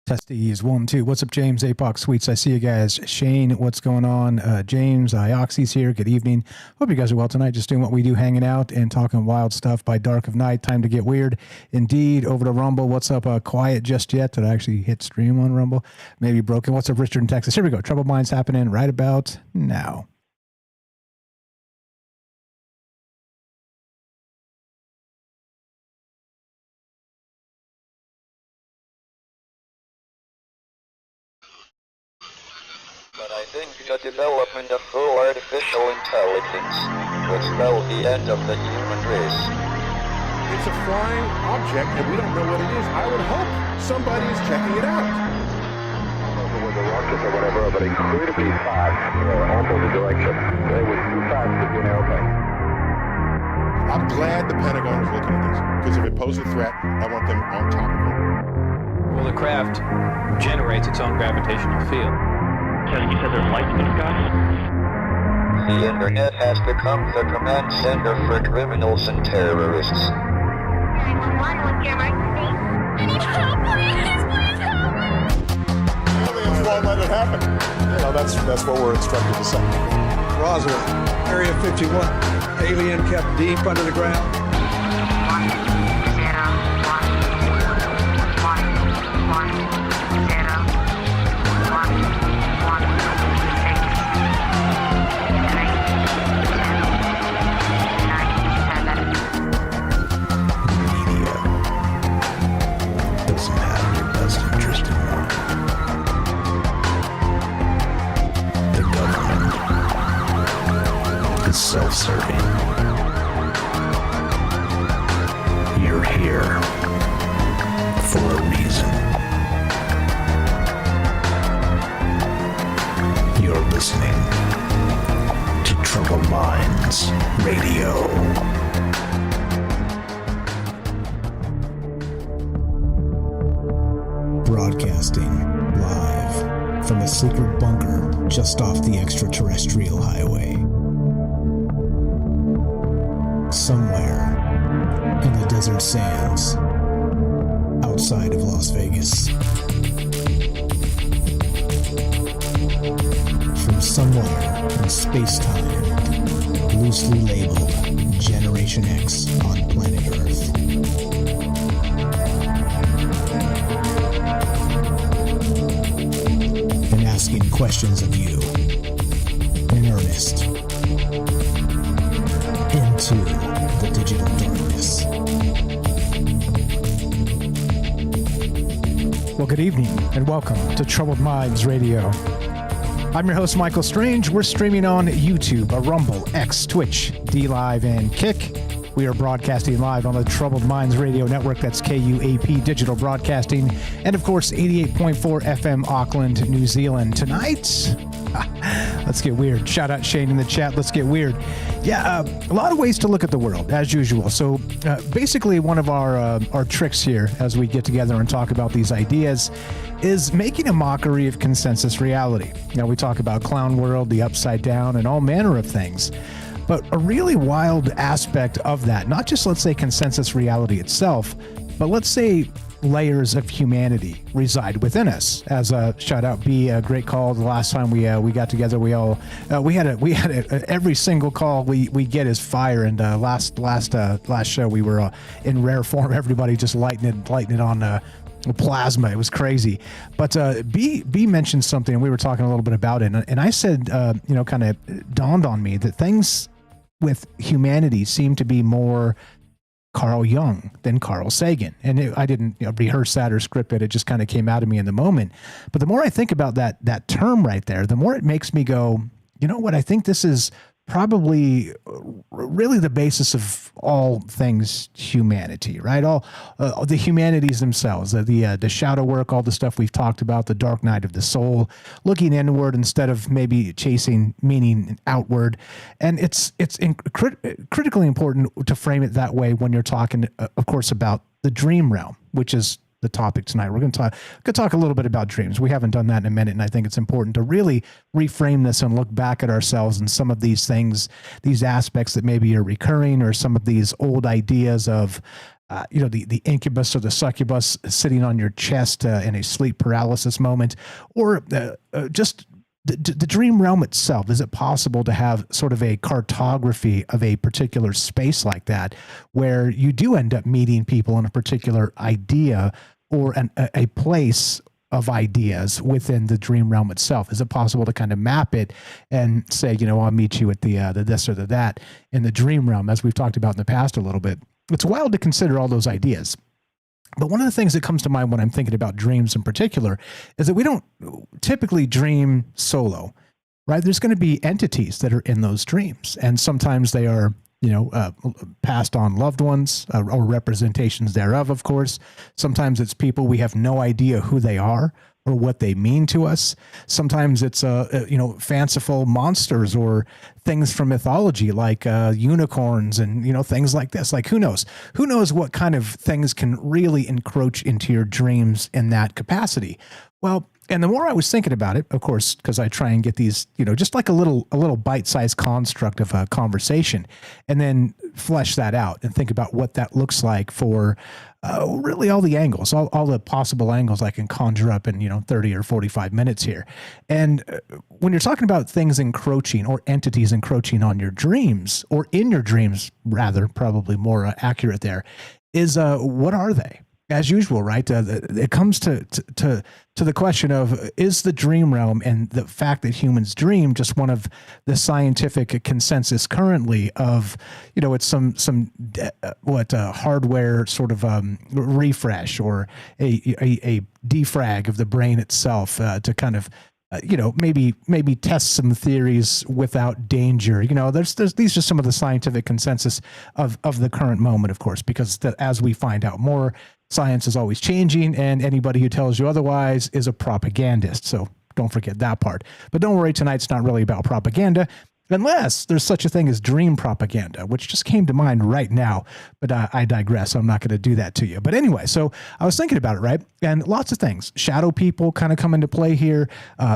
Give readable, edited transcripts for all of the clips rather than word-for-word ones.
Testies 1, 2. What's up, James? Apox Sweets. I see you guys. Shane, what's going on? James, Ioxy's here. Good evening. Hope you guys are well tonight. Just doing what we do, hanging out and talking wild stuff by dark of night. Time to get weird. Indeed, over to Rumble. What's up? Quiet just yet. Did I actually hit stream on Rumble? Maybe broken. What's up, Richard in Texas? Here we go. Troubled Minds happening right about now. But I think the development of full artificial intelligence would spell the end of the human race. It's a flying object and we don't know what it is. I would hope somebody is checking it out. I don't know if it was a rocket or whatever, but incredibly fast, almost the direction. It was too fast to be an airplane. I'm glad the Pentagon is looking at this, because if it poses a threat, I want them on top of it. Well, the craft generates its own gravitational field. So you said there's lights in the sky? The internet has become the command center for criminals and terrorists. 911, what's your emergency? I need help, please help me! Aliens won't let it happen. You know, that's what we're instructed to say. Roswell, Area 51. Alien kept deep under the ground. 1, 0, self-serving. You're here for a reason. You're listening to Troubled Minds Radio. Broadcasting live from a secret bunker just off the extraterrestrial highway. Somewhere in the desert sands outside of Las Vegas. From somewhere in space-time, loosely labeled Generation X on planet Earth. And asking questions of you in earnest. Into the digital darkness. Well, good evening and welcome to Troubled Minds Radio. I'm your host, Michael Strange. We're streaming on YouTube, Rumble, X, Twitch, DLive, and Kick. We are broadcasting live on the Troubled Minds Radio Network. That's KUAP Digital Broadcasting. And, of course, 88.4 FM Auckland, New Zealand. Tonight, let's get weird. Shout out Shane in the chat. Let's get weird. Yeah, a lot of ways to look at the world, as usual. So basically one of our tricks here as we get together and talk about these ideas is making a mockery of consensus reality. You know, we talk about clown world, the upside down, and all manner of things. But a really wild aspect of that, not just, let's say, consensus reality itself, but let's say layers of humanity reside within us. As a shout out, B, a great call. The last time we got together, we had every single call we get is fire. And last show we were in rare form. Everybody just lighting it on plasma. It was crazy. But B mentioned something, and we were talking a little bit about it. And I said, kind of dawned on me that things with humanity seem to be more Carl Jung than Carl Sagan. And I didn't rehearse that or script it. It just kind of came out of me in the moment. But the more I think about that term right there, the more it makes me go, you know what? I think this is probably really the basis of all things humanity, right? All the humanities themselves, the shadow work, all the stuff we've talked about, the dark night of the soul, looking inward instead of maybe chasing meaning outward. And it's critically important to frame it that way when you're talking, of course, about the dream realm, which is the topic tonight. We're going to talk a little bit about dreams. We haven't done that in a minute, and I think it's important to really reframe this and look back at ourselves and some of these things, these aspects that maybe are recurring, or some of these old ideas of the incubus or the succubus sitting on your chest in a sleep paralysis moment, or just the dream realm itself. Is it possible to have sort of a cartography of a particular space like that, where you do end up meeting people in a particular idea or a place of ideas within the dream realm itself? Is it possible to kind of map it and say, I'll meet you at the this or the that in the dream realm, as we've talked about in the past a little bit? It's wild to consider all those ideas. But one of the things that comes to mind when I'm thinking about dreams in particular is that we don't typically dream solo, right? There's going to be entities that are in those dreams. And sometimes they are, passed on loved ones or representations thereof, of course. Sometimes it's people we have no idea who they are or what they mean to us. Sometimes it's fanciful monsters or things from mythology, like unicorns and things like this. Like who knows what kind of things can really encroach into your dreams in that capacity. Well, and the more I was thinking about it, of course, because I try and get these, just like a little bite-sized construct of a conversation, and then flesh that out and think about what that looks like for really all the angles, all the possible angles I can conjure up in 30 or 45 minutes here. And when you're talking about things encroaching or entities encroaching on your dreams, or in your dreams, rather, probably more accurate there, is what are they? As usual, right? It comes to the question of, is the dream realm and the fact that humans dream just one of the scientific consensus currently of, it's some hardware sort of refresh or a defrag of the brain itself to kind of maybe test some theories without danger. These are some of the scientific consensus of the current moment, of course, because as we find out more, science is always changing, and anybody who tells you otherwise is a propagandist. So don't forget that part. But don't worry, tonight's not really about propaganda, unless there's such a thing as dream propaganda, which just came to mind right now. But I digress. I'm not going to do that to you. But anyway, so I was thinking about it, right? And lots of things. Shadow people kind of come into play here.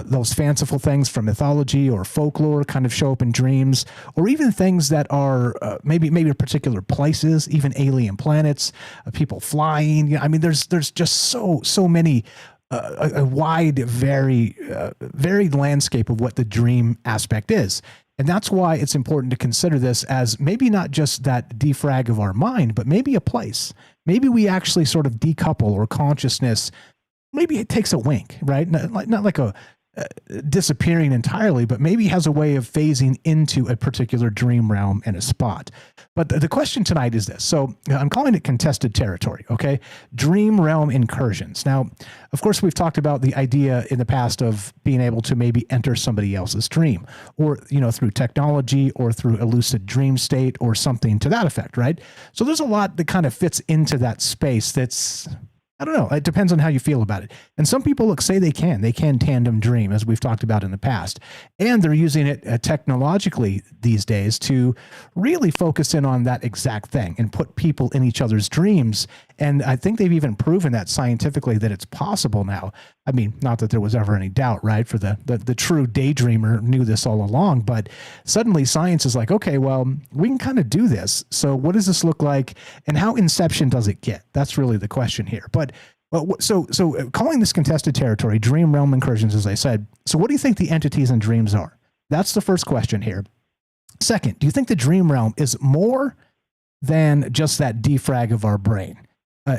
Those fanciful things from mythology or folklore kind of show up in dreams, or even things that are maybe particular places, even alien planets, people flying. I mean, there's just so many. A wide, varied landscape of what the dream aspect is. And that's why it's important to consider this as maybe not just that defrag of our mind, but maybe a place. Maybe we actually sort of decouple, or consciousness, maybe it takes a wink, right? Not like a disappearing entirely, but maybe has a way of phasing into a particular dream realm in a spot. But the question tonight is this. So I'm calling it contested territory, okay? Dream realm incursions. Now, of course, we've talked about the idea in the past of being able to maybe enter somebody else's dream, or, through technology or through a lucid dream state or something to that effect, right? So there's a lot that kind of fits into that space that's, I don't know. It depends on how you feel about it. And some people say they can tandem dream, as we've talked about in the past. And they're using it technologically these days to really focus in on that exact thing and put people in each other's dreams. And I think they've even proven that scientifically that it's possible now. I mean, not that there was ever any doubt, right? For the true daydreamer knew this all along, but suddenly science is like, okay, well, we can kind of do this. So what does this look like, and how inception does it get? That's really the question here. But so calling this contested territory, dream realm incursions, as I said. So what do you think the entities and dreams are? That's the first question here. Second, do you think the dream realm is more than just that defrag of our brain,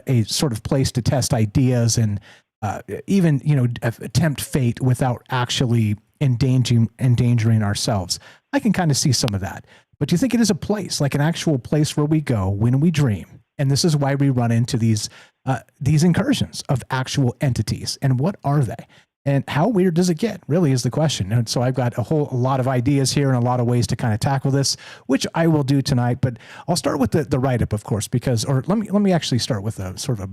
a sort of place to test ideas and even, attempt fate without actually endangering ourselves? I can kind of see some of that. But do you think it is a place, like an actual place where we go when we dream? And this is why we run into these incursions of actual entities. And what are they? And how weird does it get, really, is the question. And so I've got a lot of ideas here and a lot of ways to kind of tackle this, which I will do tonight. But I'll start with the write-up, of course, let me actually start with a sort of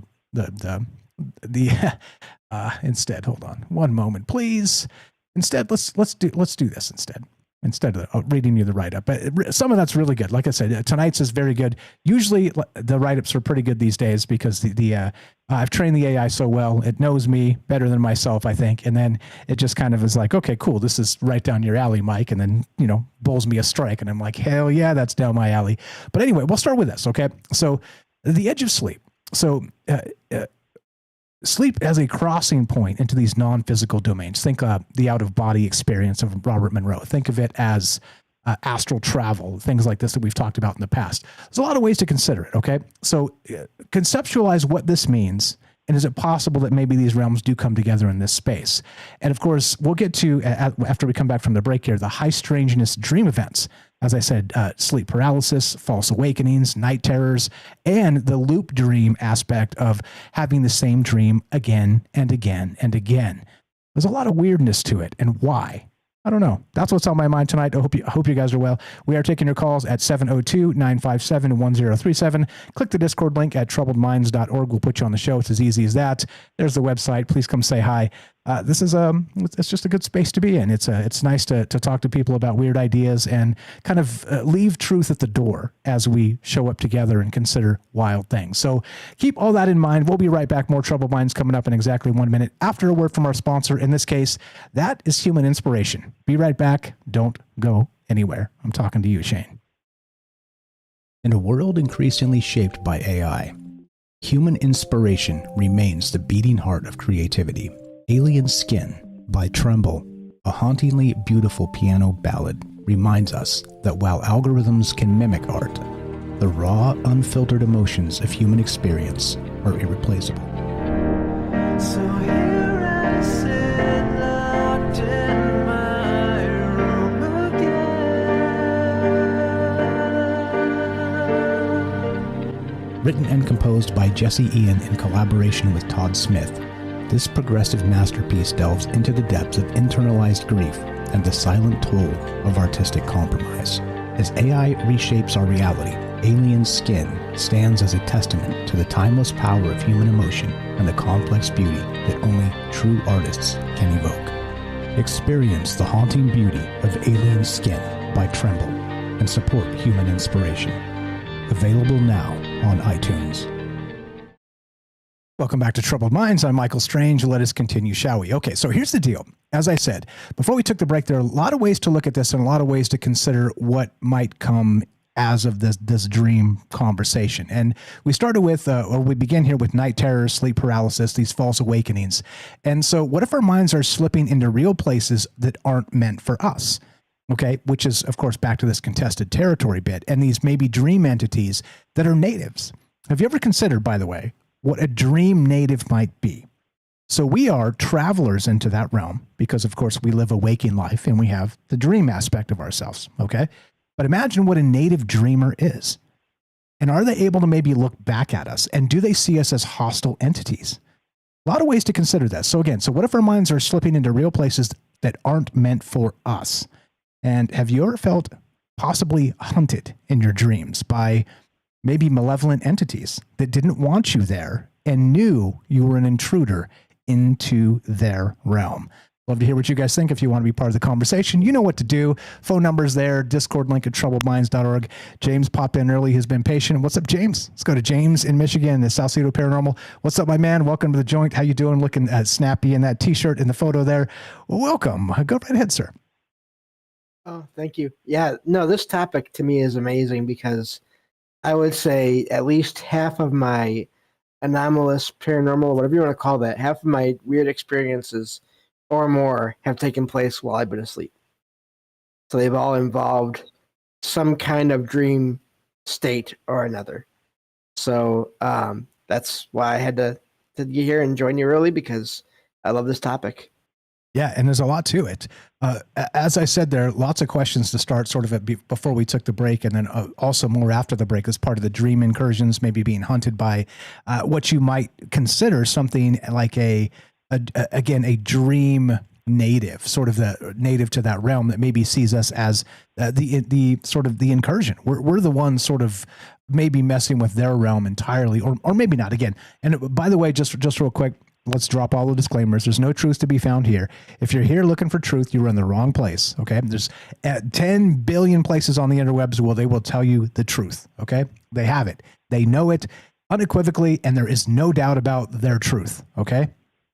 instead. Hold on one moment, please. Instead, let's do this instead. instead of reading you the write-up. But some of that's really good. Like I said, tonight's is very good. Usually the write-ups are pretty good these days because I've trained the AI so well. It knows me better than myself, I think. And then it just kind of is like, okay, cool. This is right down your alley, Mike. And then, bowls me a strike. And I'm like, hell yeah, that's down my alley. But anyway, we'll start with this. Okay. So the edge of sleep. So, sleep as a crossing point into these non-physical domains. Think the out-of-body experience of Robert Monroe. Think of it as astral travel, things like this that we've talked about in the past. There's a lot of ways to consider it, okay? So conceptualize what this means, and is it possible that maybe these realms do come together in this space? And of course, we'll get to, after we come back from the break here, the high strangeness dream events. As I said, sleep paralysis, false awakenings, night terrors, and the loop dream aspect of having the same dream again and again and again. There's a lot of weirdness to it. And why? I don't know. That's what's on my mind tonight. I hope you guys are well. We are taking your calls at 702-957-1037. Click the Discord link at troubledminds.org. We'll put you on the show. It's as easy as that. There's the website. Please come say hi. This is it's just a good space to be in. It's nice to talk to people about weird ideas and kind of leave truth at the door as we show up together and consider wild things. So keep all that in mind. We'll be right back. More Troubled Minds coming up in exactly 1 minute after a word from our sponsor. In this case, that is Human Inspiration. Be right back. Don't go anywhere. I'm talking to you, Shane. In a world increasingly shaped by AI, human inspiration remains the beating heart of creativity. Alien Skin by Tremble, a hauntingly beautiful piano ballad, reminds us that while algorithms can mimic art, the raw, unfiltered emotions of human experience are irreplaceable. So here I sit, locked in my room again. Written and composed by Jesse Ian in collaboration with Todd Smith, this progressive masterpiece delves into the depths of internalized grief and the silent toll of artistic compromise. As AI reshapes our reality, Alien Skin stands as a testament to the timeless power of human emotion and the complex beauty that only true artists can evoke. Experience the haunting beauty of Alien Skin by Tremble and support human inspiration. Available now on iTunes. Welcome back to Troubled Minds. I'm Michael Strange. Let us continue, shall we? Okay, so here's the deal. As I said, before we took the break, there are a lot of ways to look at this and a lot of ways to consider what might come as of this dream conversation. And we started with, or we begin here with night terrors, sleep paralysis, these false awakenings. And so what if our minds are slipping into real places that aren't meant for us? Okay, which is, of course, back to this contested territory bit, and these maybe dream entities that are natives. Have you ever considered, by the way, what a dream native might be? So we are travelers into that realm because, of course, we live a waking life and we have the dream aspect of ourselves, okay? But imagine what a native dreamer is. And are they able to maybe look back at us? And do they see us as hostile entities? A lot of ways to consider this. So again, so what if our minds are slipping into real places that aren't meant for us? And have you ever felt possibly hunted in your dreams by maybe malevolent entities that didn't want you there and knew you were an intruder into their realm? Love to hear what you guys think. If you want to be part of the conversation, you know what to do. Phone number's there, Discord link at troubledminds.org. James popped in early. He's been patient. What's up, James? Let's go to James in Michigan, the Salcedo Paranormal. What's up, my man? Welcome to the joint. How you doing? Looking snappy in that t-shirt in the photo there. Welcome. Go right ahead, sir. Oh, thank you. Yeah, no, this topic to me is amazing because I would say at least half of my anomalous, paranormal, whatever you want to call that, half of my weird experiences or more have taken place while I've been asleep. So they've all involved some kind of dream state or another. So that's why I had to get here and join you early because I love this topic. Yeah, and there's a lot to it. As I said, there are lots of questions to start sort of before we took the break, and then also more after the break as part of the dream incursions, maybe being hunted by what you might consider something like again, a dream native, sort of the native to that realm that maybe sees us as the sort of the incursion. We're the ones sort of maybe messing with their realm entirely, or maybe not. Again, and by the way, just real quick, let's drop all the disclaimers. There's no truth to be found here. If you're here looking for truth, you're in the wrong place. Okay. There's 10 billion places on the interwebs where they will tell you the truth. Okay. They have it. They know it unequivocally, and there is no doubt about their truth. Okay.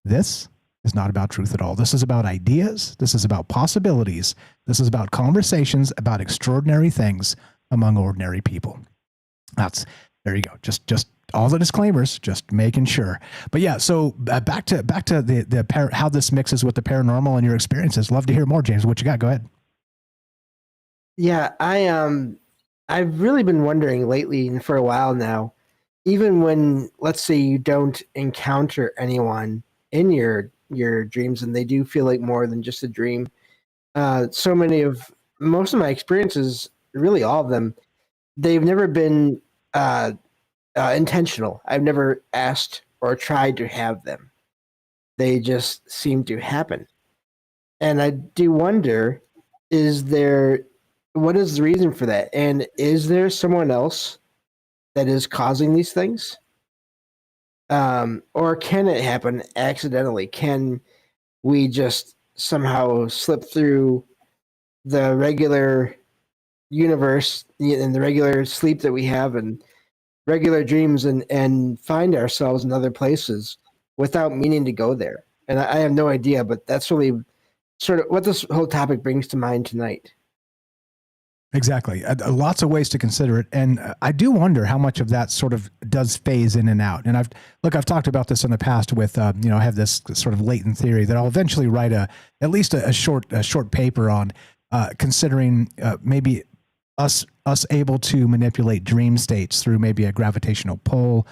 This is not about truth at all. This is about ideas. This is about possibilities. This is about conversations about extraordinary things among ordinary people. There you go. Just all the disclaimers, just making sure. But yeah, so back to the how this mixes with the paranormal and your experiences. Love to hear more, James. What you got? Go ahead. Yeah, I've really been wondering lately and for a while now, even when, let's say, you don't encounter anyone in your dreams and they do feel like more than just a dream. Most of my experiences, really all of them, they've never been intentional. I've never asked or tried to have them. They just seem to happen. And I do wonder, what is the reason for that? And is there someone else that is causing these things? Or can it happen accidentally? Can we just somehow slip through the regular universe and the regular sleep that we have and regular dreams and find ourselves in other places without meaning to go there? And I have no idea, but that's really sort of what this whole topic brings to mind tonight. Exactly. Lots of ways to consider it. And I do wonder how much of that sort of does phase in and out. And I've talked about this in the past with, I have this sort of latent theory that I'll eventually write at least a short paper on considering maybe us able to manipulate dream states through maybe a gravitational pull,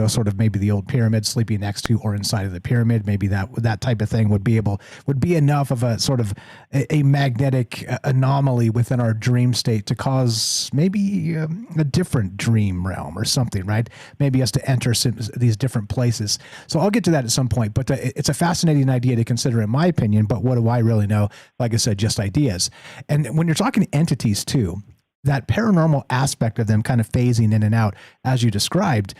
sort of maybe the old pyramid, sleeping next to or inside of the pyramid. Maybe that type of thing would be enough of a sort of a magnetic anomaly within our dream state to cause maybe a different dream realm or something, right? Maybe us to enter these different places. So I'll get to that at some point, but it's a fascinating idea to consider in my opinion, but what do I really know? Like I said, just ideas. And when you're talking entities too, that paranormal aspect of them kind of phasing in and out as you described,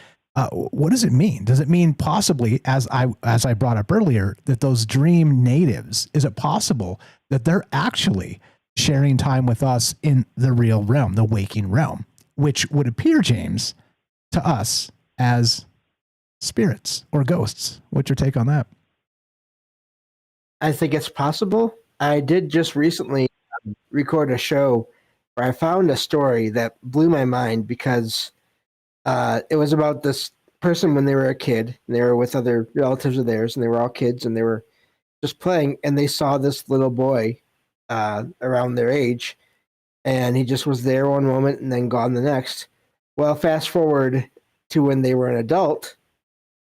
what does it mean? Does it mean possibly, as I brought up earlier, that those dream natives, is it possible that they're actually sharing time with us in the real realm, the waking realm, which would appear, James, to us as spirits or ghosts? What's your take on that? I think it's possible. I did just recently record a show where I found a story that blew my mind because it was about this person when they were a kid, and they were with other relatives of theirs, and they were all kids, and they were just playing, and they saw this little boy around their age, and he just was there one moment and then gone the next. Well, fast forward to when they were an adult,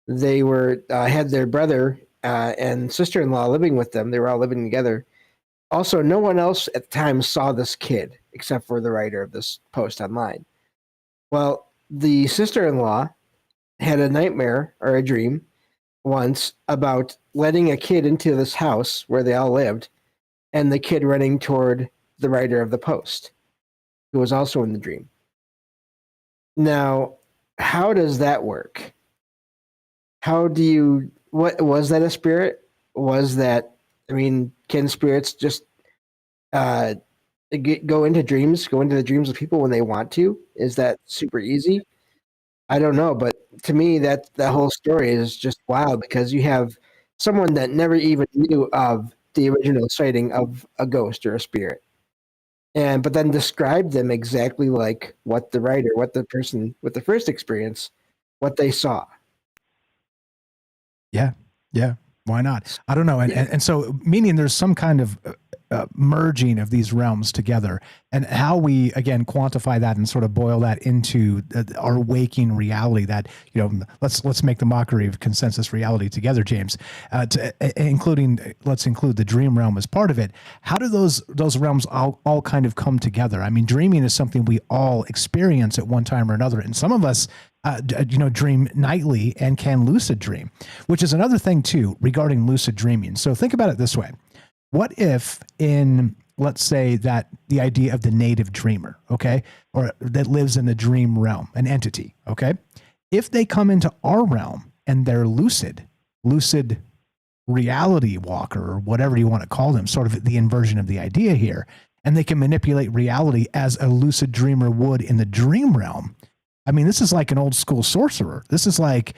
they were had their brother and sister-in-law living with them. They were all living together. Also, no one else at the time saw this kid except for the writer of this post online. Well, the sister-in-law had a nightmare or a dream once about letting a kid into this house where they all lived, and the kid running toward the writer of the post, who was also in the dream. Now, how does that work? What was that a spirit? Can spirits just go into the dreams of people when they want to? Is that super easy? I don't know, but to me, that whole story is just wild because you have someone that never even knew of the original sighting of a ghost or a spirit, but then described them exactly like what the person with the first experience, what they saw. Yeah. Why not? I don't know. And so, meaning there's some kind of merging of these realms together, and how we again quantify that and sort of boil that into our waking reality. That let's make the mockery of consensus reality together, James. Let's include the dream realm as part of it. How do those realms all kind of come together? I mean, dreaming is something we all experience at one time or another, and some of us dream nightly and can lucid dream, which is another thing too regarding lucid dreaming. So think about it this way. What if let's say that the idea of the native dreamer, okay, or that lives in the dream realm, an entity, okay, if they come into our realm and they're lucid, lucid reality walker or whatever you want to call them, sort of the inversion of the idea here. And they can manipulate reality as a lucid dreamer would in the dream realm. I mean, this is like an old school sorcerer. This is like,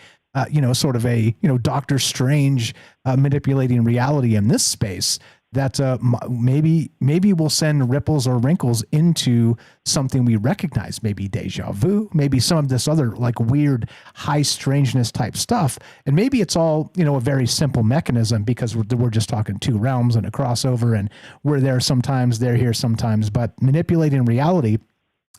sort of a, Doctor Strange manipulating reality in this space that maybe will send ripples or wrinkles into something we recognize, maybe deja vu, maybe some of this other like weird high strangeness type stuff. And maybe it's all, a very simple mechanism because we're just talking two realms and a crossover and we're there sometimes, they're here sometimes, but manipulating reality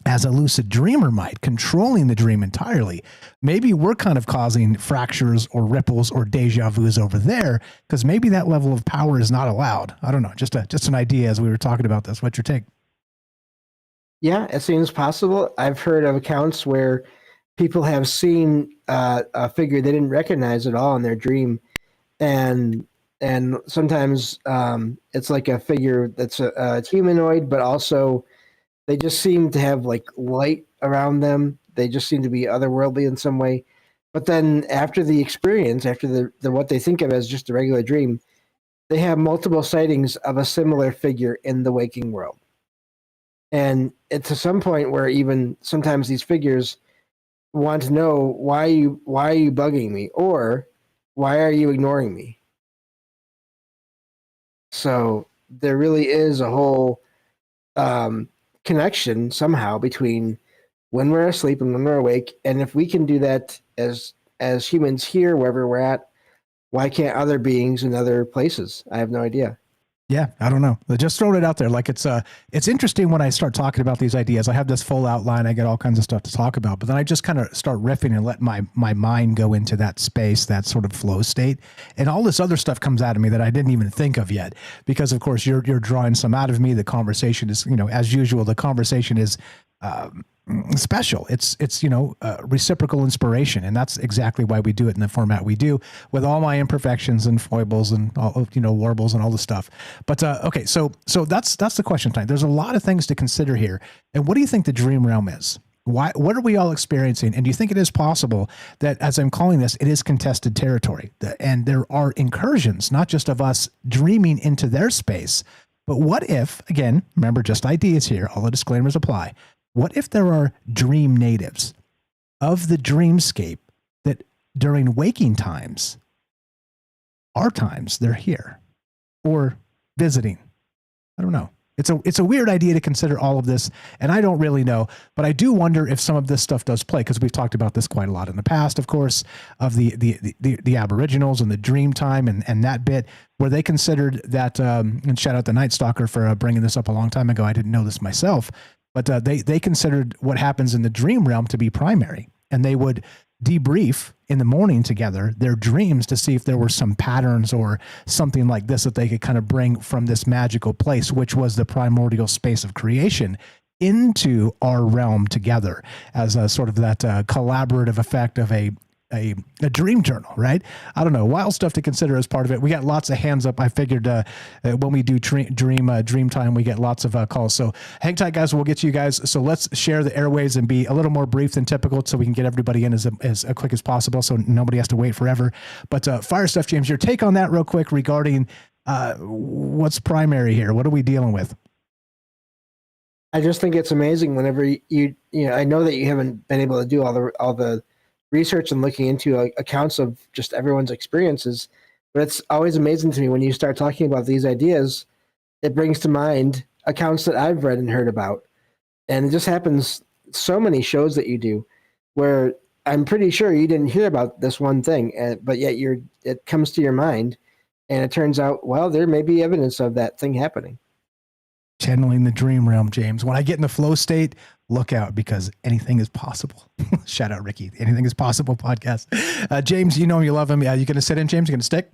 as a lucid dreamer might, controlling the dream entirely. Maybe we're kind of causing fractures or ripples or deja vus over there because maybe that level of power is not allowed. I don't know, just an idea as we were talking about this. What's your take? Yeah, it seems possible. I've heard of accounts where people have seen a figure they didn't recognize at all in their dream, and sometimes it's like a figure that's a humanoid, but also they just seem to have like light around them. They just seem to be otherworldly in some way. But then after the experience, after the what they think of as just a regular dream, they have multiple sightings of a similar figure in the waking world. And it's to some point where even sometimes these figures want to know why are you bugging me, or why are you ignoring me? So there really is a whole connection somehow between when we're asleep and when we're awake. And if we can do that as humans here, wherever we're at, why can't other beings in other places? I have no idea. Yeah, I don't know. Just throwing it out there. Like it's interesting when I start talking about these ideas. I have this full outline. I get all kinds of stuff to talk about, but then I just kind of start riffing and let my mind go into that space, that sort of flow state. And all this other stuff comes out of me that I didn't even think of yet, because of course you're drawing some out of me. The conversation is, as usual, the conversation is, special. It's reciprocal inspiration, and that's exactly why we do it in the format we do, with all my imperfections and foibles and all, warbles and all the stuff. But okay, so that's the question time. There's a lot of things to consider here. And what do you think the dream realm is? What are we all experiencing? And do you think it is possible that, as I'm calling this, it is contested territory, and there are incursions, not just of us dreaming into their space, but what if, again, remember, just ideas here, all the disclaimers apply. What if there are dream natives of the dreamscape that during waking times, our times, they're here or visiting? I don't know. It's a weird idea to consider all of this, and I don't really know, but I do wonder if some of this stuff does play, because we've talked about this quite a lot in the past, of course, of the Aboriginals and the dream time and that bit, where they considered that, and shout out the Night Stalker for bringing this up a long time ago. I didn't know this myself. But they considered what happens in the dream realm to be primary, and they would debrief in the morning together their dreams to see if there were some patterns or something like this that they could kind of bring from this magical place, which was the primordial space of creation, into our realm together as a sort of that collaborative effect of a dream journal, right? I don't know. Wild stuff to consider as part of it. We got lots of hands up. I figured when we do dream time, we get lots of calls. So hang tight, guys. We'll get to you guys. So let's share the airwaves and be a little more brief than typical, so we can get everybody in as quick as possible, so nobody has to wait forever. But fire stuff, James. Your take on that real quick regarding what's primary here. What are we dealing with? I just think it's amazing whenever I know that you haven't been able to do all the research and looking into accounts of just everyone's experiences, but it's always amazing to me when you start talking about these ideas. It brings to mind accounts that I've read and heard about, and it just happens so many shows that you do where I'm pretty sure you didn't hear about this one thing, but yet it comes to your mind, and it turns out, well, there may be evidence of that thing happening. Channeling the dream realm, James. When I get in the flow state, look out, because anything is possible. Shout out Ricky, Anything is Possible podcast. James, you know him, you love him. You going to sit in, James? You going to stick?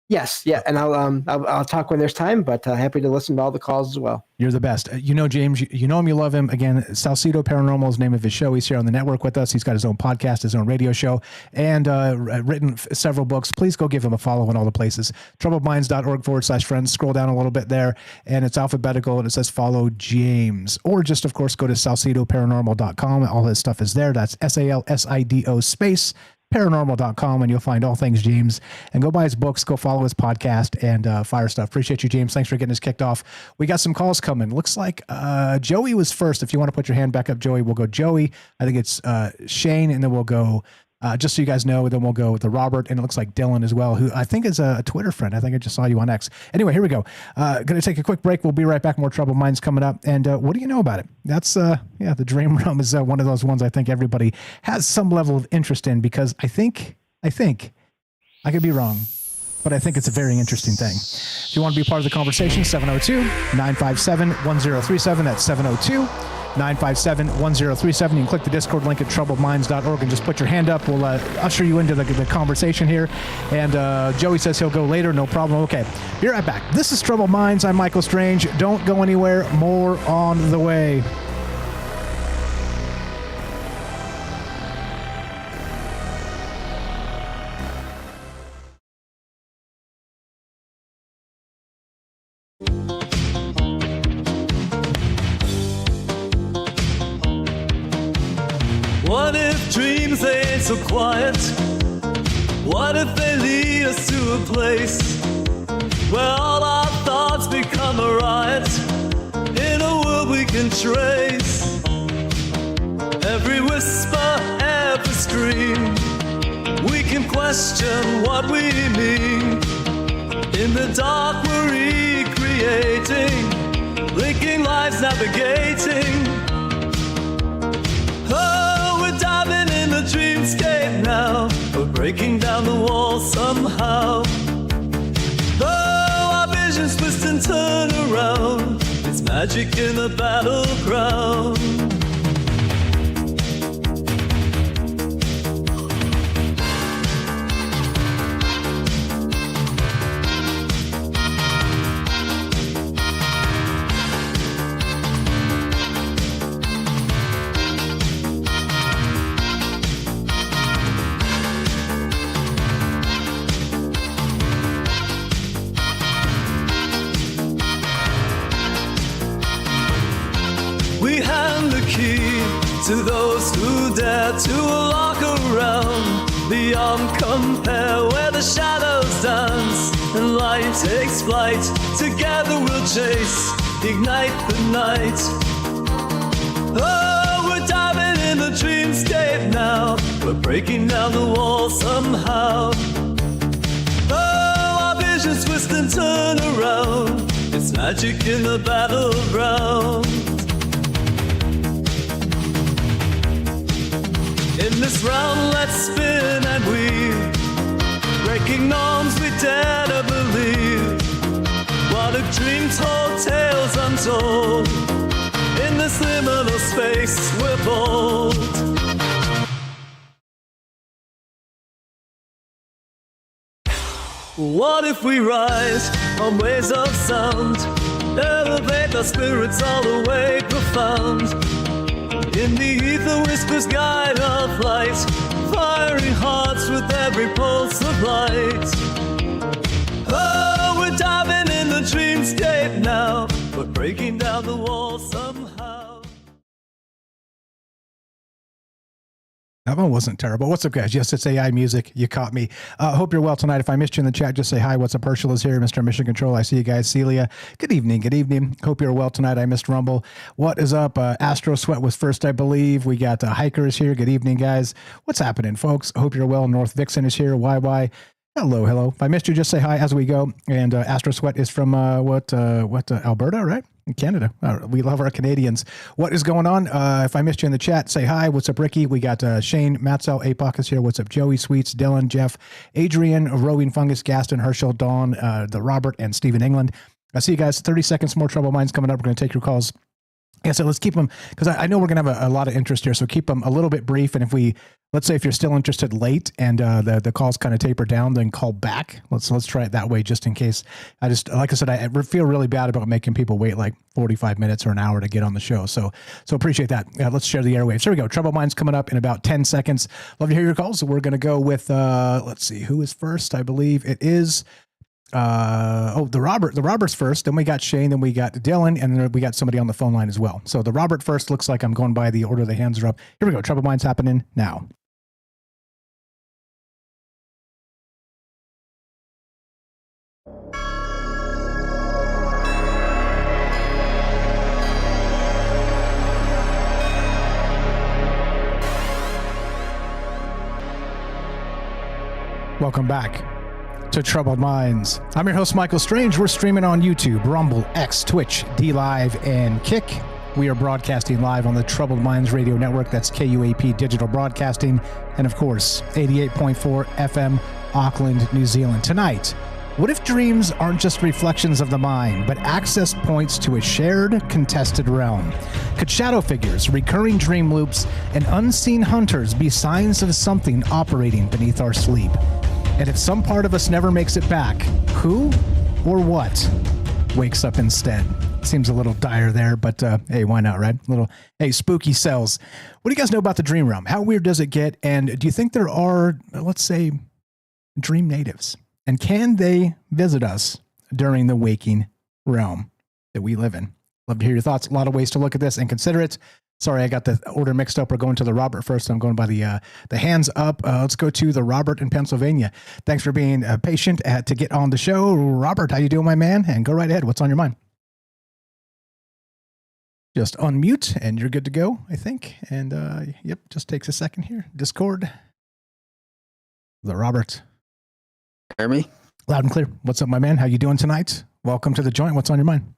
Yes, yeah, and I'll talk when there's time, but happy to listen to all the calls as well. You're the best. James, you know him, you love him. Again, Salcedo Paranormal is the name of his show. He's here on the network with us. He's got his own podcast, his own radio show, and written several books. Please go give him a follow in all the places. troubledminds.org/friends. Scroll down a little bit there, and it's alphabetical, and it says follow James. Or just, of course, go to salcedoparanormal.com. All his stuff is there. That's SALSIDO space paranormal.com, and you'll find all things James. And go buy his books, go follow his podcast, and fire stuff. Appreciate you, James. Thanks for getting us kicked off. We got some calls coming. Looks like Joey was first. If you want to put your hand back up, Joey, we'll go Joey. I think it's Shane, and then we'll go, just so you guys know, then we'll go with the Robert, and it looks like Dylan as well, who I think is a Twitter friend. I think I just saw you on X. Anyway, here we go. Going to take a quick break. We'll be right back. More Troubled Minds coming up. And what do you know about it? That's, the Dream Room is one of those ones I think everybody has some level of interest in, because I think, I could be wrong, but I think it's a very interesting thing. If you want to be part of the conversation, 702-957-1037. That's 702-957-1037. You can click the Discord link at troubledminds.org and just put your hand up. We'll usher you into the conversation here. And Joey says he'll go later. No problem. Okay. Be right back. This is Troubled Minds. I'm Michael Strange. Don't go anywhere. More on the way. What if dreams ain't so quiet? What if they lead us to a place where all our thoughts become a riot in a world we can trace? Every whisper, every scream, we can question what we mean. In the dark we're recreating, linking lives, navigating. Oh, we're diving in the dreamscape now. We're breaking down the walls somehow. Oh, our visions twist and turn around. It's magic in the battleground. We hand the key to those who dare to walk around beyond compare, where the shadows dance and light takes flight. Together we'll chase, ignite the night. Oh, we're diving in the dreamscape now. We're breaking down the walls somehow. Oh, our visions twist and turn around. It's magic in the battleground. In this round, let's spin and weave, breaking norms we dare to believe. What a dream told, tales untold. In this liminal space, we're bold. What if we rise on waves of sound, elevate our spirits all the way profound? In the ether whispers guide our flight, firing hearts with every pulse of light. Oh, we're diving in the dreamscape now. We're breaking down the walls somehow. That one wasn't terrible. What's up, guys? Yes, it's AI music. You caught me. Hope you're well tonight. If I missed you in the chat, just say hi. What's up? Herschel is here. Mr. Mission Control. I see you guys. Celia. Good evening. Good evening. Hope you're well tonight. I missed Rumble. What is up? Astro Sweat was first, I believe. We got Hiker is here. Good evening, guys. What's happening, folks? Hope you're well. North Vixen is here. YY. Hello, hello. If I missed you, just say hi as we go. And Astro Sweat is from Alberta, right? In Canada. We love our Canadians. What is going on? If I missed you in the chat, say hi. What's up, Ricky? We got Shane, Matzel, Apoc is here. What's up, Joey, Sweets, Dylan, Jeff, Adrian, Roving Fungus, Gaston, Herschel, Dawn, the Robert, and Stephen England. I see you guys. 30 seconds more Trouble Minds coming up. We're going to take your calls. Yeah, so let's keep them, because I know we're going to have a lot of interest here, so keep them a little bit brief. And if we, let's say if you're still interested late and the calls kind of taper down, then call back. Let's try it that way, just in case. I just, like I said, I feel really bad about making people wait like 45 minutes or an hour to get on the show. So appreciate that. Let's share the airwaves. Here we go. Trouble Minds coming up in about 10 seconds. Love to hear your calls. So we're going to go with, let's see, who is first? I believe it is the Robert's first, then we got Shane, then we got Dylan, and then we got somebody on the phone line as well. So the Robert first. Looks like I'm going by the order the hands are up. Here we go. Trouble Minds happening now. Welcome back to Troubled Minds. I'm your host, Michael Strange. We're streaming on YouTube, Rumble, X, Twitch, D-Live, and Kick. We are broadcasting live on the Troubled Minds Radio Network. That's KUAP Digital Broadcasting. And of course, 88.4 FM, Auckland, New Zealand. Tonight, what if dreams aren't just reflections of the mind, but access points to a shared, contested realm? Could shadow figures, recurring dream loops, and unseen hunters be signs of something operating beneath our sleep? And if some part of us never makes it back, who or what wakes up instead? Seems a little dire there, but hey, why not, right? Hey, spooky cells. What do you guys know about the dream realm? How weird does it get? And do you think there are, let's say, dream natives? And can they visit us during the waking realm that we live in? Love to hear your thoughts. A lot of ways to look at this and consider it. Sorry, I got the order mixed up. We're going to the Robert first. I'm going by the hands up. Let's go to the Robert in Pennsylvania. Thanks for being patient to get on the show. Robert, how you doing, my man? And go right ahead. What's on your mind? Just unmute and you're good to go, I think. And yep, just takes a second here. Discord. The Robert. Hear me? Loud and clear. What's up, my man? How you doing tonight? Welcome to the joint. What's on your mind?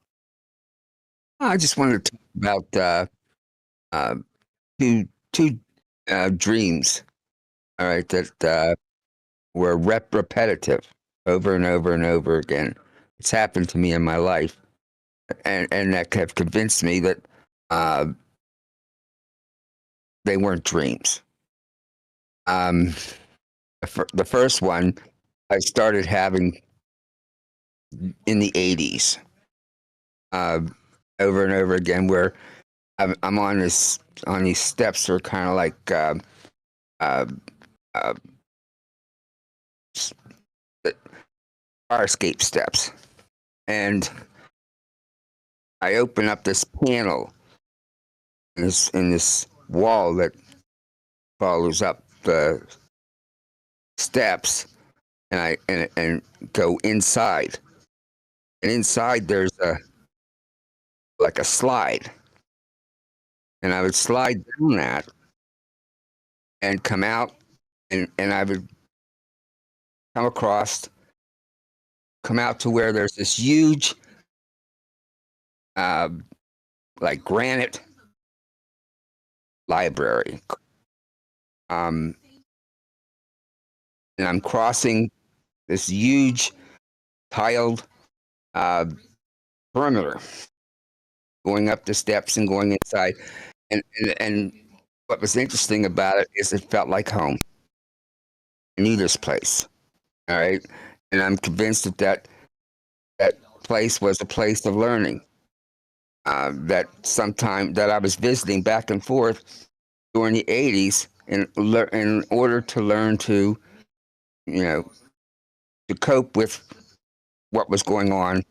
I just wanted to talk about two dreams, all right, that were repetitive over and over and over again. It's happened to me in my life, and that have convinced me that they weren't dreams. The first one I started having in the 80s, over and over again, where I'm on these steps that are kind of like fire escape steps, and I open up this panel in this wall that follows up the steps, and I go inside, and inside there's like a slide. And I would slide down that and come out, and I would come out to where there's this huge, like granite library. And I'm crossing this huge tiled perimeter, going up the steps and going inside. And what was interesting about it is it felt like home. I knew this place, all right? And I'm convinced that place was a place of learning, that I was visiting back and forth during the 80s in order to learn to, to cope with what was going on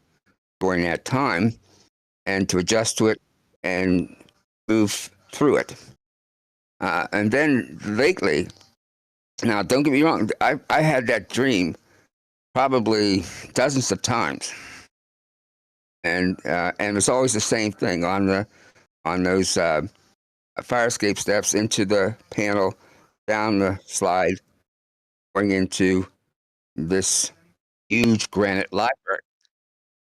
during that time and to adjust to it and move through it. And then lately, now don't get me wrong, I had that dream probably dozens of times, and it's always the same thing on those fire escape steps, into the panel, down the slide, going into this huge granite library.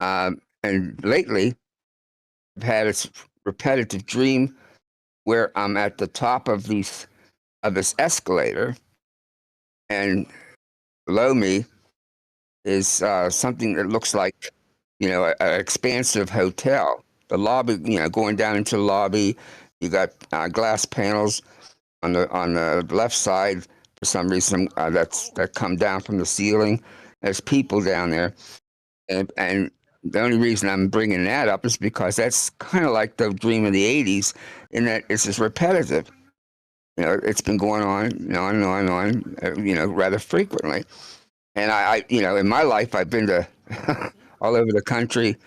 And lately, I've had this repetitive dream where I'm at the top of this escalator, and below me is something that looks like, an expansive hotel. The lobby, going down into the lobby, you got glass panels on the left side for some reason that come down from the ceiling. There's people down there, and the only reason I'm bringing that up is because that's kind of like the dream of the 80s, in that it's just repetitive. It's been going on, on and on, rather frequently. And I in my life, I've been to all over the country.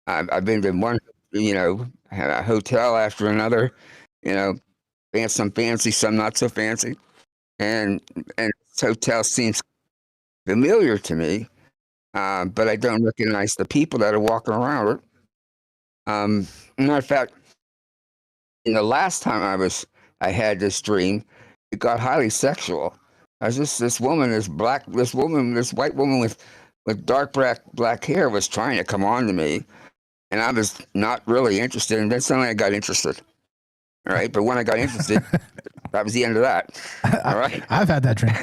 I've been to one, a hotel after another, some fancy, some not so fancy. And this hotel seems familiar to me. But I don't recognize the people that are walking around it. Matter of fact, the last time I had this dream, it got highly sexual, As this woman, this white woman with dark black hair was trying to come on to me, and I was not really interested. And then suddenly I got interested. All right, but when I got interested, that was the end of that. All right, I've had that dream.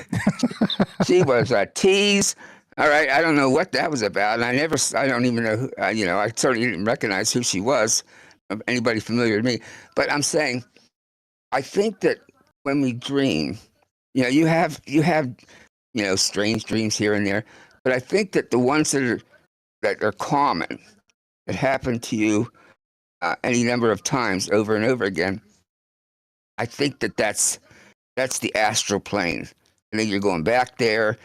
She was a tease. All right, I don't know what that was about, and I don't even know who, I certainly didn't recognize who she was, anybody familiar to me. But I'm saying, I think that when we dream, you have strange dreams here and there, but I think that the ones that are common, that happen to you any number of times over and over again, I think that's the astral plane. And then you're going back there.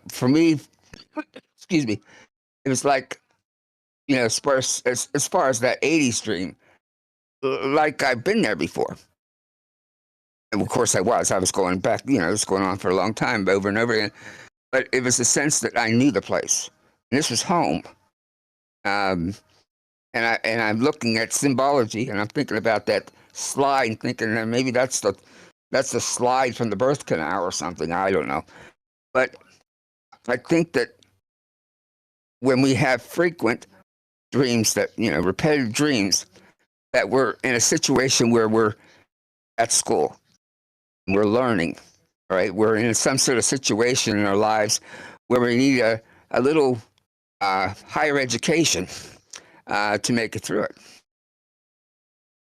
For me, excuse me, it was like, as far as that 80s dream, like I've been there before. And of course I was going back, it was going on for a long time, over and over again. But it was a sense that I knew the place. And this was home. And I'm looking at symbology, and I'm thinking about that slide, and thinking that maybe that's the slide from the birth canal or something. I don't know. But I think that when we have frequent dreams, that repetitive dreams, that we're in a situation where we're at school, we're learning, right? We're in some sort of situation in our lives where we need a little higher education to make it through it.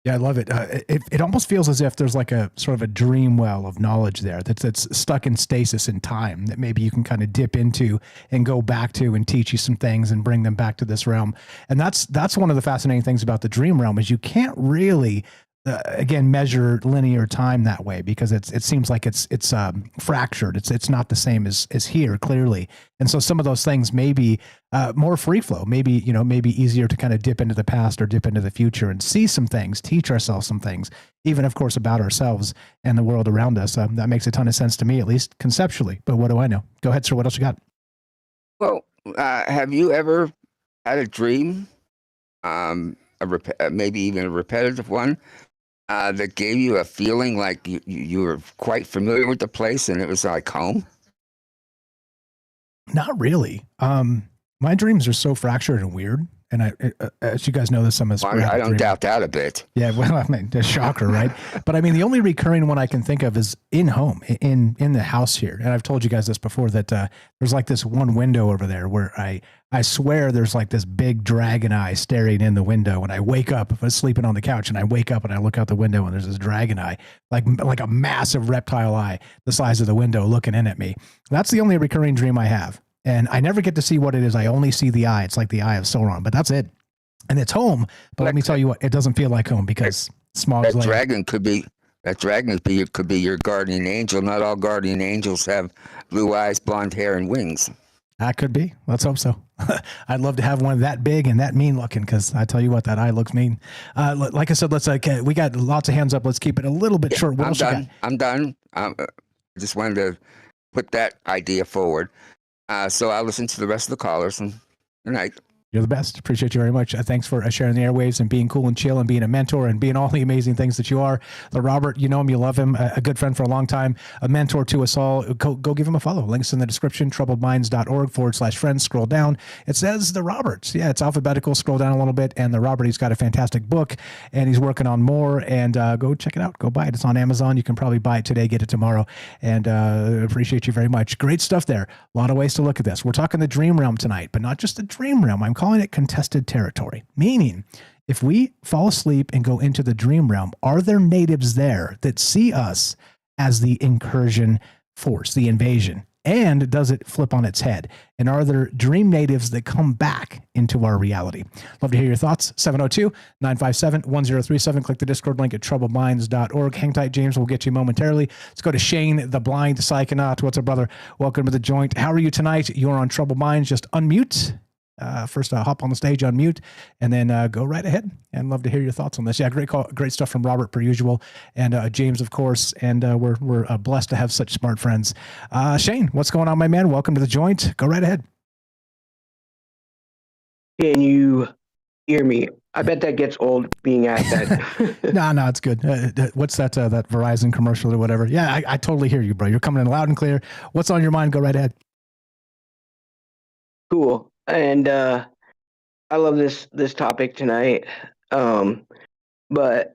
Yeah, I love it. It almost feels as if there's like a sort of a dream well of knowledge there that's stuck in stasis in time that maybe you can kind of dip into and go back to and teach you some things and bring them back to this realm. And that's one of the fascinating things about the dream realm is you can't really again measure linear time that way, because it seems like it's fractured. It's not the same as here, clearly. And so some of those things may be more free flow, maybe easier to kind of dip into the past or dip into the future and see some things, teach ourselves some things, even of course about ourselves and the world around us. That makes a ton of sense to me, at least conceptually. But what do I know? Go ahead, sir. What else you got? Well, have you ever had a dream, maybe even a repetitive one, that gave you a feeling like you were quite familiar with the place and it was like home? Not really. My dreams are so fractured and weird. And as you guys know, this I'm a sporadic I don't dreamer. doubt that a bit. Yeah, well, I mean, a shocker, right? But I mean, the only recurring one I can think of is in the house here. And I've told you guys this before, that there's like this one window over there where I swear there's like this big dragon eye staring in the window. And I wake up, if I was sleeping on the couch, and I wake up and I look out the window and there's this dragon eye, like a massive reptile eye the size of the window looking in at me. That's the only recurring dream I have. And I never get to see what it is. I only see the eye. It's like the eye of Sauron, but that's it. And it's home. But let me tell you what, it doesn't feel like home because smog's that dragon could be your guardian angel. Not all guardian angels have blue eyes, blonde hair, and wings. That could be. Let's hope so. I'd love to have one that big and that mean looking, because I tell you what, that eye looks mean. Like I said, we got lots of hands up. Let's keep it a little bit short. What I'm done. I just wanted to put that idea forward. So I'll listen to the rest of the callers, and good night. You're the best. Appreciate you very much. Thanks for sharing the airwaves and being cool and chill and being a mentor and being all the amazing things that you are. Robert, you know him, you love him, a good friend for a long time, a mentor to us all. Go give him a follow. Links in the description, troubledminds.org/friends. Scroll down. It says the Roberts. Yeah, it's alphabetical. Scroll down a little bit. And the Robert, he's got a fantastic book and he's working on more. And go check it out. Go buy it. It's on Amazon. You can probably buy it today, get it tomorrow. And appreciate you very much. Great stuff there. A lot of ways to look at this. We're talking the dream realm tonight, but not just the dream realm. I'm calling it contested territory, meaning if we fall asleep and go into the dream realm, are there natives there that see us as the incursion force, the invasion? And does it flip on its head? And are there dream natives that come back into our reality? Love to hear your thoughts. 702-957-1037. Click the Discord link at troubledminds.org. Hang tight, James. We'll get you momentarily. Let's go to Shane, the blind psychonaut. What's up, brother? Welcome to the joint. How are you tonight? You're on Troubled Minds. Just unmute. First, hop on the stage, unmute, and then go right ahead. And love to hear your thoughts on this. Yeah, great stuff from Robert per usual, and James, of course. And we're blessed to have such smart friends. Shane, what's going on, my man? Welcome to the joint. Go right ahead. Can you hear me. I bet that gets old being asked that. No, it's good. What's that Verizon commercial or whatever? Yeah, I totally hear you, bro. You're coming in loud and clear. What's on your mind? Go right ahead. Cool. And I love this topic tonight. But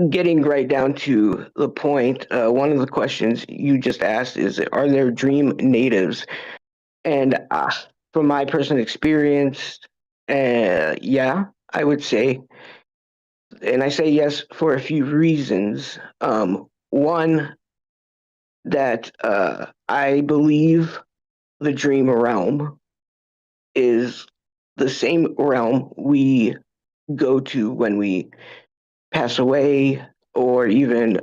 getting right down to the point, one of the questions you just asked is, are there dream natives? And from my personal experience, yeah, I would say, and I say yes for a few reasons. One, that I believe the dream realm is the same realm we go to when we pass away, or even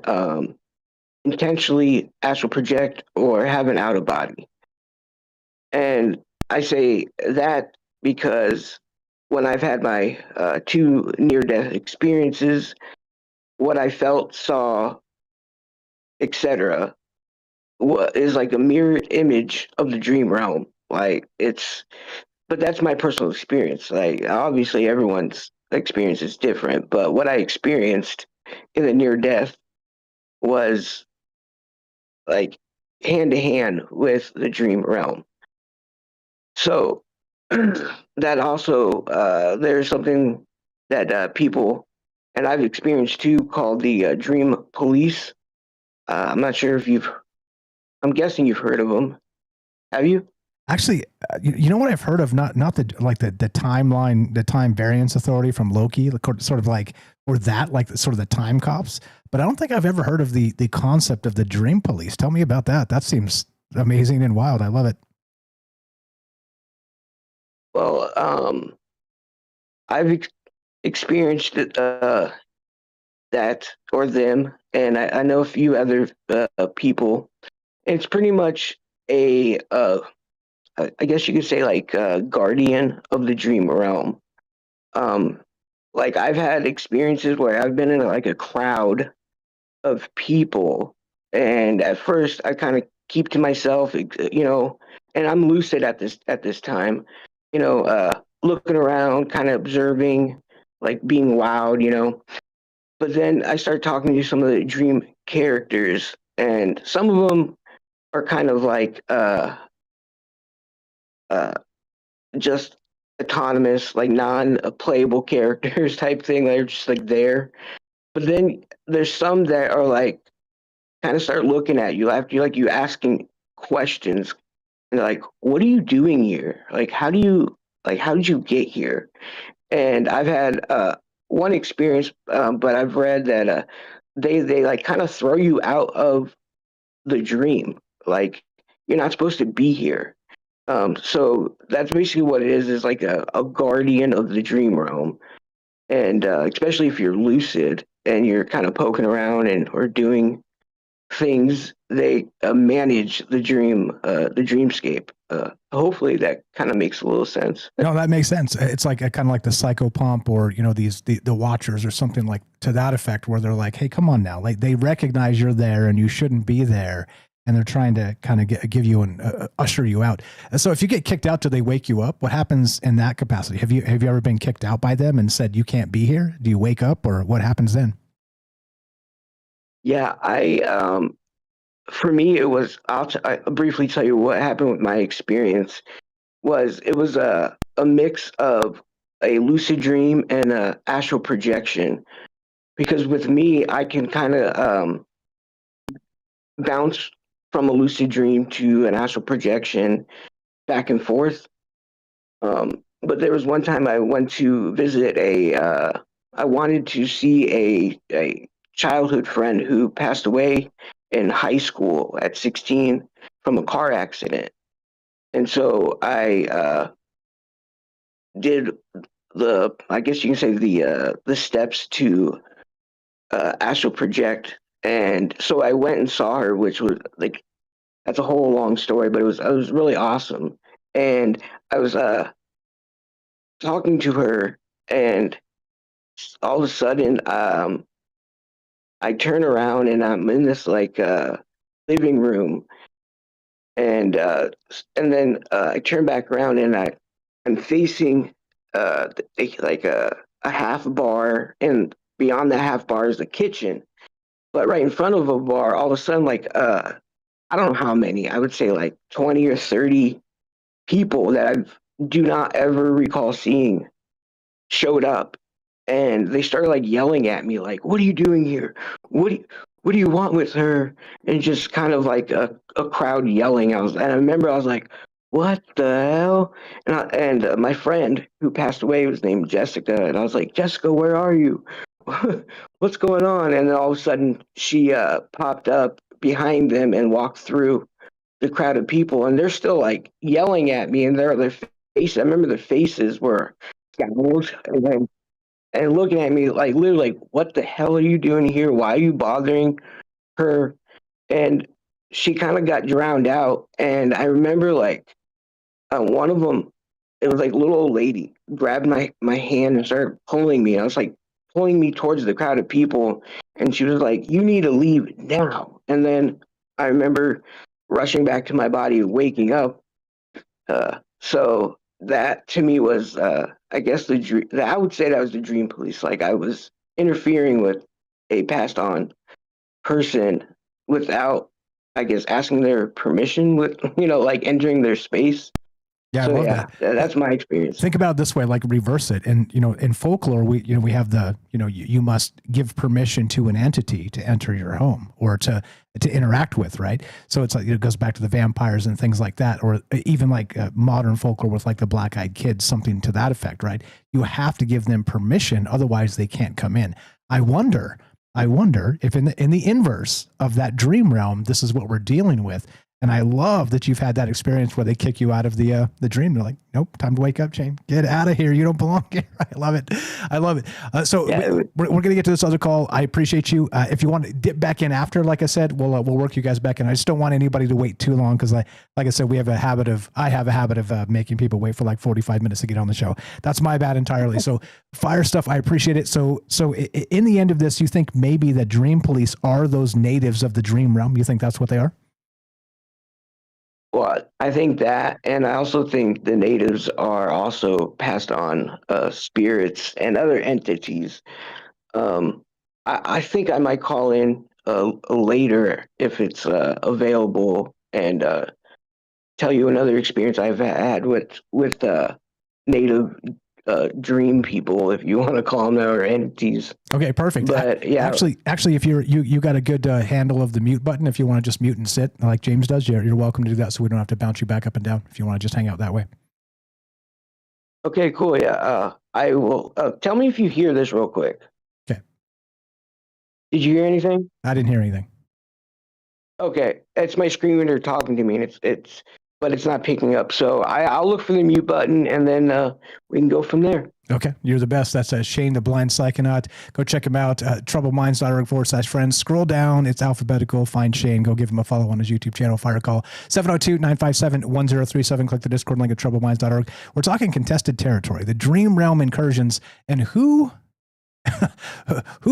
intentionally astral project or have an out of body. And I say that because when I've had my two near death experiences, what I felt, saw, etc., is like a mirrored image of the dream realm. Like but that's my personal experience. Like obviously everyone's experience is different, but what I experienced in the near death was like hand to hand with the dream realm. So that also there's something that people, and I've experienced too, called the dream police. I'm not sure if I'm guessing you've heard of them. Have you? Actually, you know what I've heard of? Not the like the timeline, the time variance authority from Loki, sort of like, or that like sort of the time cops. But I don't think I've ever heard of the concept of the dream police. Tell me about that. That seems amazing and wild. I love it. Well, I've experienced it, that or them, and I know a few other people. It's pretty much I guess you could say like guardian of the dream realm. Like I've had experiences where I've been in like a crowd of people, and at first I kind of keep to myself, and I'm lucid at this time, looking around, kind of observing, like being loud. But then I start talking to some of the dream characters, and some of them are kind of like uh, just autonomous, like non-playable characters type thing. They're just like there. But then there's some that are like kind of start looking at you after you asking questions, and they're like, "What are you doing here? Like, how did you get here?" And I've had one experience, but I've read that they like kind of throw you out of the dream. Like you're not supposed to be here. So that's basically what it is like a guardian of the dream realm. And especially if you're lucid and you're kind of poking around and or doing things, they manage the dreamscape. Hopefully that kind of makes a little sense. No, that makes sense. It's like kind of like the psychopomp, or the watchers or something like to that effect, where they're like, hey, come on now, like they recognize you're there and you shouldn't be there, and they're trying to kind of give you and usher you out. So if you get kicked out, do they wake you up? What happens in that capacity? Have you ever been kicked out by them and said you can't be here? Do you wake up, or what happens then? Yeah, for me, it was. I'll briefly tell you what happened with my experience. It was a mix of a lucid dream and a astral projection. Because with me, I can kind of bounce from a lucid dream to an astral projection back and forth. But there was one time I went to visit I wanted to see a childhood friend who passed away in high school at 16 from a car accident. And so I did I guess you can say the steps to astral project. And so I went and saw her, which was like, that's a whole long story, but it was really awesome. And I was talking to her, and all of a sudden, I turn around and I'm in this like living room, and then I turn back around and I'm facing like a half bar, and beyond that half bar is the kitchen. But right in front of a bar, all of a sudden, like I don't know how many. I would say like 20 or 30 people that I do not ever recall seeing showed up, and they started like yelling at me like, "What are you doing here? What do you want with her?" And just kind of like a crowd yelling. And I remember I was like, "What the hell?" And my friend who passed away was named Jessica, and I was like, "Jessica, where are you? What's going on?" And then all of a sudden she popped up behind them and walked through the crowd of people, and they're still like yelling at me, and their faces. I remember their faces were scowled, and looking at me like literally like, "What the hell are you doing here? Why are you bothering her?" And she kind of got drowned out. And I remember like one of them, it was like little old lady grabbed my hand and started pulling me. I was like pulling me towards the crowd of people, and she was like, "You need to leave now." And then I remember rushing back to my body, waking up. So that to me was, I guess, the dream. I would say that was the dream police. Like I was interfering with a passed on person without, I guess, asking their permission. With like entering their space. Yeah, So I love yeah, that. that's my experience. Think about it this way, like reverse it. And, in folklore, we have the, you must give permission to an entity to enter your home or to interact with, right? So it's like, it goes back to the vampires and things like that, or even like modern folklore with like the black-eyed kids, something to that effect, right? You have to give them permission. Otherwise they can't come in. I wonder if in the inverse of that dream realm, this is what we're dealing with. And I love that you've had that experience where they kick you out of the dream. They're like, "Nope, time to wake up, Shane. Get out of here. You don't belong here." I love it. I love it. We're going to get to this other call. I appreciate you. If you want to dip back in after, like I said, we'll work you guys back in. I just don't want anybody to wait too long because, like I said, I have a habit of making people wait for like 45 minutes to get on the show. That's my bad entirely. So fire stuff. I appreciate it. So in the end of this, you think maybe the dream police are those natives of the dream realm? You think that's what they are? Well, I think that, and I also think the natives are also passed on spirits and other entities. I think I might call in later if it's available, and tell you another experience I've had with native dream people, if you want to call them that, or entities. Okay, perfect. But yeah, actually, if you got a good handle of the mute button, if you want to just mute and sit like James does, you're welcome to do that. So we don't have to bounce you back up and down. If you want to just hang out that way. Okay, cool. Yeah, I will. Tell me if you hear this real quick. Okay. Did you hear anything? I didn't hear anything. Okay, it's my screen reader talking to me, and but it's not picking up. So I'll look for the mute button, and then we can go from there. Okay, you're the best. That's Shane the Blind Psychonaut. Go check him out. TroubledMinds.org/friends. Scroll down. It's alphabetical. Find Shane. Go give him a follow on his YouTube channel. Fire call 702-957-1037. Click the Discord link at TroubledMinds.org. We're talking contested territory, the Dream Realm incursions, and who's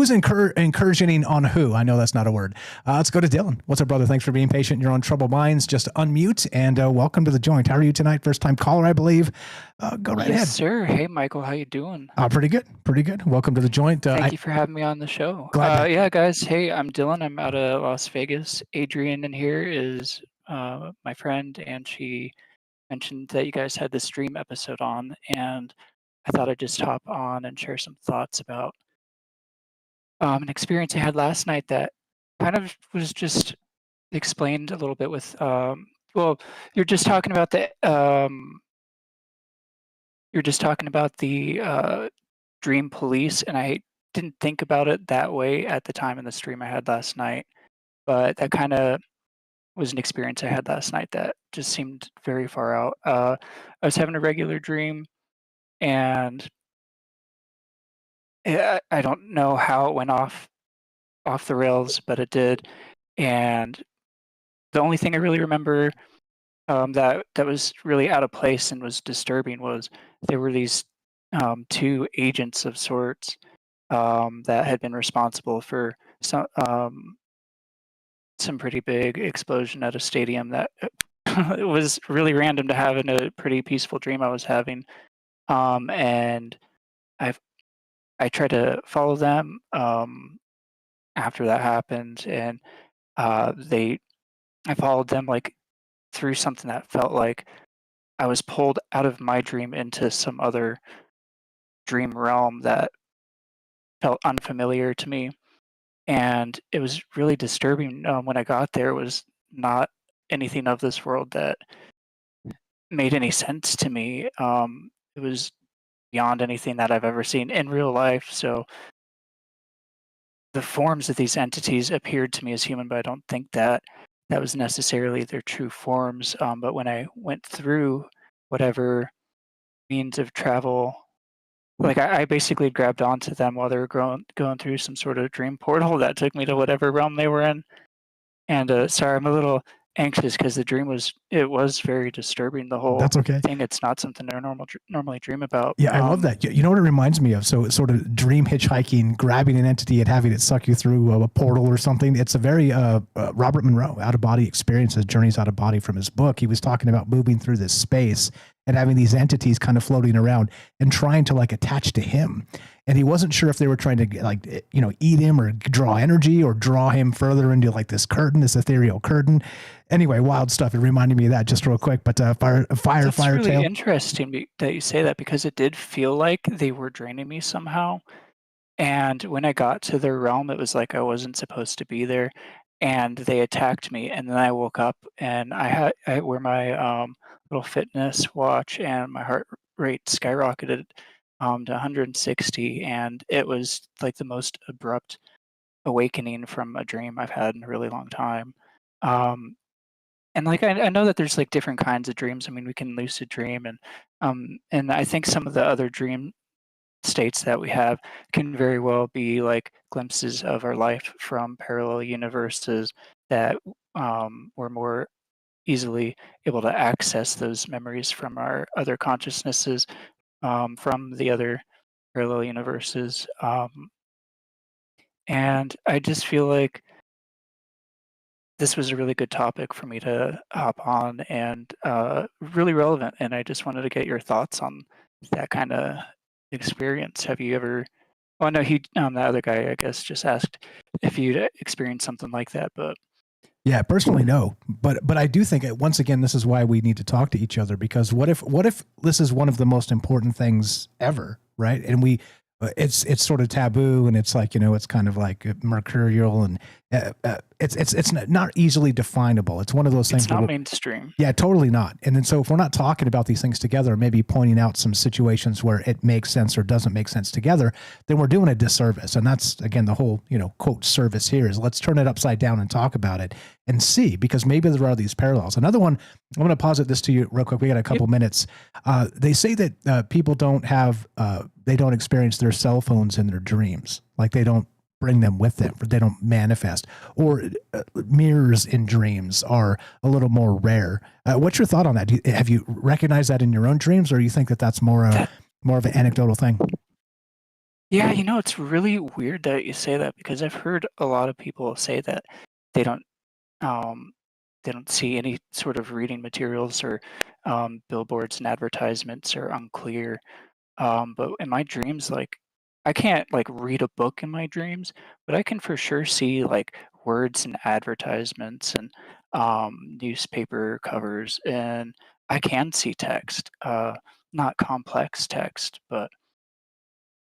incursioning on who? I know that's not a word. Let's go to Dylan. What's up, brother? Thanks for being patient. You're on Troubled Minds. Just unmute and welcome to the joint. How are you tonight? First time caller, I believe. Go right ahead. Yes, sir. Hey, Michael. How you doing? Pretty good. Pretty good. Welcome to the joint. Thank you for having me on the show. Yeah, guys. Hey, I'm Dylan. I'm out of Las Vegas. Adrian in here is my friend, and she mentioned that you guys had this dream episode on, and I thought I'd just hop on and share some thoughts about an experience I had last night that kind of was just explained a little bit with, well, you're just talking about the dream police, and I didn't think about it that way at the time in the stream I had last night, but that kind of was an experience I had last night that just seemed very far out. I was having a regular dream, and I don't know how it went off the rails, but it did. And the only thing I really remember that was really out of place and was disturbing was there were these two agents of sorts that had been responsible for some pretty big explosion at a stadium that it was really random to have in a pretty peaceful dream I was having. And I tried to follow them after that happened, and I followed them like through something that felt like I was pulled out of my dream into some other dream realm that felt unfamiliar to me, and it was really disturbing. When I got there, it was not anything of this world that made any sense to me. It was beyond anything that I've ever seen in real life. So the forms of these entities appeared to me as human, but I don't think that that was necessarily their true forms. But when I went through whatever means of travel, like I basically grabbed onto them while they were going through some sort of dream portal that took me to whatever realm they were in. And sorry, I'm a little anxious because the dream was very disturbing. The whole That's okay. thing. It's not something I normally dream about. Yeah, I love that. You know what it reminds me of? So it's sort of dream hitchhiking, grabbing an entity and having it suck you through a portal or something. It's a very Robert Monroe, out of body experiences, journeys out of body from his book. He was talking about moving through this space and having these entities kind of floating around and trying to like attach to him. And he wasn't sure if they were trying to like, eat him or draw energy or draw him further into like this curtain, this ethereal curtain. Anyway, wild stuff. It reminded me of that just real quick. But fire That's really tail. interesting that you say that, because it did feel like they were draining me somehow. And when I got to their realm, it was like I wasn't supposed to be there, and they attacked me. And then I woke up, and I wear my little fitness watch, and my heart rate skyrocketed to 160, and it was like the most abrupt awakening from a dream I've had in a really long time. And like I know that there's like different kinds of dreams. I mean, we can lucid dream, and I think some of the other dream states that we have can very well be like glimpses of our life from parallel universes that we're more easily able to access those memories from our other consciousnesses from the other parallel universes. And I just feel like this was a really good topic for me to hop on, and really relevant. And I just wanted to get your thoughts on that kind of experience. Have you ever? Well, no, the other guy, I guess, just asked if you'd experienced something like that, but. Yeah, personally, no, but I do think once again, this is why we need to talk to each other, because what if this is one of the most important things ever, right? And it's sort of taboo, and it's like, it's kind of like mercurial, and it's not easily definable. It's one of those things. It's not mainstream. Yeah, totally not. And then so if we're not talking about these things together, maybe pointing out some situations where it makes sense or doesn't make sense together, then we're doing a disservice. And that's, again, the whole, quote, service here is let's turn it upside down and talk about it and see, because maybe there are these parallels. Another one, I'm going to posit this to you real quick. We got a couple minutes. They say that people don't experience their cell phones in their dreams. Like they don't bring them with them, or they don't manifest, or mirrors in dreams are a little more rare. What's your thought on that? Have you recognized that in your own dreams, or you think that that's more of an anecdotal thing? Yeah, it's really weird that you say that, because I've heard a lot of people say that they don't see any sort of reading materials, or billboards and advertisements are unclear. But in my dreams, like I can't like read a book in my dreams, but I can for sure see like words and advertisements and newspaper covers, and I can see text, not complex text, but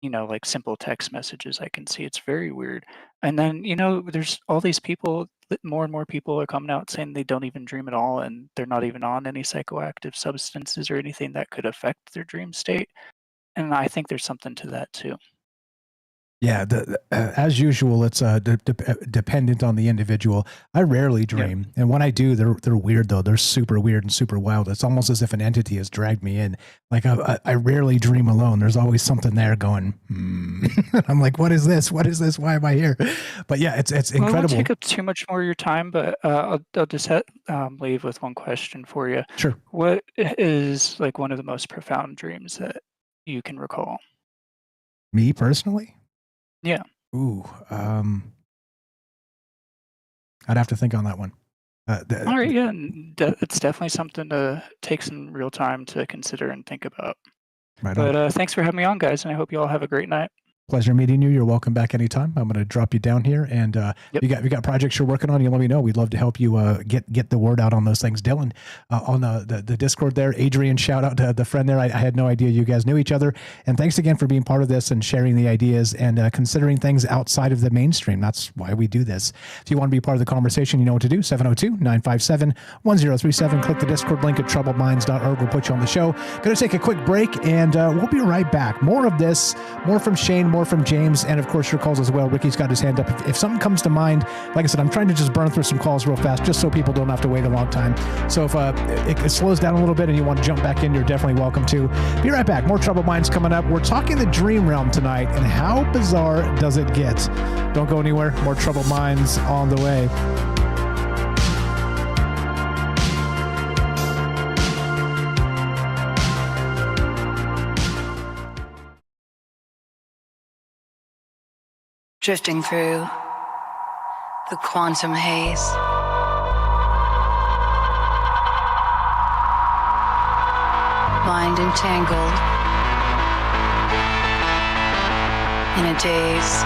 like simple text messages I can see. It's very weird. And then, there's all these people, more and more people are coming out saying they don't even dream at all, and they're not even on any psychoactive substances or anything that could affect their dream state. And I think there's something to that too. Yeah, as usual, it's dependent on the individual. I rarely dream, and when I do, they're weird though. They're super weird and super wild. It's almost as if an entity has dragged me in. Like I rarely dream alone. There's always something there going. I'm like, what is this? What is this? Why am I here? But yeah, it's incredible. I won't take up too much more of your time, but I'll just leave with one question for you. Sure. What is like one of the most profound dreams that you can recall? Me personally? Yeah. Ooh, I'd have to think on that one. All right, yeah, it's definitely something to take some real time to consider and think about. Right But thanks for having me on, guys, and I hope you all have a great night. Pleasure meeting you. You're welcome back anytime. I'm going to drop you down here, and you got projects you're working on. You let me know. We'd love to help you get the word out on those things. Dylan, on the Discord there. Adrian, shout out to the friend there. I had no idea you guys knew each other, and thanks again for being part of this and sharing the ideas and considering things outside of the mainstream. That's why we do this. If you want to be part of the conversation, you know what to do. 702-957-1037. Click the Discord link at troubledminds.org. We'll put you on the show. Going to take a quick break, and we'll be right back. More of this, more from Shane, more from James, and of course your calls as well. Ricky's got his hand up. If something comes to mind, like I said, I'm trying to just burn through some calls real fast just so people don't have to wait a long time. So if it slows down a little bit and you want to jump back in, you're definitely welcome to. Be right back. More Troubled Minds coming up. We're talking the dream realm tonight, and how bizarre does it get? Don't go anywhere. More Troubled Minds on the way. Drifting through the quantum haze. Mind entangled in a daze.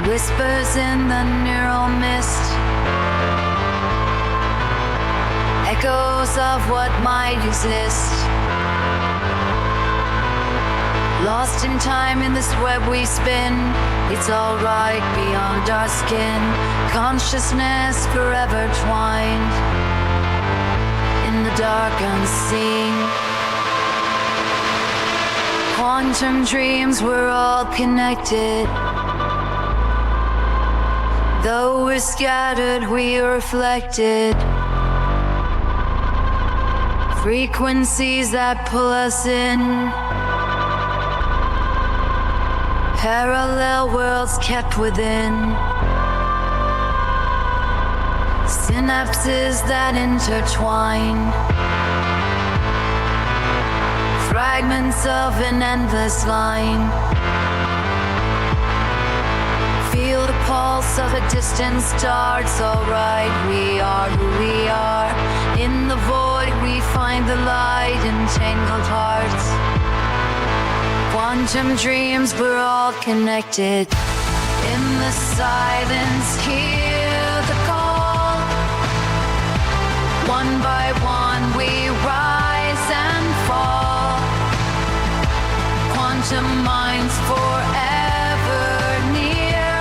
Whispers in the neural mist. Echoes of what might exist. Lost in time in this web we spin. It's alright beyond our skin. Consciousness forever twined in the dark unseen. Quantum dreams, we're all connected. Though we're scattered, we are reflected. Frequencies that pull us in. Parallel worlds kept within. Synapses that intertwine. Fragments of an endless line. Feel the pulse of a distant star. It's alright, we are who we are. In the void we find the light in tangled hearts. Quantum dreams, we're all connected. In the silence, hear the call. One by one, we rise and fall. Quantum minds forever near.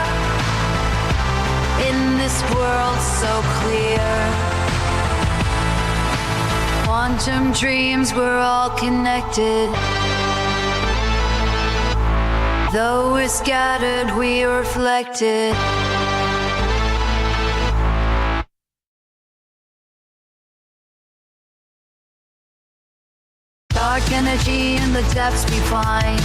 In this world so clear. Quantum dreams, we're all connected. Though we're scattered, we are reflected. Dark energy in the depths we find.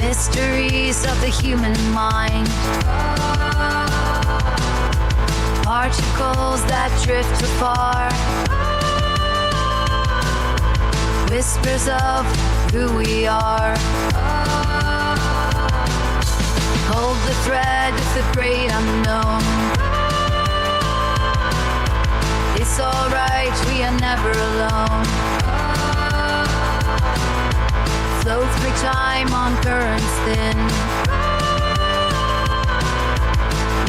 Mysteries of the human mind. Particles that drift afar. Whispers of who we are. Hold the thread of the great unknown. It's alright, we are never alone. Flow through time on currents thin.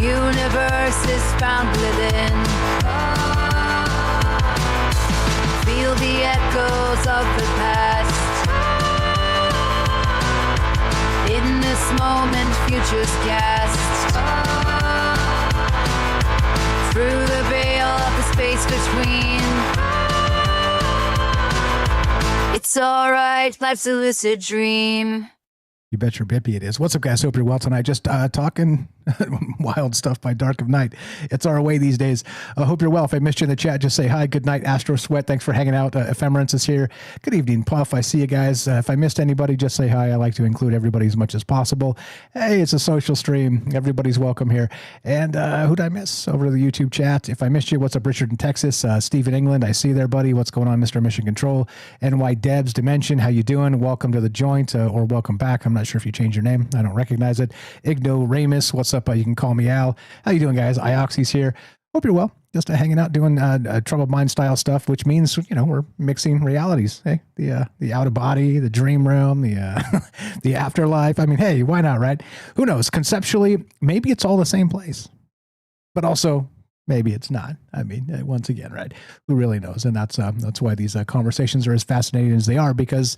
Universe is found within. Feel the echoes of the past. In this moment, futures cast. Through the veil of the space between. It's alright, life's a lucid dream. You bet your bippy it is. What's up, guys? Hope you're well tonight. Just talking wild stuff by dark of night. It's our way these days. I hope you're well. If I missed you in the chat, just say hi. Good night, Astro Sweat. Thanks for hanging out. Ephemerance is here. Good evening, Puff. I see you guys. If I missed anybody, just say hi. I like to include everybody as much as possible. Hey, it's a social stream. Everybody's welcome here. And who'd I miss over to the YouTube chat? If I missed you, what's up, Richard in Texas? Steve in England. I see you there, buddy. What's going on, Mr. Mission Control? NY Debs Dimension. How you doing? Welcome to the joint or welcome back. I'm not sure if you changed your name. I don't recognize it. Igno Ramus. What's up? You can call me Al. How you doing, guys? Ioxy's here. Hope you're well. just hanging out doing Troubled Mind style stuff, which means, we're mixing realities. Hey, the out of body, the dream realm, the the afterlife. I mean, hey, why not, right? Who knows? Conceptually, maybe it's all the same place, but also maybe it's not. I mean, once again, right? Who really knows? And that's why these conversations are as fascinating as they are, because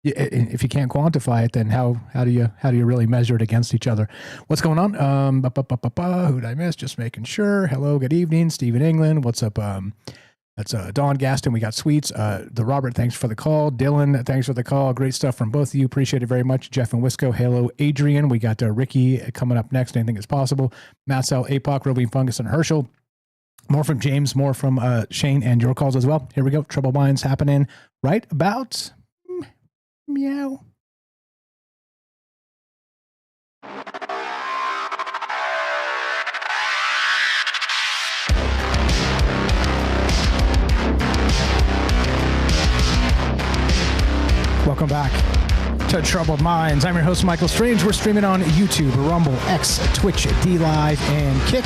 if you can't quantify it, then how do you really measure it against each other? What's going on? Who did I miss? Just making sure. Hello, good evening, Steve in England. What's up? That's Don Gaston. We got Sweets. The Robert, thanks for the call. Dylan, thanks for the call. Great stuff from both of you. Appreciate it very much. Jeff and Wisco. Hello, Adrian. We got Ricky coming up next. Anything is possible. Marcel, APOC, Roving Fungus, and Herschel. More from James. More from Shane and your calls as well. Here we go. Trouble Minds happening right about. Meow. Welcome back to Troubled Minds. I'm your host, Michael Strange. We're streaming on YouTube, Rumble, X, Twitch, D-Live, and Kick.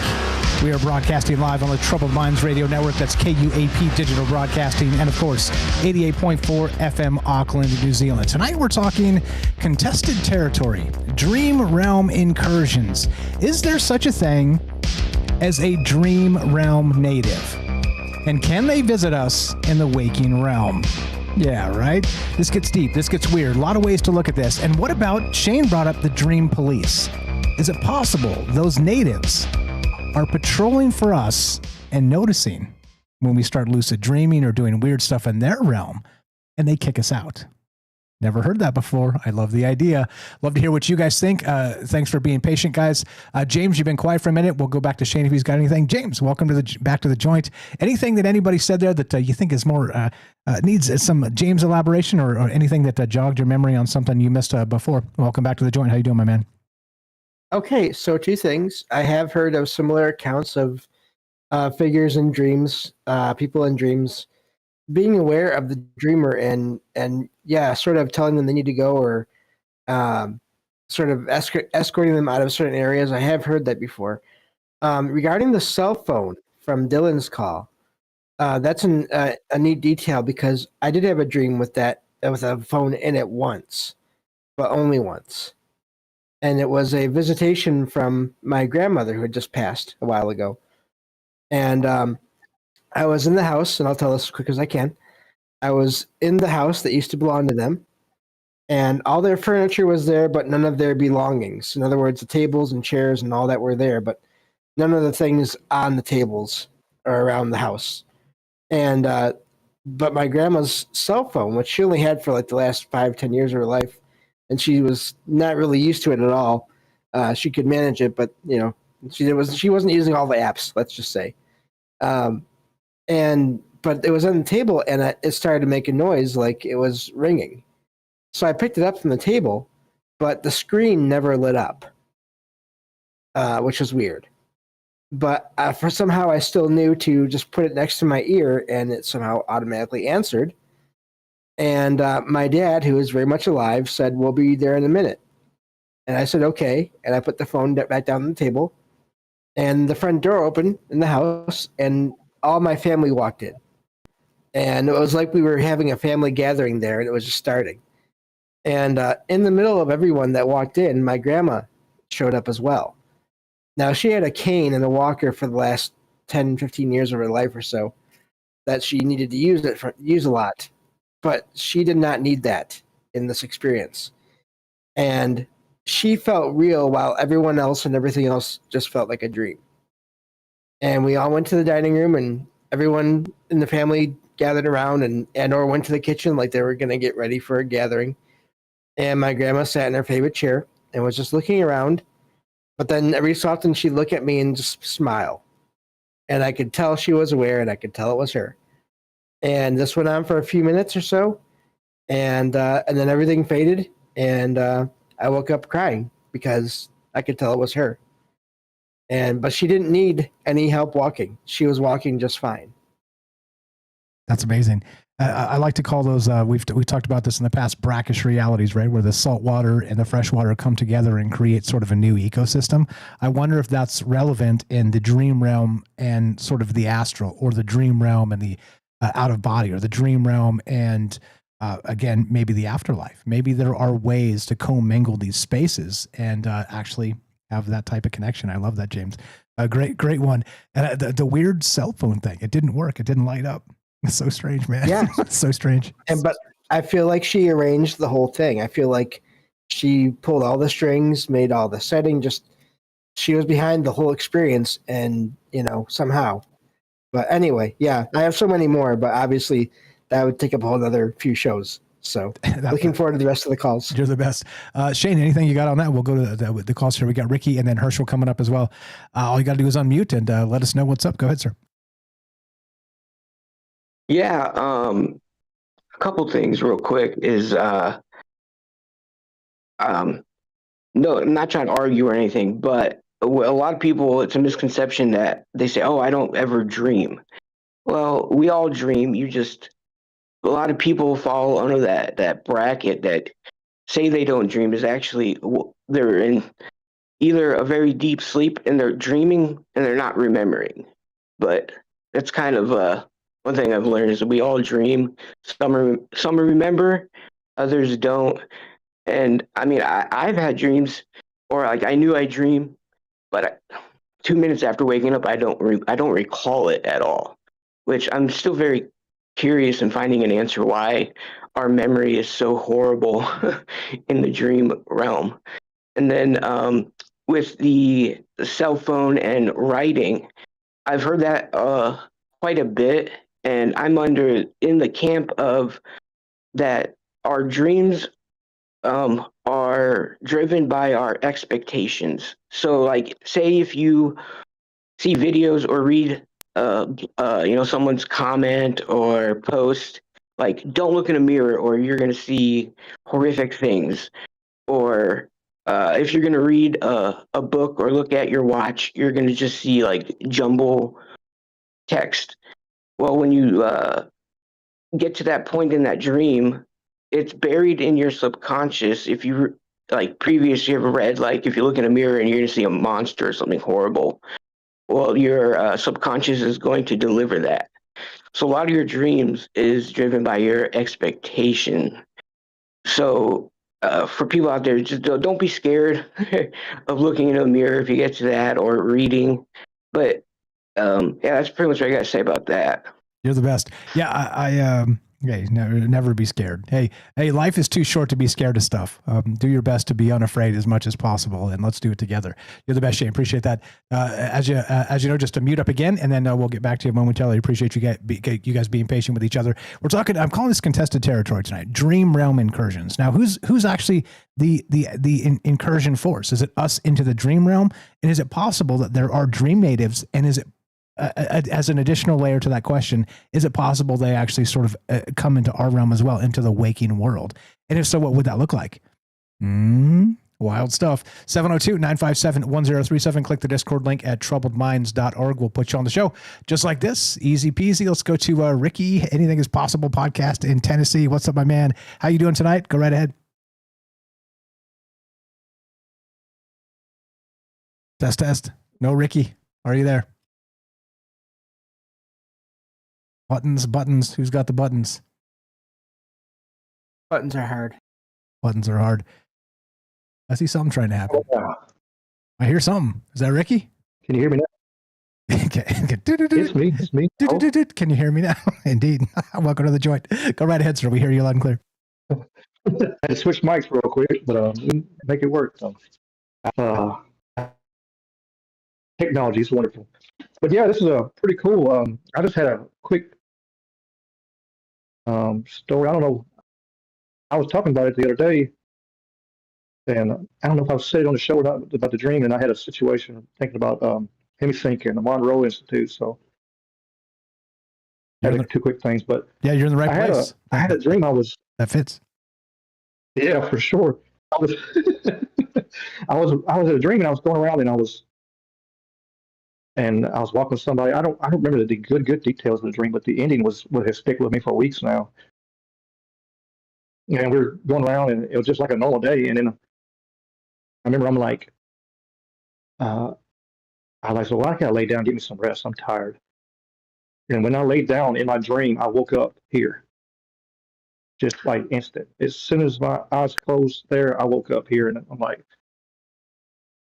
We are broadcasting live on the Troubled Minds Radio Network. That's KUAP Digital Broadcasting. And, of course, 88.4 FM Auckland, New Zealand. Tonight we're talking contested territory, Dream Realm Incursions. Is there such a thing as a Dream Realm native? And can they visit us in the waking realm? Yeah, right? This gets deep. This gets weird. A lot of ways to look at this. And what about, Shane brought up the Dream Police. Is it possible those natives are patrolling for us and noticing when we start lucid dreaming or doing weird stuff in their realm, and they kick us out? Never heard that before. I love the idea. Love to hear what you guys think. Thanks for being patient, guys. James, you've been quiet for a minute. We'll go back to Shane if he's got anything. James, welcome to back to the joint. Anything that anybody said there that you think is more needs some James elaboration, or anything that jogged your memory on something you missed before? Welcome back to the joint. How you doing, my man? Okay, so two things. I have heard of similar accounts of figures in dreams, people in dreams, being aware of the dreamer and yeah, sort of telling them they need to go, or sort of escorting them out of certain areas. I have heard that before. Regarding the cell phone from Dylan's call, that's a neat detail, because I did have a dream with that, with a phone in it once, but only once. And it was a visitation from my grandmother who had just passed a while ago. And I was in the house, and I'll tell this as quick as I can. I was in the house that used to belong to them, and all their furniture was there, but none of their belongings. In other words, the tables and chairs and all that were there, but none of the things on the tables or around the house. And but my grandma's cell phone, which she only had for like the last 5-10 years of her life, and she was not really used to it at all. She could manage it, but she wasn't using all the apps, let's just say. But it was on the table, and it started to make a noise like it was ringing. So I picked it up from the table, but the screen never lit up, which was weird. But for somehow I still knew to just put it next to my ear, and it somehow automatically answered. And my dad, who is very much alive, said, "We'll be there in a minute." And I said, "Okay." And I put the phone back down on the table, and the front door opened in the house, and all my family walked in. And it was like we were having a family gathering there, and it was just starting. And in the middle of everyone that walked in, my grandma showed up as well. Now, she had a cane and a walker for the last 10, 15 years of her life or so, that she needed to use a lot. But she did not need that in this experience. And she felt real, while everyone else and everything else just felt like a dream. And we all went to the dining room, and everyone in the family gathered around and or went to the kitchen like they were going to get ready for a gathering. And my grandma sat in her favorite chair and was just looking around. But then every so often she'd look at me and just smile. And I could tell she was aware, and I could tell it was her. And this went on for a few minutes or so. And then everything faded. And I woke up crying because I could tell it was her. But she didn't need any help walking. She was walking just fine. That's amazing. I like to call those, we've talked about this in the past, brackish realities, right? Where the salt water and the fresh water come together and create sort of a new ecosystem. I wonder if that's relevant in the dream realm and sort of the astral, or the dream realm and the out of body, or the dream realm and again, maybe the afterlife. Maybe there are ways to commingle these spaces and actually have that type of connection. I love that, James. A great one. And the weird cell phone thing, it didn't work. It didn't light up. It's so strange, man. Yeah. It's so strange. But I feel like she arranged the whole thing. I feel like she pulled all the strings, made all the setting, she was behind the whole experience, and, somehow. But anyway, yeah, I have so many more, but obviously that would take up a whole other few shows. So looking forward to the rest of the calls. You're the best. Shane, anything you got on that? We'll go to the calls here. We got Ricky and then Herschel coming up as well. All you got to do is unmute and let us know what's up. Go ahead, sir. Yeah, a couple things real quick is no, I'm not trying to argue or anything, but a lot of people, it's a misconception that they say, "Oh, I don't ever dream." Well, we all dream. A lot of people fall under that bracket that say they don't dream is actually they're in either a very deep sleep and they're dreaming and they're not remembering. But that's kind of one thing I've learned is that we all dream. Some remember, others don't. And I mean, I've had dreams, or like I knew I dream, but 2 minutes after waking up, I don't recall it at all. Which I'm still very curious in finding an answer why our memory is so horrible in the dream realm. And then with the cell phone and writing, I've heard that quite a bit, and I'm in the camp of that our dreams are driven by our expectations. So, like, say if you see videos or read, someone's comment or post, like, don't look in a mirror or you're going to see horrific things. Or if you're going to read a book or look at your watch, you're going to just see, like, jumble text. Well, when you get to that point in that dream, it's buried in your subconscious. If you, like, previously ever read, like, if you look in a mirror and you're going to see a monster or something horrible, well, your subconscious is going to deliver that. So a lot of your dreams is driven by your expectation. So for people out there, just don't be scared of looking in a mirror if you get to that, or reading. But yeah, that's pretty much what I got to say about that. You're the best. Yeah, hey, never be scared. Hey, life is too short to be scared of stuff. Do your best to be unafraid as much as possible, and let's do it together. You're the best, Shane. Appreciate that. As you know, just to mute up again, and then we'll get back to you momentarily. Appreciate you guys being patient with each other. We're talking. I'm calling this contested territory tonight. Dream realm incursions. Now, who's actually the incursion force? Is it us into the dream realm? And is it possible that there are dream natives? And is it as an additional layer to that question, is it possible they actually sort of come into our realm as well, into the waking world? And if so, what would that look like? Wild stuff. 702-957-1037. Click the Discord link at troubledminds.org. We'll put you on the show just like this. Easy peasy. Let's go to Ricky. Anything is Possible podcast in Tennessee. What's up, my man? How you doing tonight? Go right ahead. Test. No, Ricky. Are you there? Buttons. Who's got the buttons? Buttons are hard. I see something trying to happen. I hear something. Is that Ricky? Can you hear me now? It's me. Can you hear me now? Indeed. Welcome to the joint. Go right ahead, sir. We hear you loud and clear. I had to switch mics real quick, but make it work. So, technology is wonderful. But yeah, this is a pretty cool. I just had a quick story. I don't know. I was talking about it the other day, and I don't know if I've said it on the show or not about the dream. And I had a situation thinking about Hemisync and the Monroe Institute. So, I had two quick things. But yeah, you're in the right place. I had a dream. That fits. Yeah, for sure. I was I was in a dream, and I was going around, and I was and I was walking with somebody. I don't remember the good details of the dream, but the ending was what has stuck with me for weeks now. And we were going around, and it was just like a normal day. And then I remember I'm like, I was like, so well, I gotta lay down, give me some rest. I'm tired. And when I laid down in my dream, I woke up here, just like instant. As soon as my eyes closed there, I woke up here, and I'm like,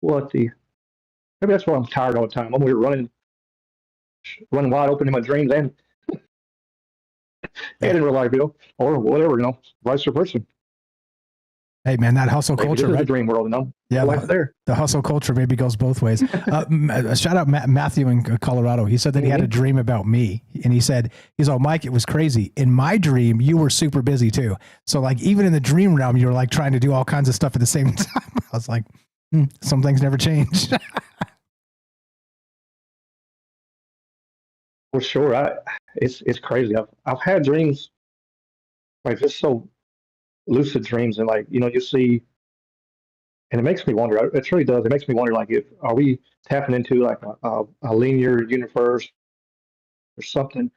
what the? Maybe that's why I'm tired all the time. I'm running wide open in my dreams and in real life, or whatever, vice versa. Hey man, that hustle culture, right? The dream world, Yeah, the hustle culture maybe goes both ways. Shout out Matthew in Colorado. He said that he had a dream about me, and he's all, Mike, it was crazy. In my dream, you were super busy too. So like even in the dream realm, you were like trying to do all kinds of stuff at the same time. I was like, some things never change. For sure, it's crazy. I've had dreams like just so lucid dreams, and like you see, and it makes me wonder. It truly does. It makes me wonder, like, are we tapping into like a linear universe or something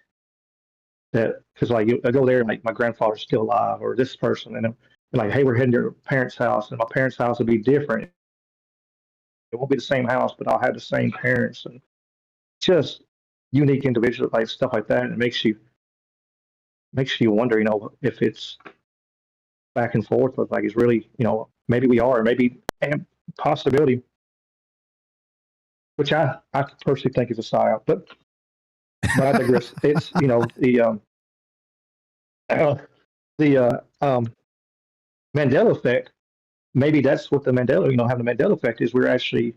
that because like I go there and like my grandfather's still alive or this person, and like, hey, we're heading to your parents' house, and my parents' house will be different. It won't be the same house, but I'll have the same parents, and just unique individual like stuff like that. And it makes you wonder, if it's back and forth with like it's really, maybe we are, maybe possibility, which I personally think is a psyop, but I digress. It's the Mandela effect. Maybe that's what the Mandela, having the Mandela effect is. We're actually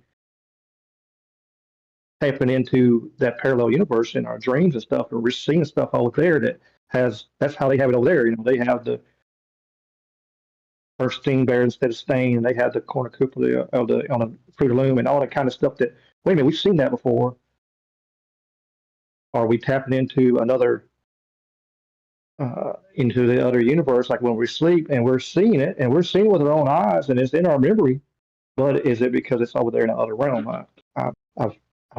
tapping into that parallel universe in our dreams and stuff, and we're seeing stuff over there that's how they have it over there. They have the first Sting Bear instead of Stain, and they have the cornucopia on a Fruit of Loom and all that kind of stuff that, wait a minute, we've seen that before. Are we tapping into into the other universe, like when we sleep and we're seeing it and we're seeing it with our own eyes and it's in our memory, but is it because it's over there in the other realm? I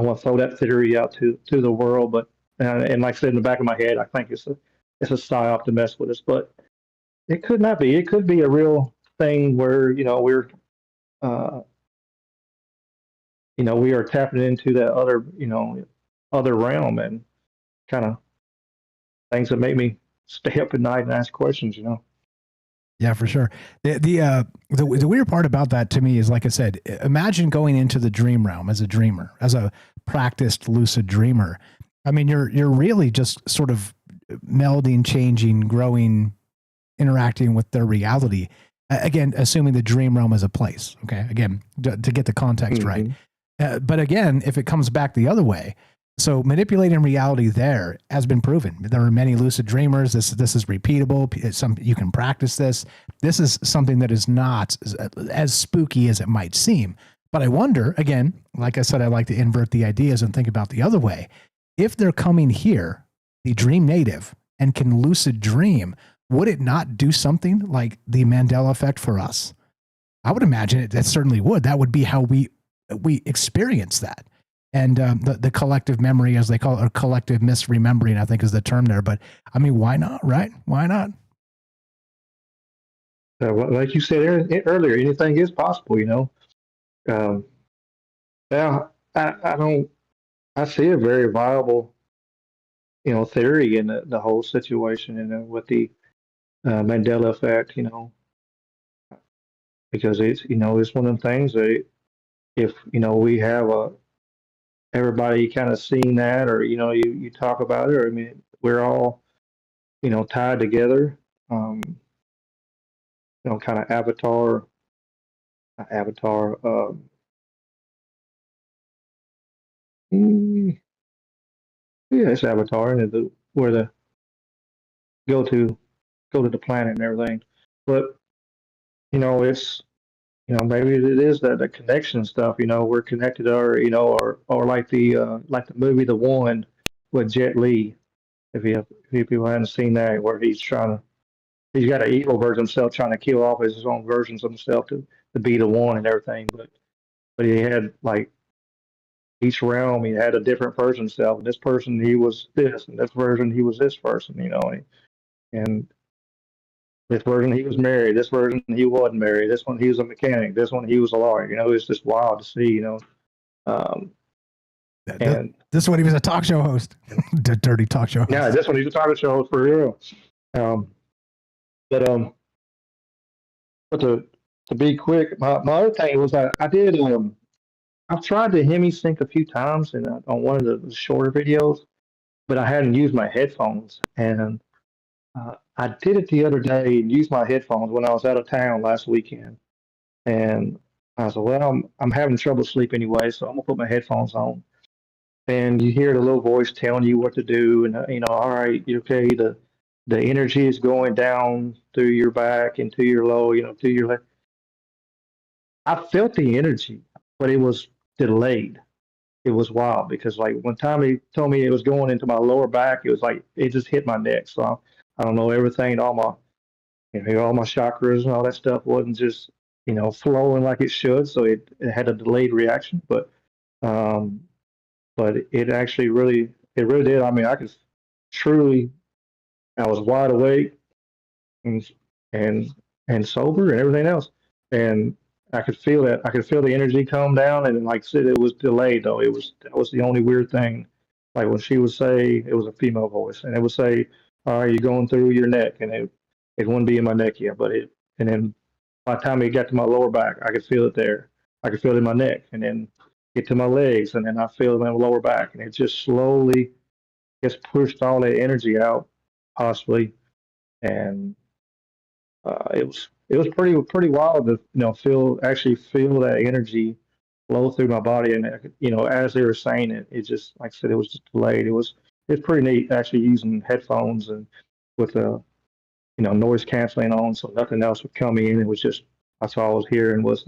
want to throw that theory out to the world, but and like I said, in the back of my head, I think it's a psyop to mess with us, but it could not be. It could be a real thing where we're we are tapping into that other realm, and kind of things that make me stay up at night and ask questions. Yeah, for sure. The weird part about that to me is, like I said, imagine going into the dream realm as a dreamer, as a practiced lucid dreamer. I mean, you're really just sort of melding, changing, growing, interacting with their reality. Again, assuming the dream realm is a place. Okay, again, to get the context right. But again, if it comes back the other way, so manipulating reality there has been proven. There are many lucid dreamers. This is repeatable. You can practice this. This is something that is not as spooky as it might seem. But I wonder, again, like I said, I like to invert the ideas and think about the other way. If they're coming here, the dream native, and can lucid dream, would it not do something like the Mandela effect for us? I would imagine it. That certainly would. That would be how we experience that. And the collective memory, as they call it, or collective misremembering, I think is the term there. But I mean, why not, right? Why not? Like you said earlier, anything is possible, Yeah, I see a very viable, theory in the whole situation, and with the Mandela effect, because it's one of them things that if we have everybody kind of seeing that, or you talk about it, or I mean, we're all tied together, kind of avatar, yeah, it's avatar, and where the go to the planet and everything, but it's maybe it is that the connection stuff. We're connected, or or like the movie The One with Jet Li. If you people haven't seen that, where he's got an evil version of himself trying to kill off his own versions of himself to be the one and everything. But he had like each realm he had a different version of himself. And this person he was this, and this version he was this person, and this version he was married, this version he wasn't married, this one he was a mechanic, this one he was a lawyer. It's just wild to see. Um, and this one he was a talk show host, the dirty talk show host. Yeah, this one he's a talk show host for real. But to be quick, my other thing was I did I've tried to Hemi sync a few times on one of the shorter videos, but I hadn't used my headphones. And I did it the other day and used my headphones when I was out of town last weekend. And I said, well, I'm having trouble sleep anyway, so I'm gonna put my headphones on. And you hear the little voice telling you what to do, and all right, okay, the energy is going down through your back and to your low, to your left. I felt the energy, but it was delayed. It was wild because like when Tommy told me it was going into my lower back, it was like it just hit my neck. So I don't know, everything, all my all my chakras and all that stuff wasn't just flowing like it should. So it had a delayed reaction, but it actually really did. I mean, I could truly, I was wide awake and and sober and everything else, and I could feel that. I could feel the energy calm down, and like I said, it was delayed though. That was the only weird thing. Like when she would say, it was a female voice, and it would say, "All right, you're going through your neck," and it wouldn't be in my neck yet, and then by the time it got to my lower back, I could feel it there. I could feel it in my neck, and then get to my legs, and then I feel it in my lower back, and it just slowly just pushed all that energy out, possibly, and it was pretty wild to actually feel that energy flow through my body, and as they were saying it, it just like I said, it was just delayed. It's pretty neat actually using headphones and with noise canceling on, so nothing else would come in. It was just that's all I was hearing was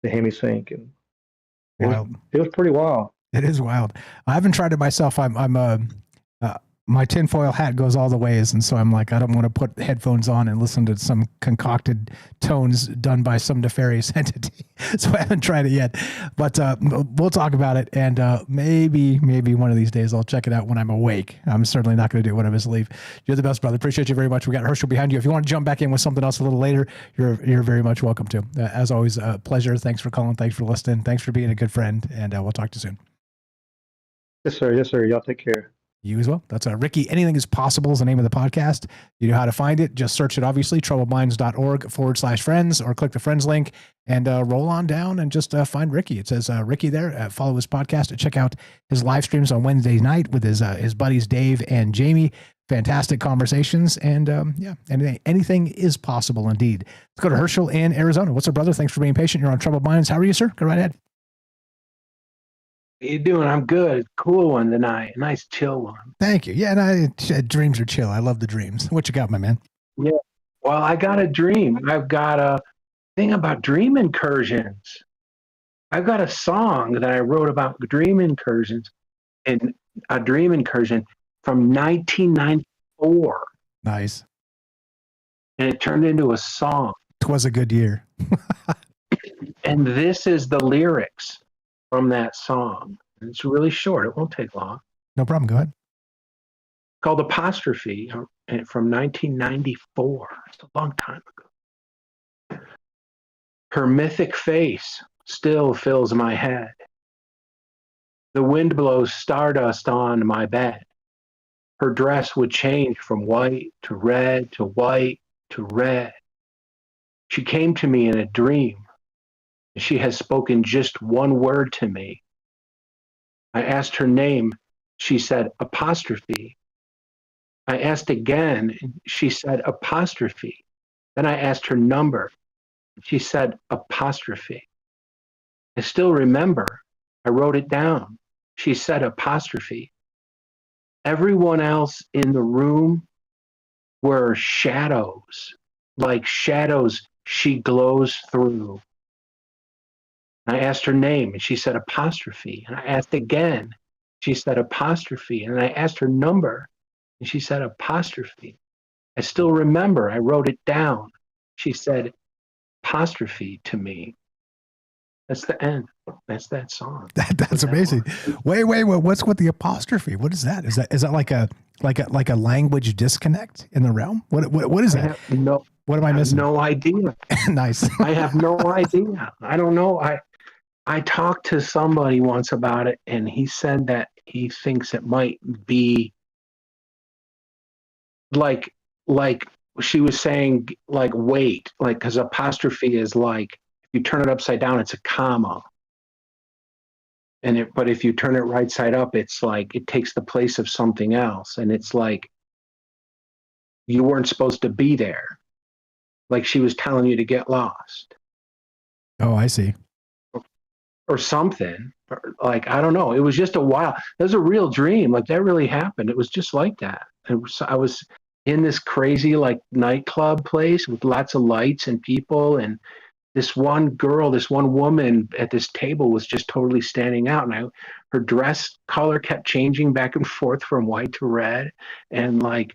the Hemi sync, and it was pretty wild. It is wild. I haven't tried it myself. My tinfoil hat goes all the ways, and so I'm like, I don't want to put headphones on and listen to some concocted tones done by some nefarious entity. So I haven't tried it yet, but we'll talk about it, and maybe one of these days I'll check it out when I'm awake. I'm certainly not going to do it when I'm asleep. You're the best, brother. Appreciate you very much. We got Herschel behind you. If you want to jump back in with something else a little later, you're very much welcome to. As always, a pleasure. Thanks for calling. Thanks for listening. Thanks for being a good friend, and we'll talk to you soon. Yes, sir. Yes, sir. Y'all take care. You as well. That's Ricky. Anything is possible is the name of the podcast. You know how to find it. Just search it, obviously, troubledminds.org/friends, or click the friends link and roll on down and just find Ricky. It says Ricky there. Follow his podcast and check out his live streams on Wednesday night with his buddies Dave and Jamie. Fantastic conversations. And anything is possible indeed. Let's go to Herschel in Arizona. What's up, brother? Thanks for being patient. You're on Troubled Minds. How are you, sir? Go right ahead. How you doing? I'm good. Cool one tonight. Nice chill one. Thank you. Yeah, dreams are chill. I love the dreams. What you got, my man? Yeah. Well, I got a dream. I've got a thing about dream incursions. I've got a song that I wrote about dream incursions, and a dream incursion from 1994. Nice. And it turned into a song. It was a good year. And this is the lyrics from that song. It's really short. It won't take long. No problem. Go ahead. Called Apostrophe from 1994. It's a long time ago. Her mythic face still fills my head. The wind blows stardust on my bed. Her dress would change from white to red to white to red. She came to me in a dream. She has spoken just one word to me. I asked her name. She said apostrophe. I asked again. She said apostrophe. Then I asked her number. She said apostrophe. I still remember. I wrote it down. She said apostrophe. Everyone else in the room were shadows, like shadows she glows through. I asked her name, and she said apostrophe. And I asked again. She said apostrophe. And I asked her number, and she said apostrophe. I still remember. I wrote it down. She said apostrophe to me. That's the end. That's that song. That's amazing. Wait, what's with the apostrophe? What is that? Is that like a language disconnect in the realm? What is that? What am I missing? No idea. Nice. I have no idea. I don't know. I talked to somebody once about it, and he said that he thinks it might be like she was saying, like, wait, like, because apostrophe is like, if you turn it upside down, it's a comma. But if you turn it right side up, it's like it takes the place of something else. And it's like you weren't supposed to be there. Like she was telling you to get lost. Oh, I see. Or something. Like, I don't know. It was just a while. It was a real dream. Like that really happened. It was just like that. I was in this crazy like nightclub place with lots of lights and people, and this one girl, this one woman at this table was just totally standing out. And her dress color kept changing back and forth from white to red. And I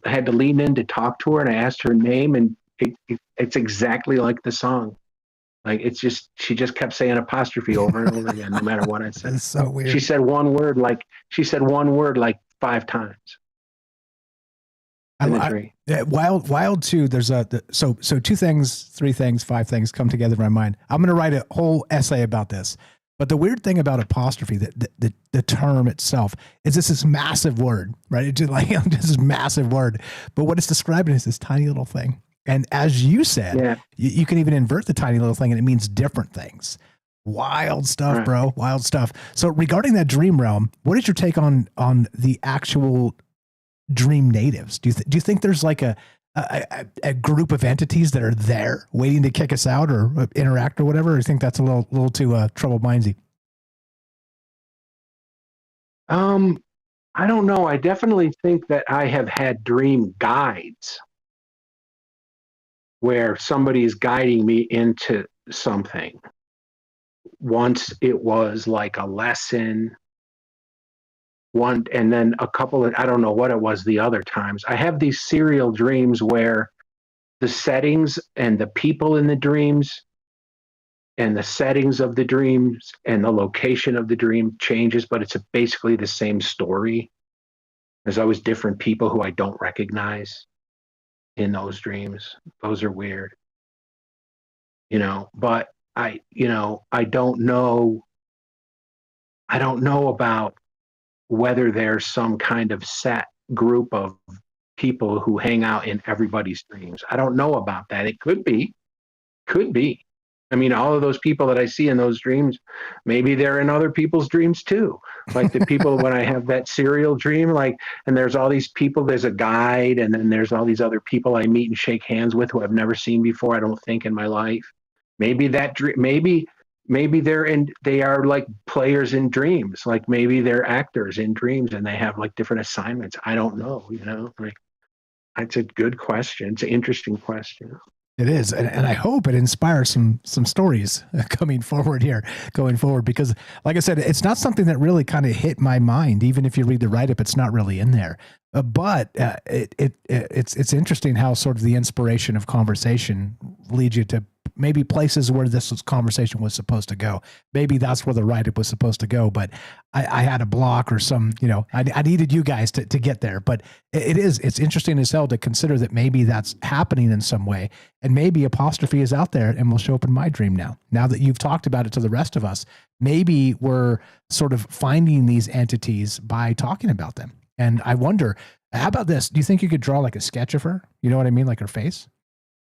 had to lean in to talk to her, and I asked her name, and it's exactly like the song. Like she just kept saying apostrophe over and over again, no matter what I said. It's so weird. She said one word like 5 times. Wild too. There's so 2 things, 3 things, 5 things come together in my mind. I'm going to write a whole essay about this. But the weird thing about apostrophe, the term itself, is this massive word, right? It's like this massive word. But what it's describing is this tiny little thing. And as you said, you can even invert the tiny little thing, and it means different things. Wild stuff, right, bro. Wild stuff. So regarding that dream realm, what is your take on the actual dream natives? Do you think there's like a group of entities that are there waiting to kick us out or interact or whatever? Or do you think that's a little too troubled mindsy? I don't know. I definitely think that I have had dream guides where somebody is guiding me into something. Once it was like a lesson, and then a couple of, I don't know what it was the other times. I have these serial dreams where the settings and the people in the dreams and the settings of the dreams and the location of the dream changes, but it's basically the same story. There's always different people who I don't recognize in those dreams. Those are weird, but I don't know about whether there's some kind of set group of people who hang out in everybody's dreams. I don't know about that. It could be. I mean, all of those people that I see in those dreams, maybe they're in other people's dreams too. Like the people, when I have that serial dream, and there's all these people, there's a guide, and then there's all these other people I meet and shake hands with who I've never seen before, I don't think, in my life. Maybe that dream, maybe they are like players in dreams. Like maybe they're actors in dreams and they have like different assignments. I don't know, it's a good question. It's an interesting question. It is. And I hope it inspires some stories going forward, because like I said, it's not something that really kind of hit my mind. Even if you read the write-up, it's not really in there. But it's interesting how sort of the inspiration of conversation leads you to maybe places where conversation was supposed to go. Maybe that's where the write-up was supposed to go, but I had a block or some, I needed you guys to get there. But it's interesting as hell to consider that maybe that's happening in some way, and maybe apostrophe is out there and will show up in my dream now that you've talked about it to the rest of us. Maybe we're sort of finding these entities by talking about them. And I wonder, how about this? Do you think you could draw like a sketch of her? You know what I mean? Like her face,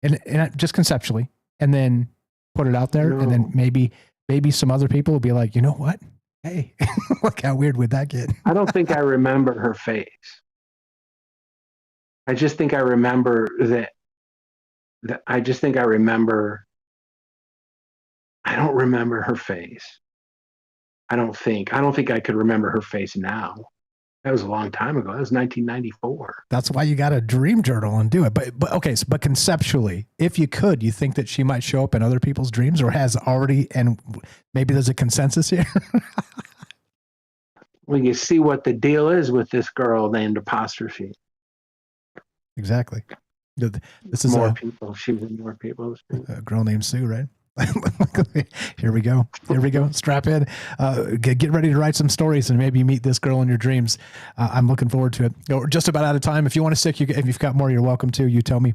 and just conceptually, and then put it out there. No. And then maybe some other people will be like, you know what? Hey, look how weird would that get? I don't think I remember her face. I just think I remember that I don't remember her face. I don't think I could remember her face now. That was a long time ago. That was 1994. That's why you got a dream journal and do it. But okay, but conceptually, if you could, you think that she might show up in other people's dreams, or has already, and maybe there's a consensus here? Well, you see what the deal is with this girl named Apostrophe. Exactly. This is more people. She was more people. A girl named Sue, right? Here we go. Here we go. Strap in. Get ready to write some stories and maybe meet this girl in your dreams. I'm looking forward to it. We're just about out of time. If you want to stick, if you've got more, you're welcome to. You tell me.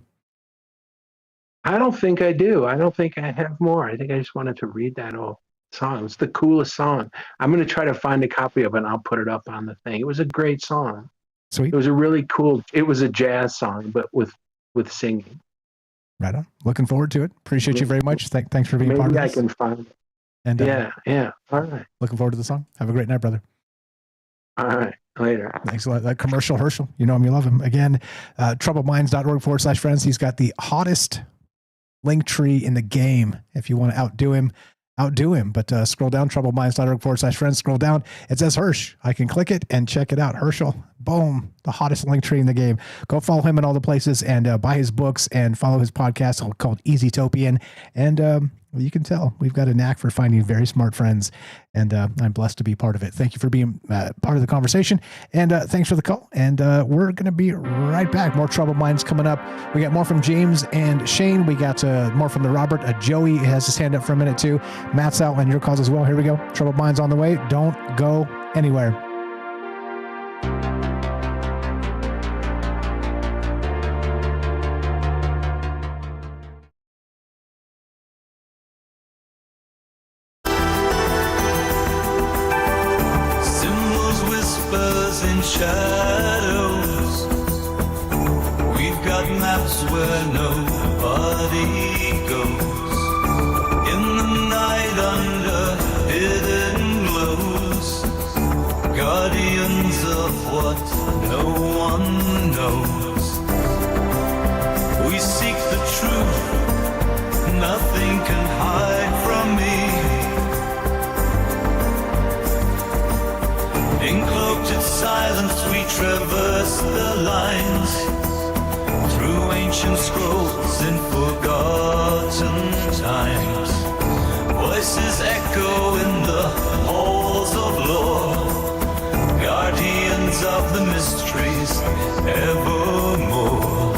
I don't think I do. I don't think I have more. I think I just wanted to read that old song. It's the coolest song. I'm going to try to find a copy of it and I'll put it up on the thing. It was a great song. Sweet. It was a really cool, it was a jazz song, but with singing. Right on. Looking forward to it. Appreciate you very much. Thanks for being part of this. Maybe I can find it. And yeah. All right. Looking forward to the song. Have a great night, brother. All right. Later. Thanks a lot. That commercial, Herschel. You know him, you love him. Again, troubledminds.org/friends. He's got the hottest link tree in the game. If you want to outdo him. But scroll down, troubledminds.org/friends. Scroll down. It says Hirsch. I can click it and check it out. Herschel. Boom. The hottest link tree in the game. Go follow him in all the places and buy his books and follow his podcast called Easytopian. And you can tell we've got a knack for finding very smart friends. And I'm blessed to be part of it. Thank you for being part of the conversation. And thanks for the call. And we're going to be right back. More Troubled Minds coming up. We got more from James and Shane. We got more from the Robert. Joey has his hand up for a minute too. Matt's outlined your calls as well. Here we go. Troubled Minds on the way. Don't go anywhere. Shadows. We've got maps where nobody goes. In the night under hidden glows, guardians of what no one knows. We seek the truth, nothing can hide from me. In cloaked silence we traverse the lines, through ancient scrolls in forgotten times. Voices echo in the halls of lore, guardians of the mysteries evermore.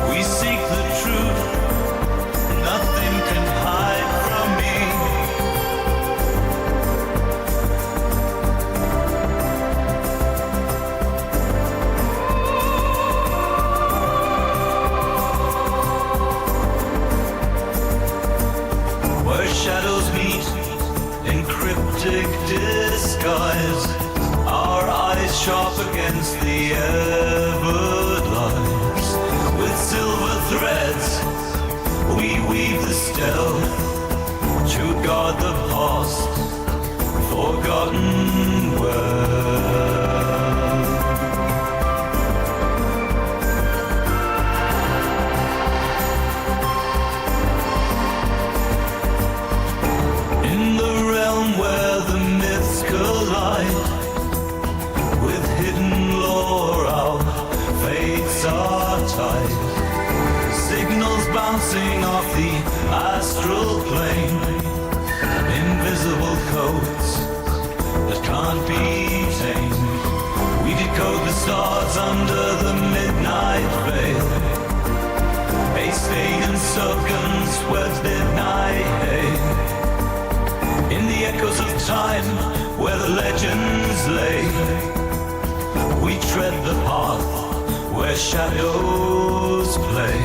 We seek the truth, nothing can hide from me. Shadows meet in cryptic disguise, our eyes sharp against the everlights. With silver threads we weave the stealth to guard the past, forgotten well. Where the myths collide with hidden lore, our fates are tied. Signals bouncing off the astral plane, invisible codes that can't be tamed. We decode the stars under the midnight veil, a pagan serpents where midnight hail. In the echoes of time, where the legends lay, we tread the path where shadows play.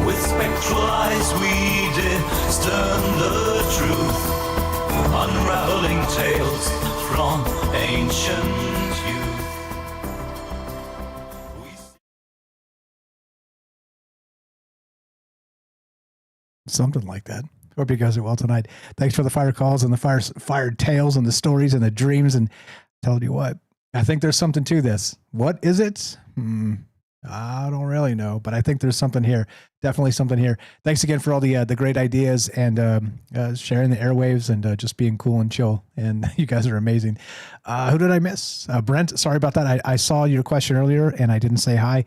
With spectral eyes we discern the truth, unraveling tales from ancient youth. Something like that. Hope you guys are well tonight. Thanks for the fire calls and the fired tales and the stories and the dreams. And tell you what, I think there's something to this. What is it? I don't really know, but I think there's something here. Definitely something here. Thanks again for all the great ideas and sharing the airwaves and just being cool and chill. And you guys are amazing. Who did I miss? Brent, sorry about that. I saw your question earlier and I didn't say hi.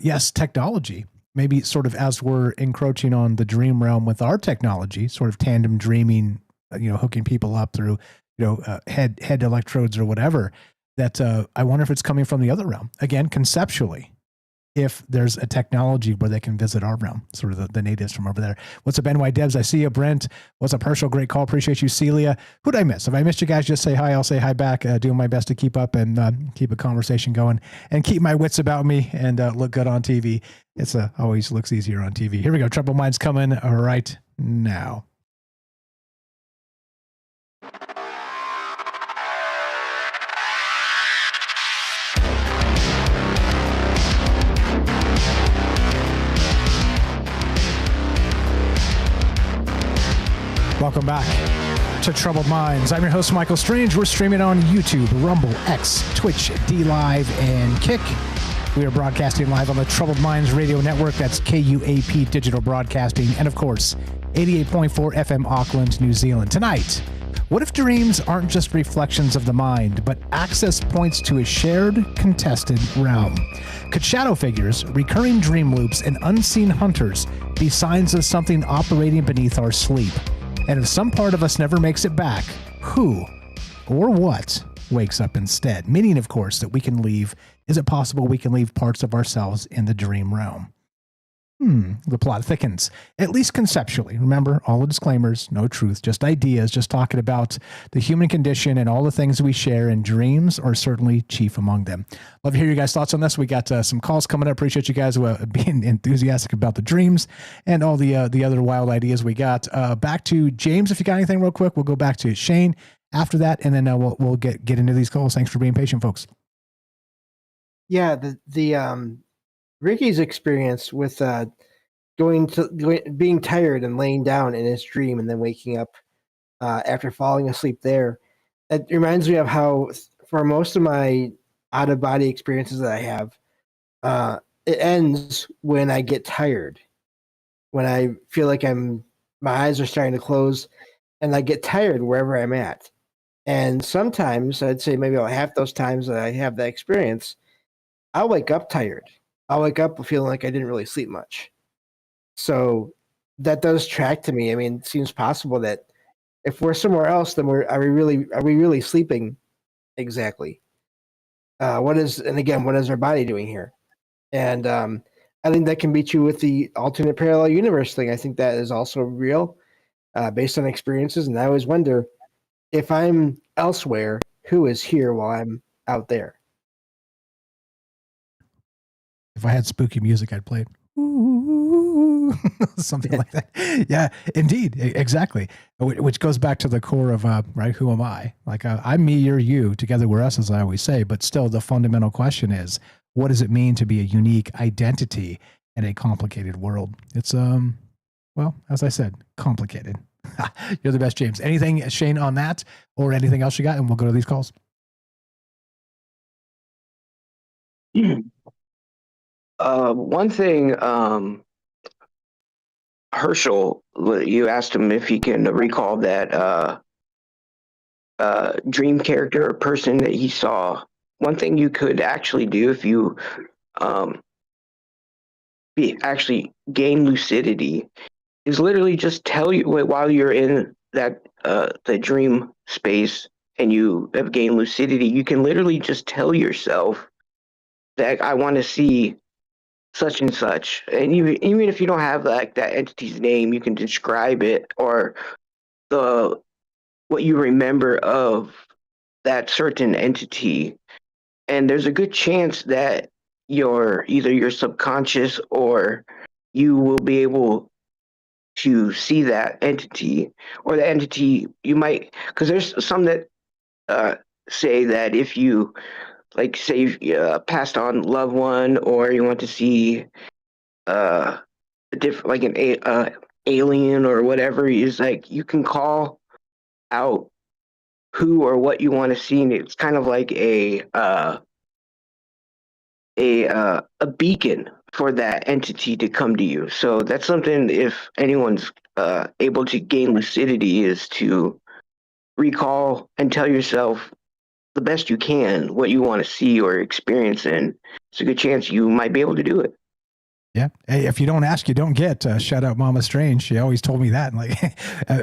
Yes, technology. Maybe sort of as we're encroaching on the dream realm with our technology, sort of tandem dreaming, hooking people up through, head electrodes or whatever, that I wonder if it's coming from the other realm. Again, conceptually, if there's a technology where they can visit our realm, sort of the natives from over there. What's up, NY Debs? I see you, Brent. What's up, Herschel? Great call. Appreciate you, Celia. Who'd I miss? If I missed you guys, just say hi. I'll say hi back. Doing my best to keep up and keep a conversation going and keep my wits about me and look good on TV. It's always looks easier on TV. Here we go. Troubled Minds coming right now. Welcome back to Troubled Minds. I'm your host, Michael Strange. We're streaming on YouTube, Rumble, X, Twitch, D-Live, and Kick. We are broadcasting live on the Troubled Minds Radio Network. That's KUAP Digital Broadcasting. And, of course, 88.4 FM Auckland, New Zealand. Tonight, what if dreams aren't just reflections of the mind, but access points to a shared, contested realm? Could shadow figures, recurring dream loops, and unseen hunters be signs of something operating beneath our sleep? And if some part of us never makes it back, who or what wakes up instead? Meaning, of course, that we can leave. Is it possible we can leave parts of ourselves in the dream realm? The plot thickens, at least conceptually. Remember, all the disclaimers, no truth, just ideas, just talking about the human condition and all the things we share, and dreams are certainly chief among them. Love to hear your guys' thoughts on this. We got some calls coming up. Appreciate you guys being enthusiastic about the dreams and all the other wild ideas we got. Back to James, if you got anything real quick. We'll go back to Shane after that, and then we'll get into these calls. Thanks for being patient, folks. Yeah, Ricky's experience with being tired and laying down in his dream and then waking up after falling asleep there. It reminds me of how, for most of my out-of-body experiences that I have, it ends when I get tired. When I feel like my eyes are starting to close and I get tired wherever I'm at. And sometimes, I'd say maybe about half those times that I have that experience, I'll wake up tired. I'll wake up feeling like I didn't really sleep much. So that does track to me. I mean, it seems possible that if we're somewhere else, then are we really sleeping exactly? What is our body doing here? And I think that can be true with the alternate parallel universe thing. I think that is also real based on experiences. And I always wonder, if I'm elsewhere, who is here while I'm out there? If I had spooky music, I'd play it. Ooh, something like that. Yeah, indeed. Exactly. Which goes back to the core of, right, who am I? Like, I'm me, you're you, together we're us, as I always say. But still, the fundamental question is, what does it mean to be a unique identity in a complicated world? It's, well, as I said, complicated. You're the best, James. Anything, Shane, on that or anything else you got? And we'll go to these calls. One thing, Herschel, you asked him if he can recall that dream character or person that he saw. One thing you could actually do if you actually gain lucidity is literally just tell you while you're in that the dream space and you have gained lucidity, you can literally just tell yourself that I want to see such and such. And even if you don't have like that entity's name, you can describe it or what you remember of that certain entity. And there's a good chance that either your subconscious or you will be able to see that entity, or the entity you might, because there's some that say that if you like say passed on loved one, or you want to see a different, like an alien or whatever, is like you can call out who or what you want to see, and it's kind of like a beacon for that entity to come to you. So that's something, if anyone's able to gain lucidity, is to recall and tell yourself the best you can what you want to see or experience, and it's a good chance you might be able to do it. Yeah. Hey, if you don't ask, you don't get. Shout out Mama Strange. She always told me that. Like,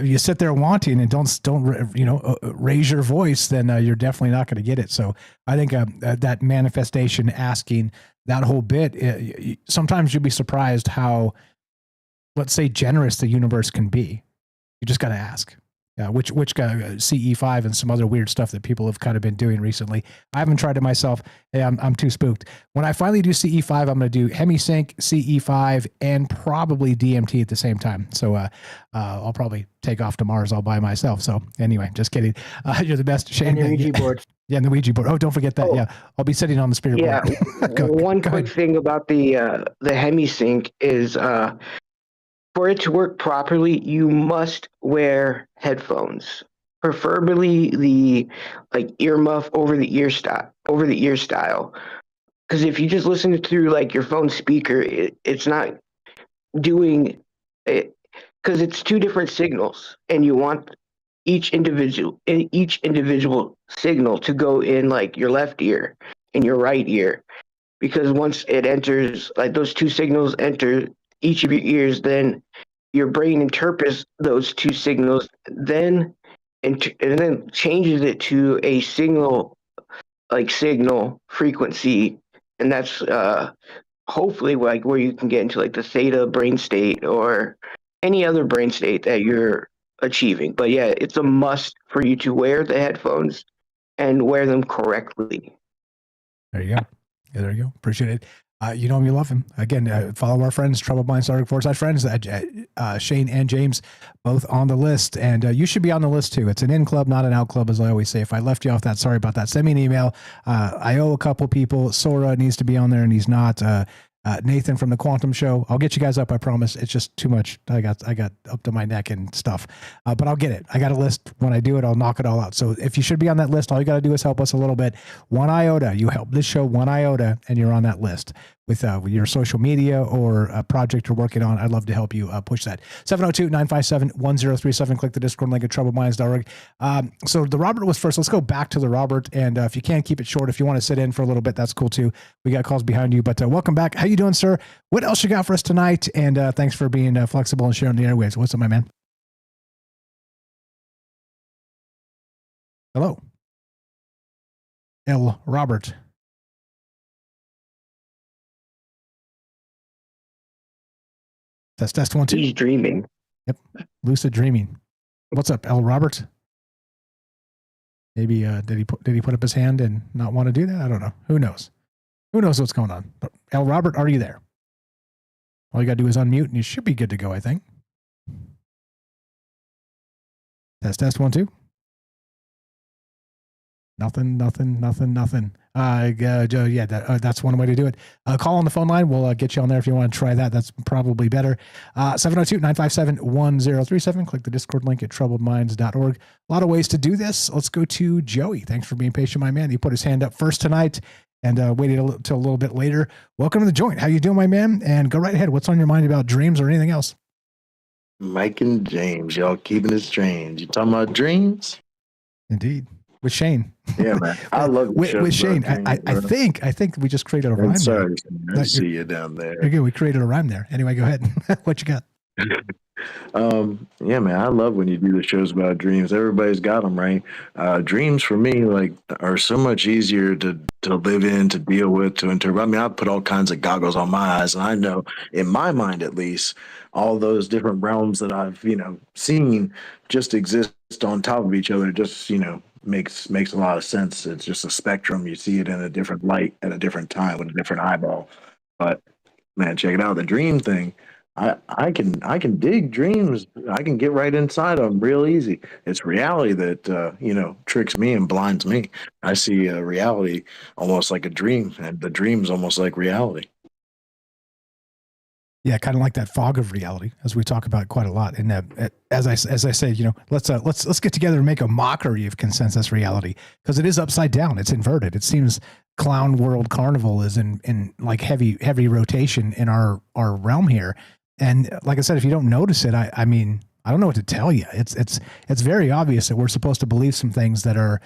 you sit there wanting and don't raise your voice, then you're definitely not going to get it. So I think that manifestation, asking, that whole bit, sometimes you'll be surprised how, let's say, generous the universe can be. You just got to ask. Which CE5 and some other weird stuff that people have kind of been doing recently. I haven't tried it myself. Hey, I'm too spooked. When I finally do CE5, I'm going to do HemiSync, CE5, and probably DMT at the same time. So I'll probably take off to Mars all by myself. So anyway, just kidding. You're the best, Shane. And the Ouija board. Yeah, and the Ouija board. Oh, don't forget that. Oh. Yeah, I'll be sitting on the spirit board. One quick thing about the HemiSync is for it to work properly, you must wear headphones, preferably the earmuff over the ear style. Because if you just listen through like your phone speaker, it's not doing it, because it's two different signals, and you want each individual signal to go in like your left ear and your right ear, because once it enters, like those two signals enter each of your ears, then your brain interprets those two signals, and then changes it to a signal frequency, and that's hopefully like where you can get into like the theta brain state or any other brain state that you're achieving. But yeah, it's a must for you to wear the headphones and wear them correctly. There you go. Yeah, there you go. Appreciate it. You know him, you love him. Again, follow our friends, troubledminds.org/friends. Shane and James, both on the list. And you should be on the list too. It's an in club, not an out club, as I always say. If I left you off that, sorry about that. Send me an email. I owe a couple people. Sora needs to be on there, and he's not. Nathan from the Quantum Show. I'll get you guys up, I promise. It's just too much. I got up to my neck and stuff. But I'll get it. I got a list. When I do it, I'll knock it all out. So if you should be on that list, all you got to do is help us a little bit. 1 iota. You help this show 1 iota, and you're on that list with your social media or a project you're working on. I'd love to help you push that. 702-957-1037. Click the Discord link at troubledminds.org. So the Robert was first. Let's go back to the Robert. And if you can, keep it short. If you want to sit in for a little bit, that's cool too. We got calls behind you. But welcome back. How you doing, sir? What else you got for us tonight? And thanks for being flexible and sharing the airwaves. What's up, my man? Hello. El Robert. Test 1 2. He's dreaming. Yep. Lucid dreaming. What's up, El Robert? Maybe did he put up his hand and not want to do that? I don't know. Who knows? Who knows what's going on? But El Robert, are you there? All you got to do is unmute, and you should be good to go, I think. Test 1 2. Nothing. Yeah, that's one way to do it. Call on the phone line. We'll get you on there if you want to try that. That's probably better. 702-957-1037. Click the Discord link at troubledminds.org. A lot of ways to do this. Let's go to Joey. Thanks for being patient, my man. He put his hand up first tonight and waited till a little bit later. Welcome to the joint. How you doing, my man? And go right ahead. What's on your mind about dreams or anything else? Mike and James, y'all keeping it strange. You talking about dreams? Indeed. With Shane. Yeah, man. I love it. With Shane. I think we just created a rhyme. Sorry, I see you down there. Okay, we created a rhyme there. Anyway, go ahead. What you got? Yeah, man, I love when you do the shows about dreams. Everybody's got them, right? Dreams for me, are so much easier to live in, to deal with, to interpret. I mean, I put all kinds of goggles on my eyes, and I know, in my mind at least, all those different realms that I've, seen just exist on top of each other. It just, makes a lot of sense. It's just a spectrum. You see it in a different light at a different time with a different eyeball. But man, check it out. The dream thing. I can dig dreams. I can get right inside them real easy. It's reality that tricks me and blinds me. I see reality almost like a dream, and the dream's almost like reality. Yeah, kind of like that fog of reality, as we talk about quite a lot. And as I say, let's get together and make a mockery of consensus reality, because it is upside down. It's inverted. It seems Clown World Carnival is in like heavy rotation in our realm here. And like I said, if you don't notice it, I mean, I don't know what to tell you. It's very obvious that we're supposed to believe some things that are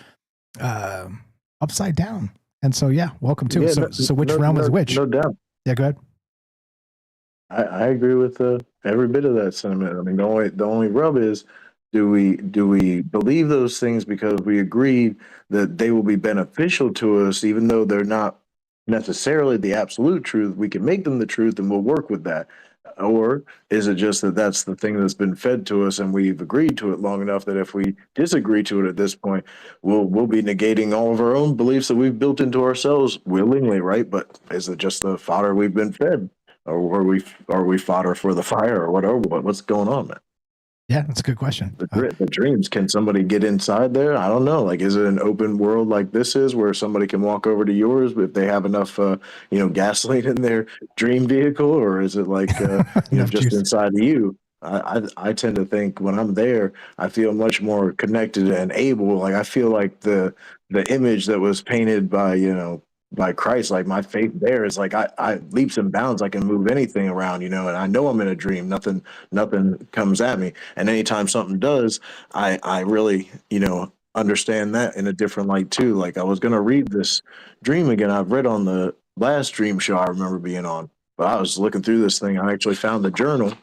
upside down. And so, yeah, welcome to it. So which realm is which? No doubt. Yeah, go ahead. I agree with every bit of that sentiment. I mean, the only rub is, do we believe those things because we agree that they will be beneficial to us, even though they're not necessarily the absolute truth. We can make them the truth and we'll work with that. Or is it just that that's the thing that's been fed to us and we've agreed to it long enough that if we disagree to it at this point, we'll be negating all of our own beliefs that we've built into ourselves willingly, right? But is it just the fodder we've been fed? Or are we fodder for the fire or whatever? What's going on, man? Yeah, that's a good question. The dreams, can somebody get inside there? I don't know. Like, is it an open world like this is where somebody can walk over to yours if they have enough, gasoline in their dream vehicle, or is it like, just juice. inside of you? I tend to think when I'm there, I feel much more connected and able. Like I feel like the image that was painted by Christ, like my faith there is like I leaps and bounds. I can move anything around, and I know I'm in a dream. Nothing comes at me. And anytime something does, I really, understand that in a different light too. Like I was gonna read this dream again. I've read on the last dream show I remember being on, but I was looking through this thing. I actually found the journal.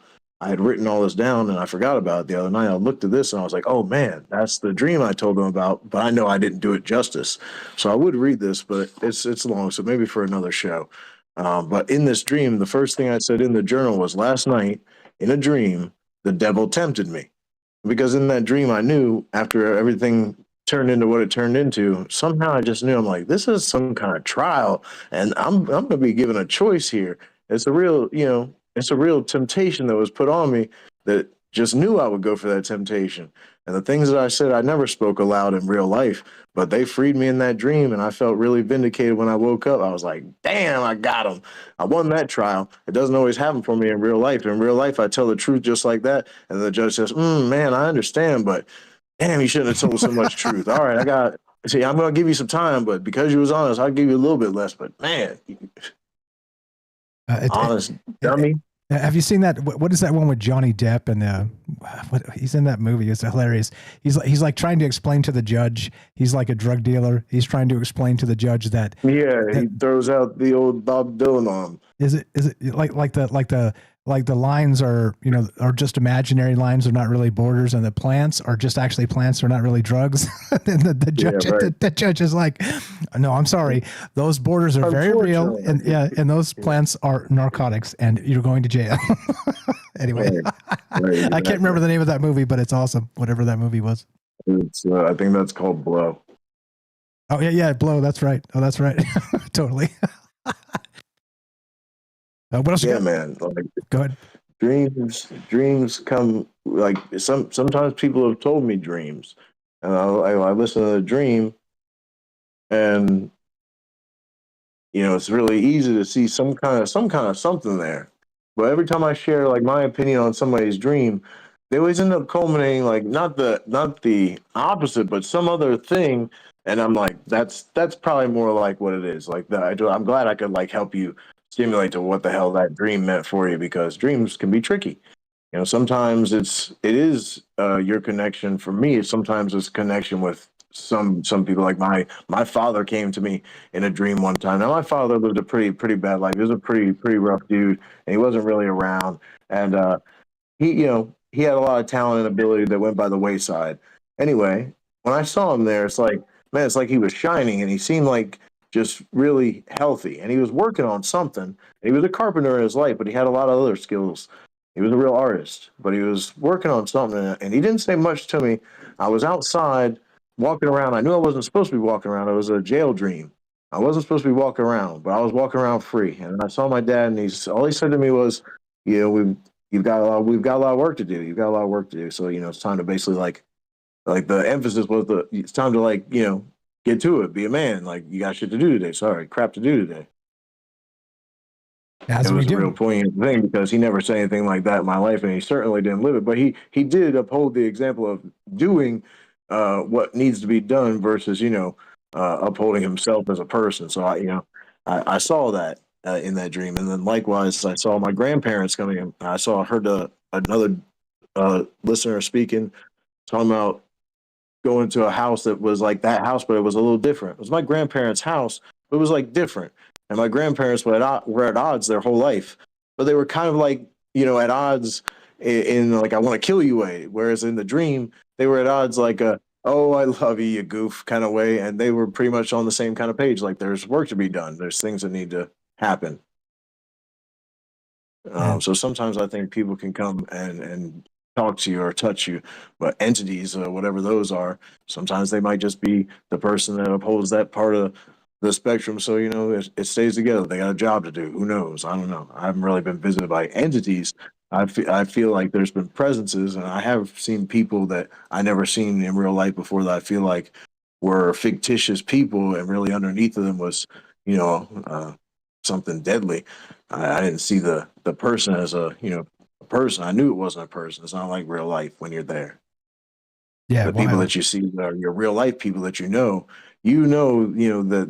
I had written all this down and I forgot about it the other night. I looked at this and I was like, oh man, that's the dream I told them about, but I know I didn't do it justice. So I would read this, but it's long, so maybe for another show. But in this dream, the first thing I said in the journal was last night in a dream, the devil tempted me. Because in that dream, I knew after everything turned into what it turned into, somehow I just knew I'm like, this is some kind of trial and I'm going to be given a choice here. It's a real, it's a real temptation that was put on me that just knew I would go for that temptation. And the things that I said, I never spoke aloud in real life, but they freed me in that dream. And I felt really vindicated when I woke up. I was like, damn, I got him. I won that trial. It doesn't always happen for me in real life. In real life, I tell the truth just like that. And the judge says, man, I understand, but damn, you shouldn't have told so much truth. All right, I'm going to give you some time, but because you was honest, I'll give you a little bit less. But man, honest dummy. Have you seen that? What is that one with Johnny Depp and he's in that movie? It's hilarious. He's like trying to explain to the judge. He's like a drug dealer. He's trying to explain to the judge that he throws out the old Bob Dylan on him. Is it like the lines are are just imaginary lines? They're not really borders, and the plants are just actually plants. They're not really drugs. And the judge, the judge is like, "No, I'm sorry. Those borders are very real, and those plants are narcotics, and you're going to jail." Anyway, I can't remember the name of that movie, but it's awesome. Whatever that movie was. It's I think that's called Blow. Oh yeah, Blow. That's right. Oh, that's right. Totally. What else? Yeah, man. Like, go ahead. Dreams come like sometimes people have told me dreams, and I listen to the dream, and it's really easy to see some kind of something there. But every time I share like my opinion on somebody's dream, they always end up culminating like not the opposite, but some other thing. And I'm like, that's probably more like what it is. Like that, I'm glad I could like help you stimulate to what the hell that dream meant for you, because dreams can be tricky. Sometimes it is your connection. For me, sometimes it's connection with some people. Like my father came to me in a dream one time. Now my father lived a pretty bad life. He was a pretty rough dude, and he wasn't really around. And he had a lot of talent and ability that went by the wayside. Anyway, when I saw him there, it's like, man, it's like he was shining, and he seemed like just really healthy, and he was working on something. He was a carpenter in his life, but he had a lot of other skills. He was a real artist, but he was working on something, and he didn't say much to me. I was outside walking around. I knew I wasn't supposed to be walking around. It was a jail dream. I wasn't supposed to be walking around, but I was walking around free. And I saw my dad, and all he said to me was, we've got a lot of work to do. You've got a lot of work to do. So it's time to basically like the emphasis was it's time to get to it, be a man. Like, you got shit to do today. Sorry, crap to do today. As it was a real poignant thing, because he never said anything like that in my life, and he certainly didn't live it. But he did uphold the example of doing what needs to be done versus upholding himself as a person. So I saw that in that dream, and then likewise I saw my grandparents coming in. I heard another listener speaking, talking about going to a house that was like that house, but it was a little different. It was my grandparents' house, but it was like different. And my grandparents were at odds their whole life, but they were kind of like, at odds in like, I want to kill you way. Whereas in the dream, they were at odds like, oh, I love you, you goof kind of way. And they were pretty much on the same kind of page. Like there's work to be done. There's things that need to happen. So sometimes I think people can come and talk to you or touch you, but entities, whatever those are, sometimes they might just be the person that upholds that part of the spectrum. So, it stays together. They got a job to do. Who knows? I don't know. I haven't really been visited by entities. I feel like there's been presences, and I have seen people that I never seen in real life before that I feel like were fictitious people, and really underneath of them was, something deadly. I didn't see the person as a person. I knew it wasn't a person. It's not like real life when you're there. Yeah, The people that you see are your real life people that that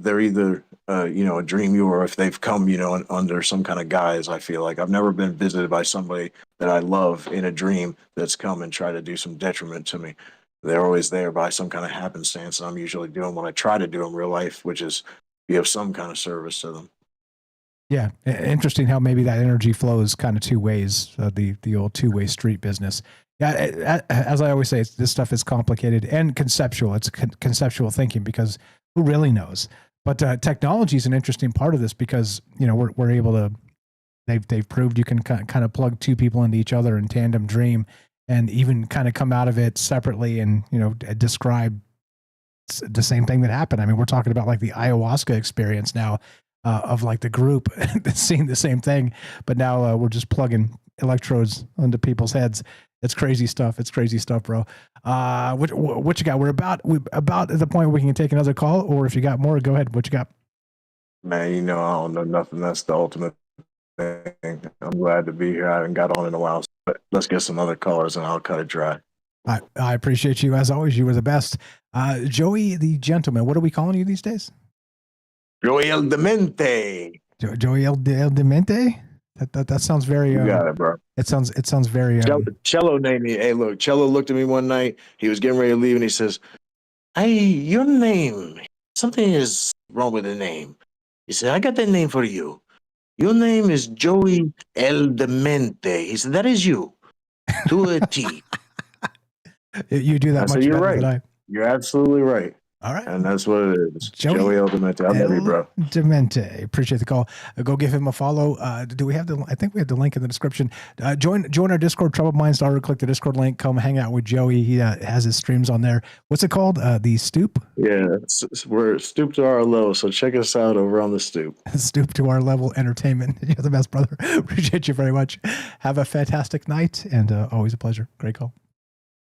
they're either a dream you, or if they've come under some kind of guise. I feel like I've never been visited by somebody that I love in a dream that's come and tried to do some detriment to me. They're always there by some kind of happenstance, and I'm usually doing what I try to do in real life, which is be of some kind of service to them. Yeah, interesting how maybe that energy flows kind of two ways, the old two-way street business. Yeah, as I always say, this stuff is complicated and conceptual. It's conceptual thinking because who really knows? But technology is an interesting part of this because we're able to. They've proved you can kind of plug two people into each other in tandem dream, and even kind of come out of it separately and describe the same thing that happened. I mean, we're talking about like the ayahuasca experience now. Of like the group seeing the same thing, but now we're just plugging electrodes into people's heads. It's crazy stuff. It's crazy stuff, bro. What you got? We're about at the point where we can take another call, or if you got more, go ahead. What you got? Man, I don't know nothing. That's the ultimate thing. I'm glad to be here. I haven't got on in a while, but let's get some other callers and I'll cut it dry. I appreciate you as always. You were the best. Joey the Gentleman. What are we calling you these days? Joey El Demente. Joey El Demente? That sounds very. You got it, bro. It sounds very. Cello named me. Hey, look, Cello looked at me one night. He was getting ready to leave, and he says, "Hey, your name. Something is wrong with the name." He said, "I got that name for you. Your name is Joey El Demente." He said, "That is you, to a T." You do that much better right. Than I. You're absolutely right. All right. And that's what it is. Joey El Demente. I love you, bro. Demente. Appreciate the call. Go give him a follow. Do we have I think we have the link in the description. Join our Discord, Troubled Minds. Click the Discord link. Come hang out with Joey. He has his streams on there. What's it called? The Stoop? Yeah. We're Stoop to Our Low. So check us out over on the Stoop. Stoop to Our Level Entertainment. You're the best, brother. Appreciate you very much. Have a fantastic night and always a pleasure. Great call.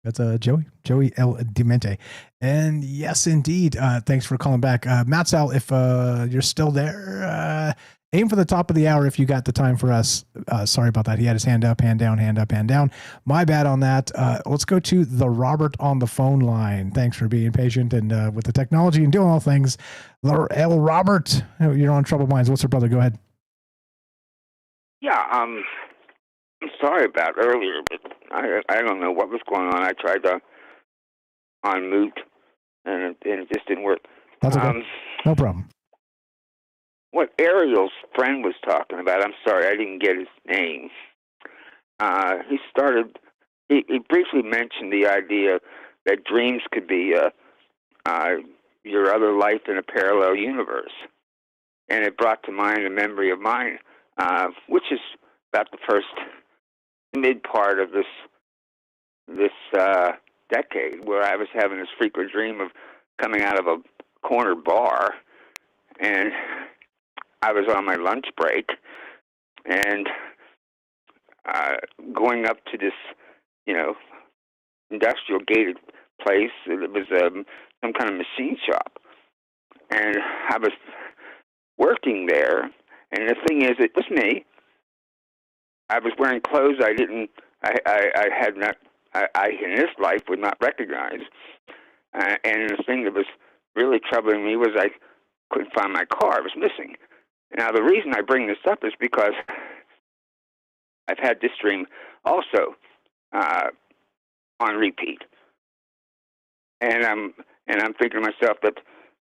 That's Joey El Demente. And yes, indeed. Thanks for calling back. Matt Sal, if you're still there, aim for the top of the hour if you got the time for us. Sorry about that. He had his hand up, hand down, hand up, hand down. My bad on that. Let's go to the Robert on the phone line. Thanks for being patient and with the technology and doing all things. El Robert, you're on Troubled Minds. What's your brother? Go ahead. Yeah, I'm sorry about earlier, but I don't know what was going on. I tried to unmute, and it just didn't work. That's okay. No problem. What Ariel's friend was talking about, I'm sorry, I didn't get his name. He briefly mentioned the idea that dreams could be your other life in a parallel universe. And it brought to mind a memory of mine, which is about the first mid part of this decade, where I was having this frequent dream of coming out of a corner bar, and I was on my lunch break, and going up to this, industrial gated place. It was some kind of machine shop, and I was working there. And the thing is, it was me. I was wearing clothes I had not, in this life would not recognize. And the thing that was really troubling me was I couldn't find my car. It was missing. Now, the reason I bring this up is because I've had this dream also on repeat. And I'm thinking to myself that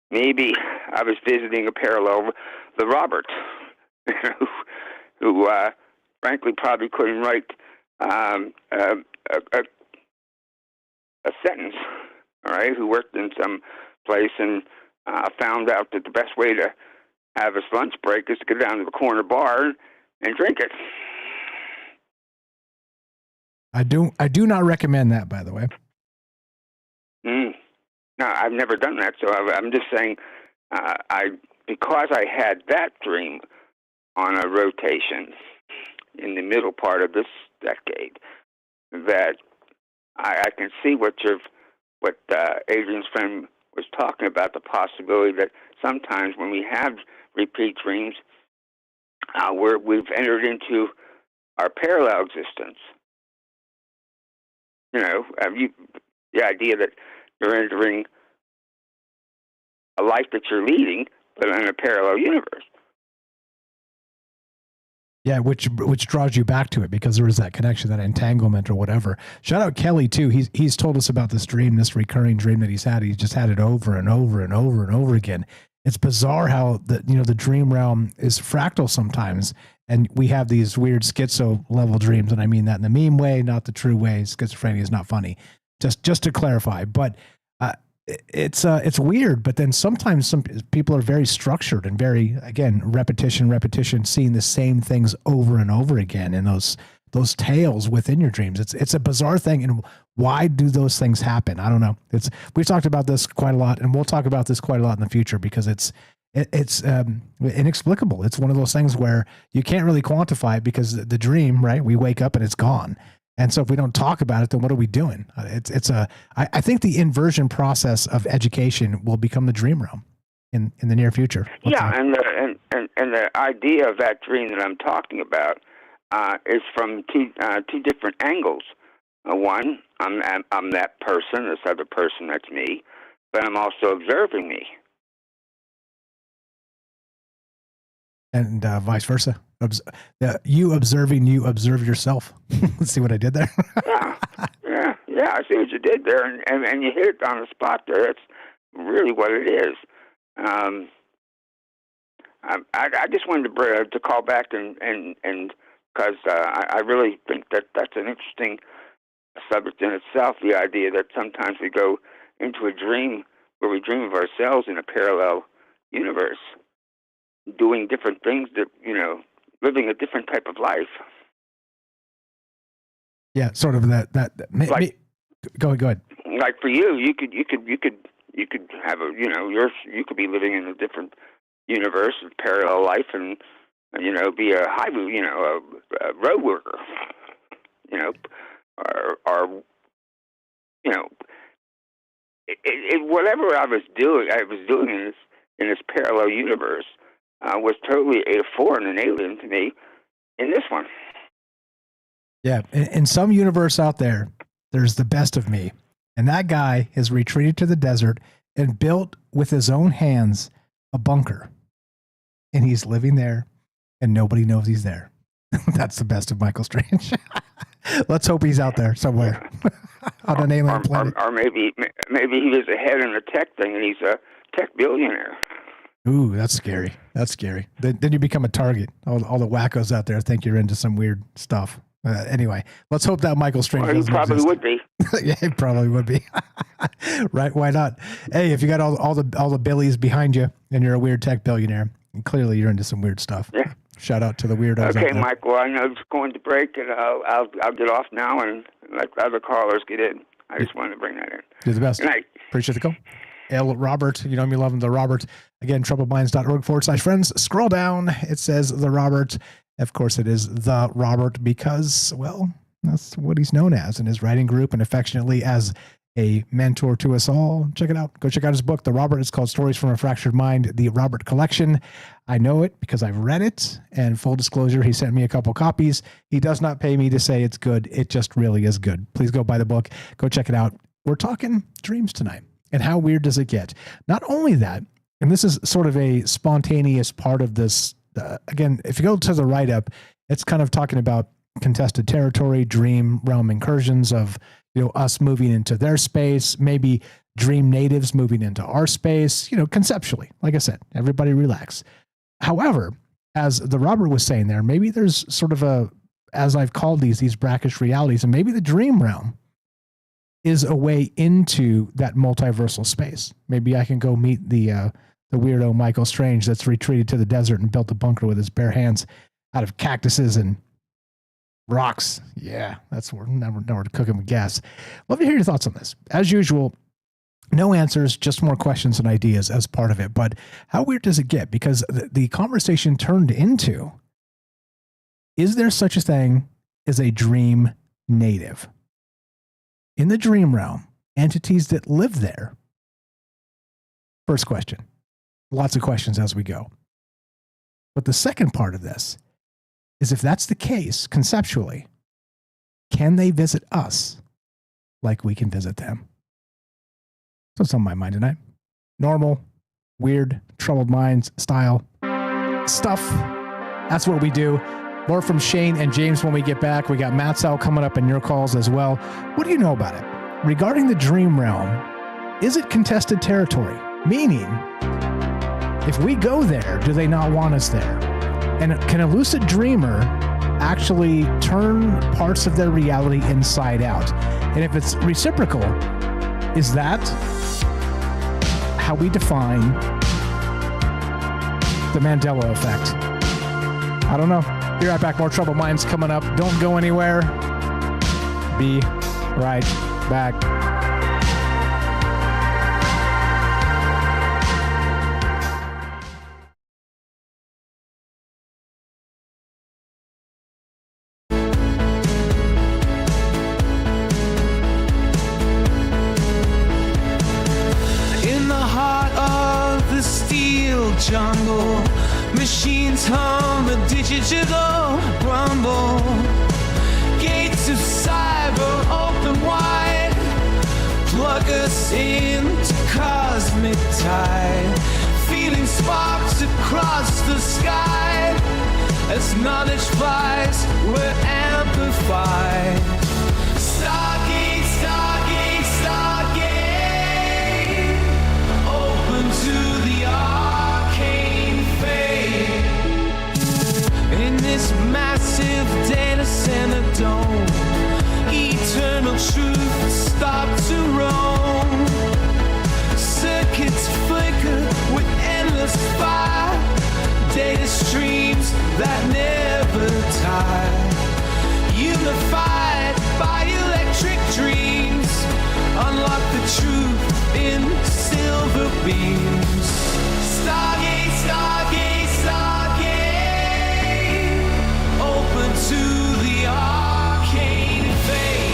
maybe I was visiting a parallel, the Robert, who frankly probably couldn't write a sentence all right, who worked in some place and found out that the best way to have his lunch break is to go down to the corner bar and drink it. I do not recommend that, by the way. No, I've never done that, so I'm just saying, because I had that dream on a rotation in the middle part of this decade, that I can see what Adrian's friend was talking about, the possibility that sometimes when we have repeat dreams, we've entered into our parallel existence. You know, the idea that you're entering a life that you're leading, but in a parallel universe. Yeah, which draws you back to it because there is that connection, that entanglement or whatever. Shout out Kelly too. He's told us about this dream, this recurring dream that he's had. He's just had it over and over and over and over again. It's bizarre how the dream realm is fractal sometimes, and we have these weird schizo level dreams, and I mean that in the meme way, not the true way. Schizophrenia is not funny. Just to clarify, but it's weird. But then sometimes some people are very structured and very, again, repetition, seeing the same things over and over again, and those tales within your dreams. It's a bizarre thing. And why do those things happen? I don't know. We've talked about this quite a lot, and we'll talk about this quite a lot in the future because it's inexplicable. It's one of those things where you can't really quantify it because the dream, right? We wake up and it's gone. And so if we don't talk about it, then what are we doing? I think the inversion process of education will become the dream realm in the near future. And the idea of that dream that I'm talking about is from two different angles. One, I'm that person, this other person, that's me, but I'm also observing me. And vice versa. You observing, you observe yourself. Let's see what I did there. yeah, I see what you did there, and you hit it on the spot there. That's really what it is. I just wanted to call back and because I really think that's an interesting subject in itself, the idea that sometimes we go into a dream where we dream of ourselves in a parallel universe, doing different things, that living a different type of life. Yeah, sort of that go ahead. Like for you could have you could be living in a different universe, a parallel life, and be a road worker, or whatever I was doing in this parallel universe was totally foreign and alien to me in this one. Yeah, in some universe out there, there's the best of me, and that guy has retreated to the desert and built with his own hands a bunker, and he's living there, and nobody knows he's there. That's the best of Michael Strange. Let's hope he's out there somewhere on an alien planet. Or maybe he was ahead in a tech thing, and he's a tech billionaire. Ooh, that's scary. That's scary. Then you become a target. All the wackos out there think you're into some weird stuff. Anyway, let's hope that Michael Strange doesn't he probably exist. would be. Yeah, he probably would be. Right? Why not? Hey, if you got all the billies behind you and you're a weird tech billionaire, clearly you're into some weird stuff. Yeah. Shout out to the weirdos. Okay, Michael. I know it's going to break, and I'll get off now and let other callers get in. I just wanted to bring that in. You're the best. Good night. Appreciate the call. L. Robert, me loving the Robert. Again, troubledminds.org/friends. Scroll down. It says the Robert. Of course, it is the Robert because, well, that's what he's known as in his writing group and affectionately as a mentor to us all. Check it out. Go check out his book, The Robert. It's called Stories from a Fractured Mind, The Robert Collection. I know it because I've read it. And full disclosure, he sent me a couple copies. He does not pay me to say it's good. It just really is good. Please go buy the book. Go check it out. We're talking dreams tonight. And how weird does it get? Not only that, and this is sort of a spontaneous part of this. Again, if you go to the write-up, it's kind of talking about contested territory, dream realm incursions of us moving into their space, maybe dream natives moving into our space, conceptually. Like I said, everybody relax. However, as the Robert was saying there, maybe there's sort of as I've called these brackish realities, and maybe the dream realm is a way into that multiversal space. Maybe I can go meet the weirdo Michael Strange that's retreated to the desert and built a bunker with his bare hands out of cactuses and rocks. Yeah, that's where never to cook him with gas. Love to hear your thoughts on this. As usual, no answers, just more questions and ideas as part of it. But how weird does it get? Because the conversation turned into, is there such a thing as a dream native? In the dream realm, entities that live there. First question. Lots of questions as we go. But the second part of this is, if that's the case, conceptually, can they visit us like we can visit them? So it's on my mind tonight. Normal, weird, troubled minds style stuff. That's what we do. More from Shane and James when we get back. We got Matt Sal coming up in your calls as well. What do you know about it? Regarding the dream realm, is it contested territory? Meaning, if we go there, do they not want us there? And can a lucid dreamer actually turn parts of their reality inside out? And if it's reciprocal, is that how we define the Mandela effect? I don't know. Be right back. More Troubled Minds coming up. Don't go anywhere. Be right back. In the heart of the steel jungle, machines hum a digital rumble. Gates of cyber open wide, plug us into cosmic tide. Feeling sparks across the sky. As knowledge flies, we're amplified. Stargate, Stargate, Stargate, open to the arcane fate. In this massive data center dome, eternal truth stop to roam. Circuits flicker with endless fire, data streams that never tire. Unified by electric dreams, unlock the truth in silver beams. Stargate, Stargate, Stargate, open to the arcane fate.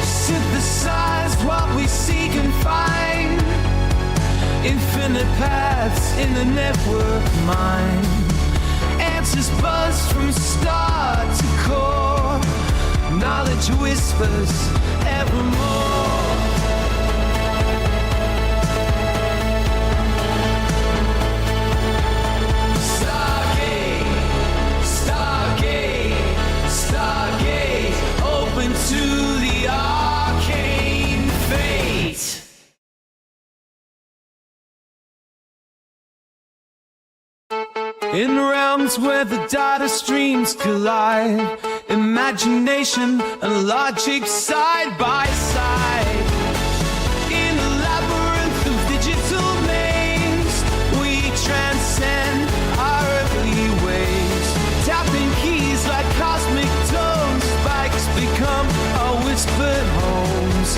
Synthesize what we seek and find. Infinite paths in the network mind. Answers buzz from star to core. Knowledge whispers evermore. Stargate, Stargate, Stargate, open to the arcane fate. In realms where the data streams collide, imagination and logic side by side. In the labyrinth of digital maze, we transcend our earthly ways. Tapping keys like cosmic tones, spikes become our whispered homes.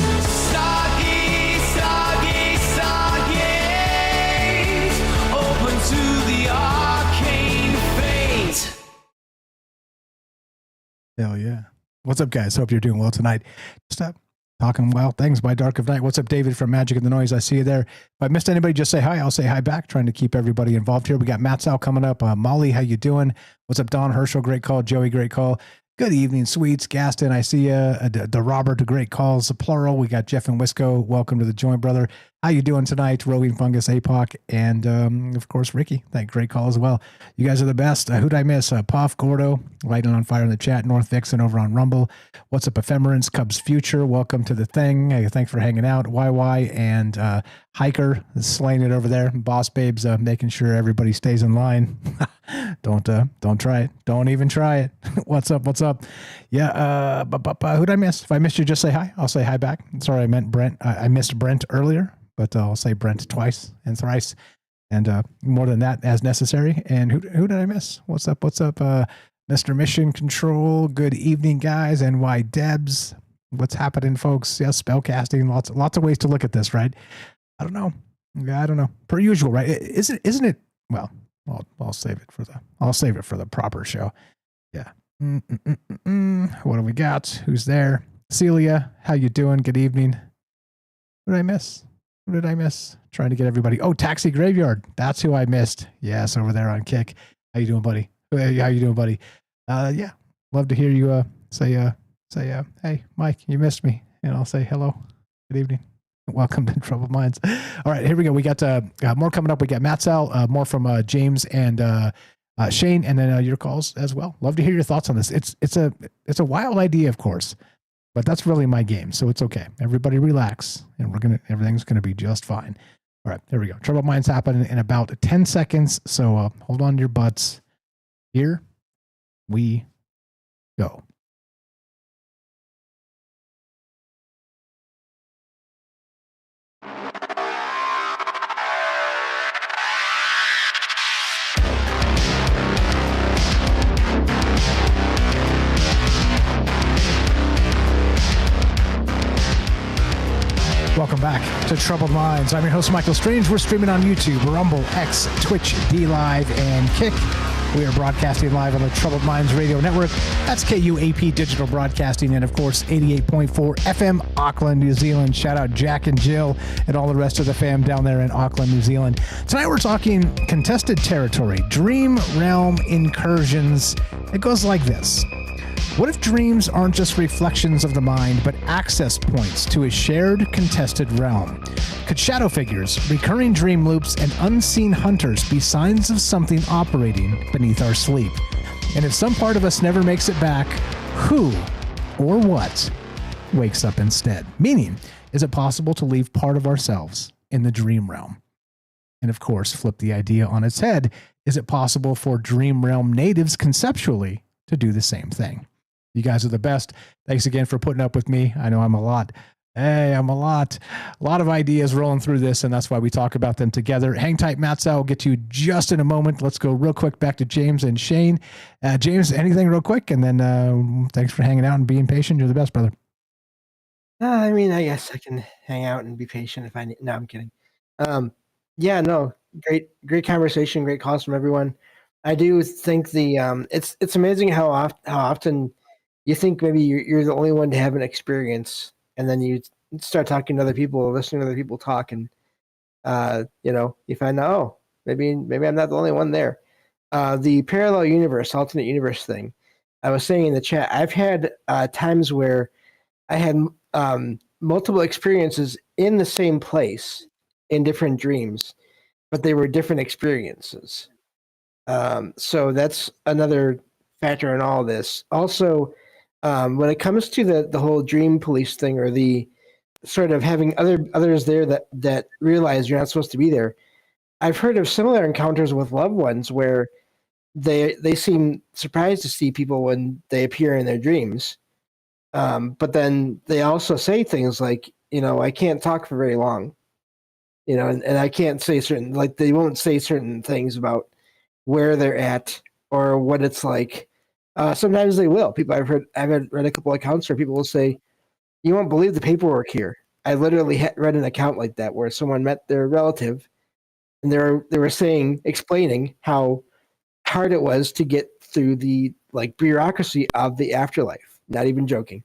Stargate, Stargate, Stargate, open to the arcane fate. Hell yeah. What's up, guys? Hope you're doing well tonight. Just talking wild things by Dark of Night. What's up, David from Magic and the Noise? I see you there. If I missed anybody, just say hi. I'll say hi back, trying to keep everybody involved here. We got Matt Sal coming up. Molly, how you doing? What's up, Don Herschel? Great call. Joey, great call. Good evening, Sweets. Gaston, I see you. The Robert, great calls. The plural. We got Jeff and Wisco. Welcome to the joint, brother. How you doing tonight? Roving Fungus, APOC, and of course, Ricky. That great call as well. You guys are the best. Who'd I miss? Puff, Gordo, lighting on fire in the chat. North Vixen over on Rumble. What's up, Ephemerance? Cubs Future, welcome to the thing. Hey, thanks for hanging out. YY and Hiker is slaying it over there. Boss Babes making sure everybody stays in line. Don't try it. Don't even try it. What's up? What's up? Yeah. Who'd I miss? If I missed you, just say hi. I'll say hi back. Sorry, I meant Brent. I missed Brent earlier, but I'll say Brent twice and thrice, and more than that as necessary. And who did I miss? What's up? What's up? Mr. Mission Control. Good evening, guys. NY Debs. What's happening, folks? Yes, spellcasting. Lots of ways to look at this, right? I don't know. Yeah, I don't know. Per usual, right? Isn't it? Well, I'll save it for the proper show. Yeah. What do we got? Who's there? Celia, how you doing? Good evening. What did I miss? Trying to get everybody. Oh, Taxi Graveyard. That's who I missed. Yes, over there on Kick. How you doing, buddy? Yeah. Love to hear you say, hey, Mike, you missed me. And I'll say hello. Good evening. Welcome to Troubled Minds. All right, here we go. We got more coming up. We got Matt Sal, more from James and Shane, and then your calls as well. Love to hear your thoughts on this. It's a wild idea, of course, but that's really my game, so it's okay. Everybody relax, and everything's gonna be just fine. All right, here we go. Troubled Minds happening in about 10 seconds, so hold on to your butts. Here we go. Welcome back to Troubled Minds. I'm your host, Michael Strange. We're streaming on YouTube, Rumble, X, Twitch, D Live, and Kick. We are broadcasting live on the Troubled Minds Radio Network. That's KUAP Digital Broadcasting, and of course, 88.4 FM, Auckland, New Zealand. Shout out Jack and Jill and all the rest of the fam down there in Auckland, New Zealand. Tonight we're talking contested territory, Dream Realm Incursions. It goes like this. What if dreams aren't just reflections of the mind, but access points to a shared, contested realm? Could shadow figures, recurring dream loops, and unseen hunters be signs of something operating beneath our sleep? And if some part of us never makes it back, who or what wakes up instead? Meaning, is it possible to leave part of ourselves in the dream realm? And of course, flip the idea on its head. Is it possible for dream realm natives conceptually to do the same thing? You guys are the best. Thanks again for putting up with me. I know I'm a lot. Hey, I'm a lot. A lot of ideas rolling through this, and that's why we talk about them together. Hang tight, Matt. I'll get to you just in a moment. Let's go real quick back to James and Shane. James, anything real quick? And then thanks for hanging out and being patient. You're the best, brother. I mean, I guess I can hang out and be patient if I need. No, I'm kidding. Yeah, no, great conversation, great calls from everyone. I do think it's amazing how often you think maybe you're the only one to have an experience, and then you start talking to other people, listening to other people talk, and you find out, oh, maybe I'm not the only one there. The parallel universe, alternate universe thing. I was saying in the chat, I've had times where I had multiple experiences in the same place in different dreams, but they were different experiences. So that's another factor in all this. Also, when it comes to the whole dream police thing, or the sort of having others there that realize you're not supposed to be there, I've heard of similar encounters with loved ones where they seem surprised to see people when they appear in their dreams. But then they also say things like, I can't talk for very long, and I can't say they won't say certain things about where they're at or what it's like. Sometimes they will. I've read a couple of accounts where people will say, "You won't believe the paperwork here." I literally read an account like that where someone met their relative, and they were explaining how hard it was to get through the bureaucracy of the afterlife. Not even joking.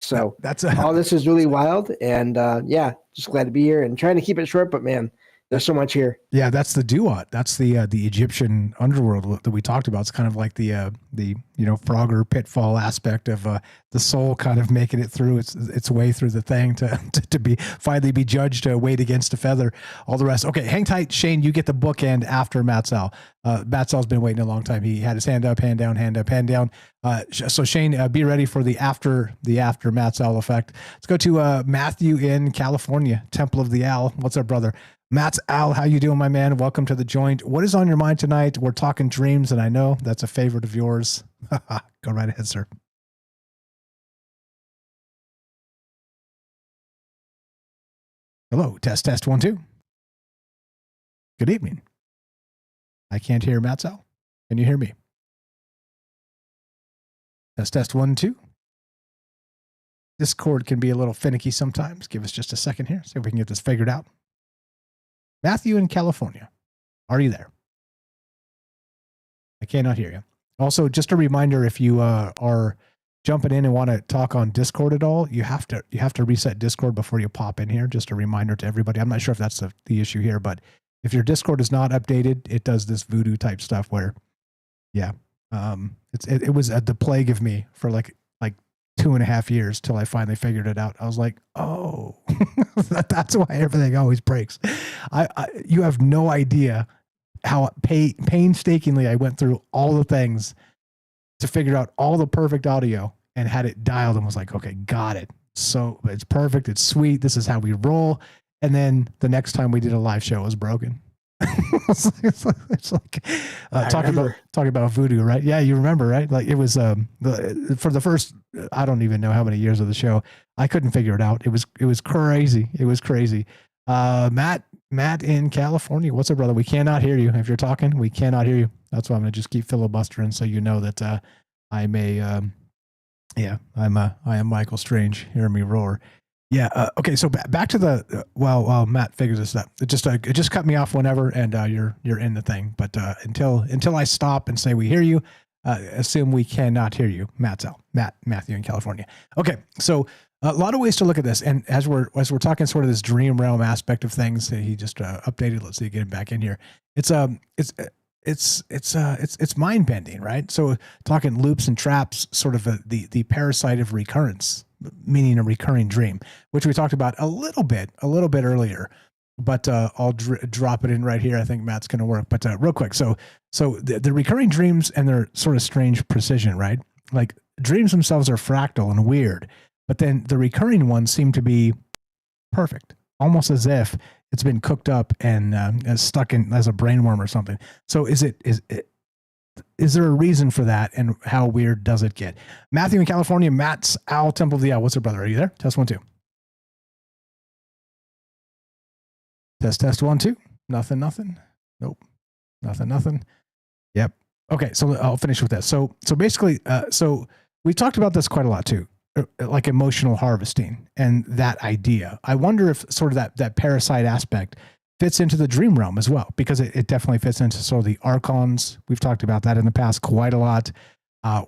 So all this is really wild, and just glad to be here and trying to keep it short. But man, There's so much here. Yeah, that's the duat. That's the Egyptian underworld that we talked about. It's kind of like the Frogger pitfall aspect of the soul kind of making it through its way through the thing to be finally be judged weighed against a feather. All the rest. Okay, hang tight, Shane. You get the bookend after Matsal. Matsal's been waiting a long time. He had his hand up, hand down, hand up, hand down. So Shane, be ready for the after Matsal effect. Let's go to Matthew in California, Temple of the Owl. What's up, brother? Matt's Al, how you doing, my man? Welcome to the joint. What is on your mind tonight? We're talking dreams, and I know that's a favorite of yours. Go right ahead, sir. Hello, test 1 2. Good evening. I can't hear Matt's Al. Can you hear me? Test 1 2. Discord can be a little finicky sometimes. Give us just a second here. See if we can get this figured out. Matthew in California, are you there? I cannot hear you. Also, just a reminder, if you are jumping in and want to talk on Discord at all, you have to reset Discord before you pop in here. Just a reminder to everybody. I'm not sure if that's the issue here, but if your Discord is not updated, it does this voodoo type stuff where, yeah, it was the plague of me for like 2.5 years till I finally figured it out. I was like, oh, that's why everything always breaks. You have no idea how painstakingly I went through all the things to figure out all the perfect audio and had it dialed and was like, okay, got it. So it's perfect. It's sweet. This is how we roll. And then the next time we did a live show, it was broken. it's like talking about voodoo, right? Yeah, you remember, right? Like it was for the first I don't even know how many years of the show, I couldn't figure it out. It was crazy. It was crazy. Matt in California, what's up, brother? We cannot hear you. If you're talking, we cannot hear you. That's why I'm gonna just keep filibustering, so you know that I am Michael Strange. Hear me roar. Yeah. Okay. So back to the while Matt figures this out. It just cut me off whenever, and you're in the thing. But until I stop and say we hear you, assume we cannot hear you. Matthew in California. Okay. So a lot of ways to look at this, and as we're talking sort of this dream realm aspect of things, he just updated. Let's see, get him back in here. It's mind bending, right? So talking loops and traps, sort of the parasite of recurrence, meaning a recurring dream, which we talked about a little bit earlier, but I'll drop it in right here. I think Matt's going to work, but real quick. So the recurring dreams and their sort of strange precision, right? Like dreams themselves are fractal and weird, but then the recurring ones seem to be perfect, almost as if it's been cooked up and stuck in as a brainworm or something. So is there a reason for that, and how weird does it get? Matthew in California, Matt's Owl, Temple of the Owl. What's up, brother? Are you there? Test 1 2. Test 1 2. Nothing. Nope. Nothing. Yep. Okay, so I'll finish with this. So basically, so we talked about this quite a lot too, like emotional harvesting and that idea. I wonder if sort of that parasite aspect fits into the dream realm as well, because it definitely fits into sort of the archons. We've talked about that in the past quite a lot.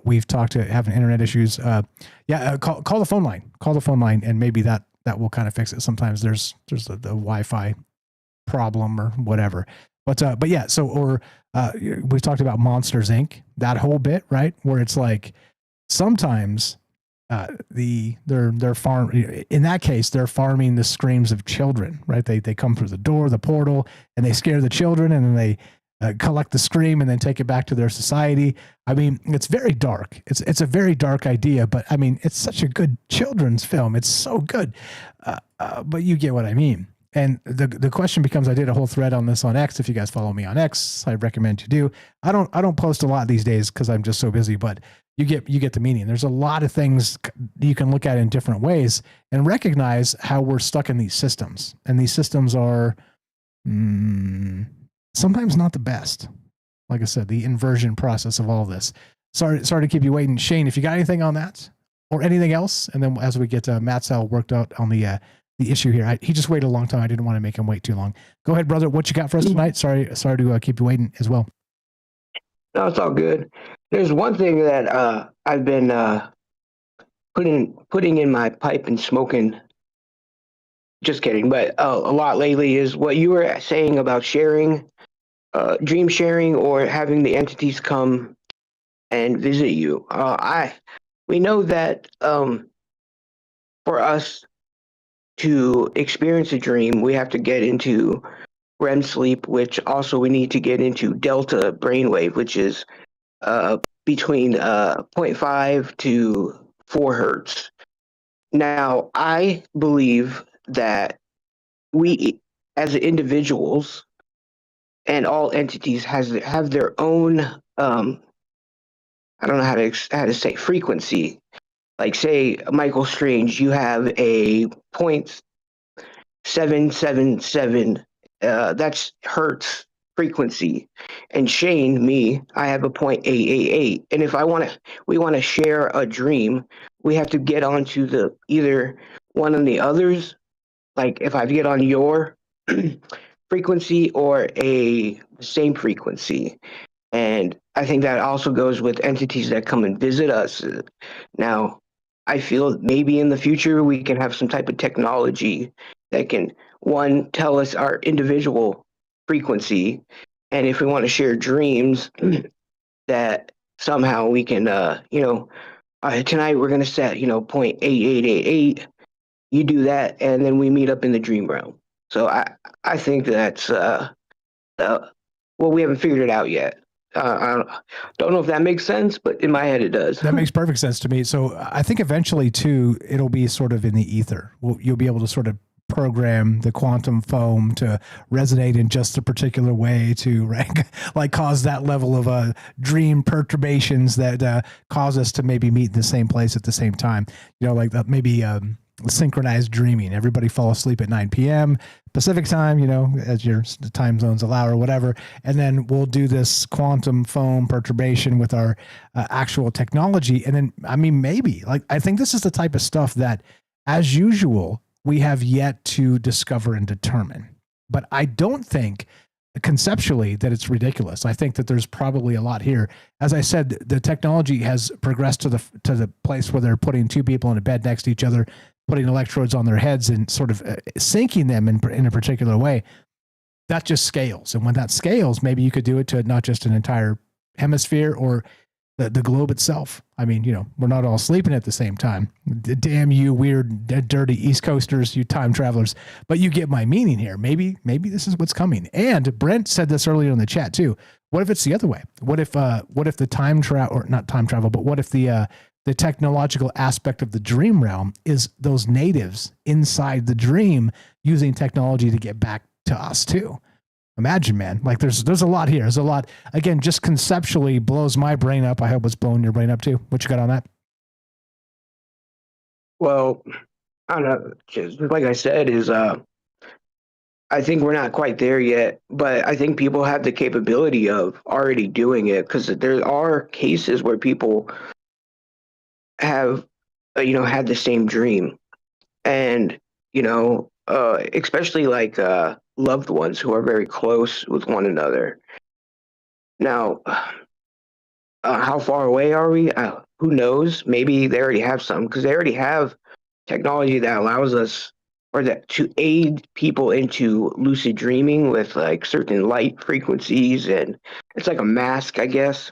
We've talked to having internet issues. Call the phone line. Call the phone line, and maybe that will kind of fix it. Sometimes there's the Wi-Fi problem or whatever. But yeah. So we've talked about Monsters Inc. That whole bit, right, where it's like sometimes they're farm in that case they're farming the screams of children, right? They come through the door, the portal, and they scare the children, and then they collect the scream and then take it back to their society. I mean, it's very dark. It's a very dark idea, but I mean, it's such a good children's film. It's so good, but you get what I mean. And the question becomes, I did a whole thread on this on X. If you guys follow me on X, I recommend you do. I don't post a lot these days because I'm just so busy, but you get the meaning. There's a lot of things you can look at in different ways and recognize how we're stuck in these systems. And these systems are sometimes not the best. Like I said, the inversion process of all this. Sorry to keep you waiting. Shane, if you got anything on that or anything else, and then as we get Matt Sal worked out on the issue here, he just waited a long time. I didn't want to make him wait too long. Go ahead, brother. What you got for us tonight? Sorry to keep you waiting as well. No, it's all good. There's one thing that I've been putting in my pipe and smoking just kidding. But a lot lately is what you were saying about sharing, dream sharing, or having the entities come and visit you. We know that for us to experience a dream, we have to get into REM sleep, which also we need to get into delta brainwave, which is between 0.5 to 4 hertz. Now, I believe that we, as individuals, and all entities have their own. I don't know how to say frequency. Like, say, Michael Strange, you have a 0.777. That's hertz frequency. And Shane, me, I have a 0.888. And if we want to share a dream, we have to get onto the either one of the others. Like if I get on your frequency or a same frequency. And I think that also goes with entities that come and visit us. Now, I feel maybe in the future we can have some type of technology that can, one, tell us our individual frequency, and if we want to share dreams, that somehow we can, tonight we're going to set, 0.8888. You do that, and then we meet up in the dream realm. So I think that's, we haven't figured it out yet. I don't know if that makes sense, but in my head it does. That makes perfect sense to me. So I think eventually too, it'll be sort of in the ether. You'll be able to sort of program the quantum foam to resonate in just a particular way to like cause that level of dream perturbations that cause us to maybe meet in the same place at the same time. Like maybe synchronized dreaming. Everybody fall asleep at 9 p.m. Pacific time, as your time zones allow or whatever. And then we'll do this quantum foam perturbation with our actual technology. And then, maybe I think this is the type of stuff that, as usual, we have yet to discover and determine. But I don't think conceptually that it's ridiculous. I think that there's probably a lot here. As I said, the technology has progressed to the place where they're putting two people in a bed next to each other, putting electrodes on their heads and sort of syncing them in a particular way. That just scales. And when that scales, maybe you could do it to not just an entire hemisphere or the globe itself. We're not all sleeping at the same time. Damn you weird, dirty East Coasters, you time travelers. But you get my meaning here. Maybe this is what's coming. And Brent said this earlier in the chat too. What if it's the other way? What if the time travel, or not time travel, but what if the technological aspect of the dream realm is those natives inside the dream using technology to get back to us too? Imagine, man, like there's a lot here. There's a lot, again, just conceptually blows my brain up. I hope it's blowing your brain up too. What you got on that? Well, I don't know. Just like I said, I think we're not quite there yet, but I think people have the capability of already doing it, because there are cases where people have, had the same dream, and especially like loved ones who are very close with one another. Now, how far away are we? Who knows? Maybe they already have some, because they already have technology that allows us, or that to aid people into lucid dreaming with like certain light frequencies, and it's like a mask, I guess.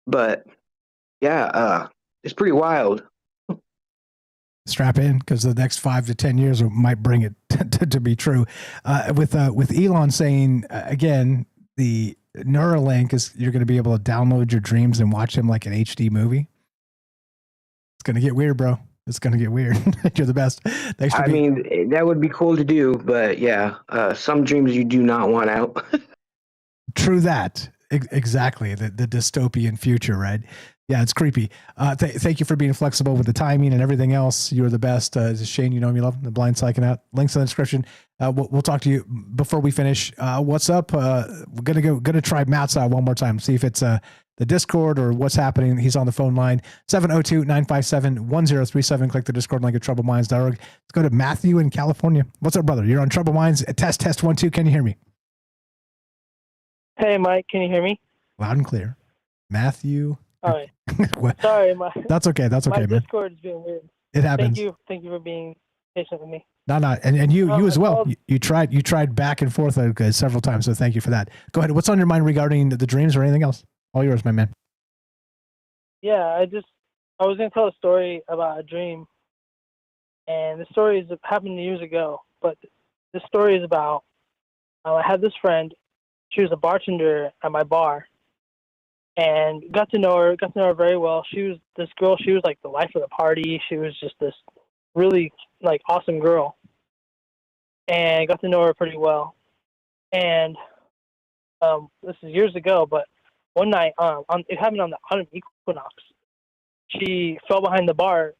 But yeah, it's pretty wild. Strap in, because the next 5 to 10 years might bring it to be true. With Elon saying again, the Neuralink is, you're going to be able to download your dreams and watch them like an HD movie. It's going to get weird, bro. It's going to get weird. You're the best. That would be cool to do, but yeah, some dreams you do not want out. True that. Exactly. The dystopian future, right? Yeah, it's creepy. Thank you for being flexible with the timing and everything else. You're the best. Shane, you know me, love the blind psyching out. Links in the description. We'll talk to you before we finish. What's up? We're gonna try Matt's one more time. See if it's the Discord or what's happening. He's on the phone line 702-957-1037. Click the Discord link at troubledminds.org. Let's go to Matthew in California. What's up, brother? You're on Troubled Minds. Test 1 2. Can you hear me? Hey, Mike. Can you hear me? Loud and clear. Matthew. All right. Sorry, That's okay. That's okay, my man. Discord's been weird. It happens. Thank you for being patient with me. No, and you as well. You tried back and forth several times, so thank you for that. Go ahead. What's on your mind regarding the dreams or anything else? All yours, my man. Yeah, I was going to tell a story about a dream, and the story happened years ago, but the story is about, I had this friend. She was a bartender at my bar, and got to know her very well. She was this girl. She was like the life of the party. She was just this really like awesome girl, and got to know her pretty well. And this is years ago, but one night, it happened on the autumn equinox. She fell behind the bar.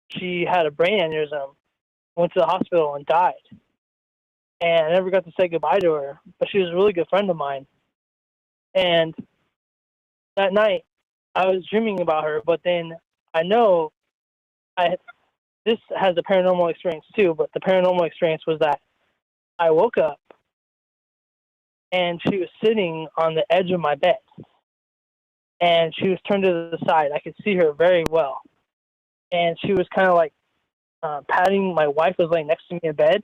She had a brain aneurysm, went to the hospital, and died. And I never got to say goodbye to her, but she was a really good friend of mine. And that night, I was dreaming about her, but then I know this has a paranormal experience too, but the paranormal experience was that I woke up and she was sitting on the edge of my bed, and she was turned to the side. I could see her very well, and she was kind of like patting my wife, was laying next to me in bed,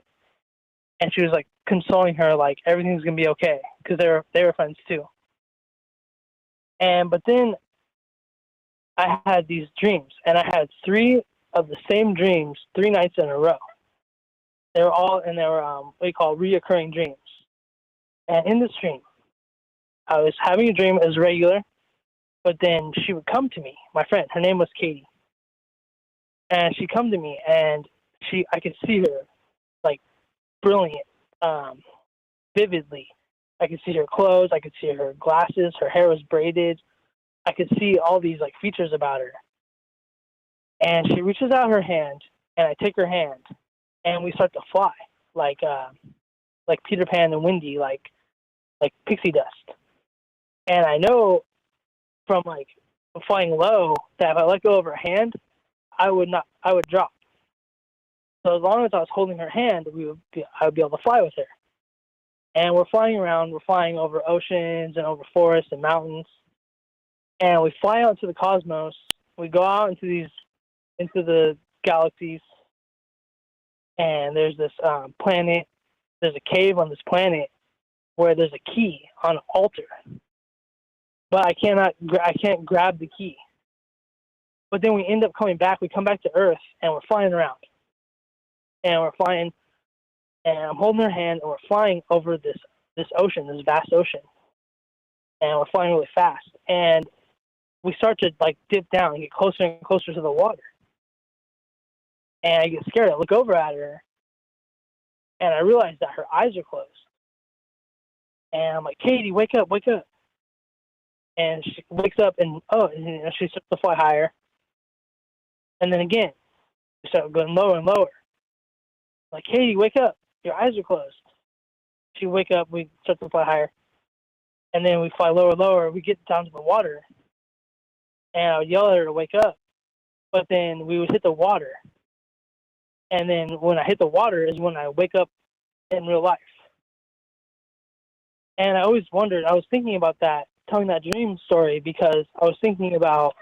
and she was like consoling her, like everything's gonna be okay, because they were friends too. But then I had these dreams, and I had 3 of the same dreams 3 nights in a row. They were what you call reoccurring dreams. And in this dream, I was having a dream as regular, but then she would come to me, my friend. Her name was Katie. And she'd come to me, and I could see her, like, brilliant, vividly. I could see her clothes, I could see her glasses, her hair was braided. I could see all these, like, features about her. And she reaches out her hand, and I take her hand, and we start to fly, like Peter Pan and Wendy, like pixie dust. And I know from like flying low that if I let go of her hand, I would drop. So as long as I was holding her hand, I would be able to fly with her. And we're flying around. We're flying over oceans and over forests and mountains. And we fly out into the cosmos. We go out into the galaxies. And there's this planet. There's a cave on this planet where there's a key on an altar. But I can't grab the key. But then we end up coming back. We come back to Earth, and we're flying around. And we're flying, and I'm holding her hand, and we're flying over this ocean, this vast ocean. And we're flying really fast. And we start to like dip down and get closer and closer to the water. And I get scared. I look over at her, and I realize that her eyes are closed. And I'm like, Katie, wake up, wake up. And she wakes up, and she starts to fly higher. And then again, we start going lower and lower. Like, Katie, wake up. Your eyes are closed. She wake up, we start to fly higher. And then we fly lower and lower. We get down to the water. And I would yell at her to wake up. But then we would hit the water. And then when I hit the water is when I wake up in real life. And I always wondered, I was thinking about that, telling that dream story, because I was thinking about,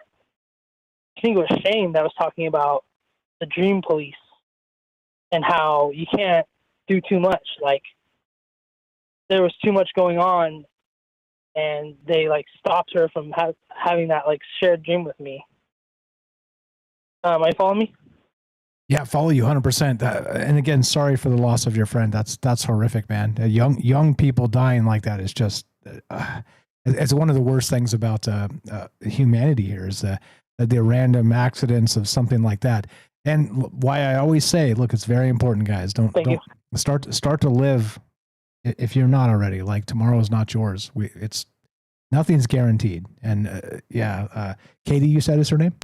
I think it was Shane that was talking about the dream police and how you can't do too much. Like, there was too much going on, and they like stopped her from having that like shared dream with me. Are you following me? Yeah, follow you 100%. And again, sorry for the loss of your friend. That's horrific, man. Young people dying like that is just it's one of the worst things about humanity here is the random accidents of something like that. And why I always say, look, it's very important, guys. Don't start to live if you're not already. Like, tomorrow is not yours. Nothing's guaranteed. And Katie, you said is her name?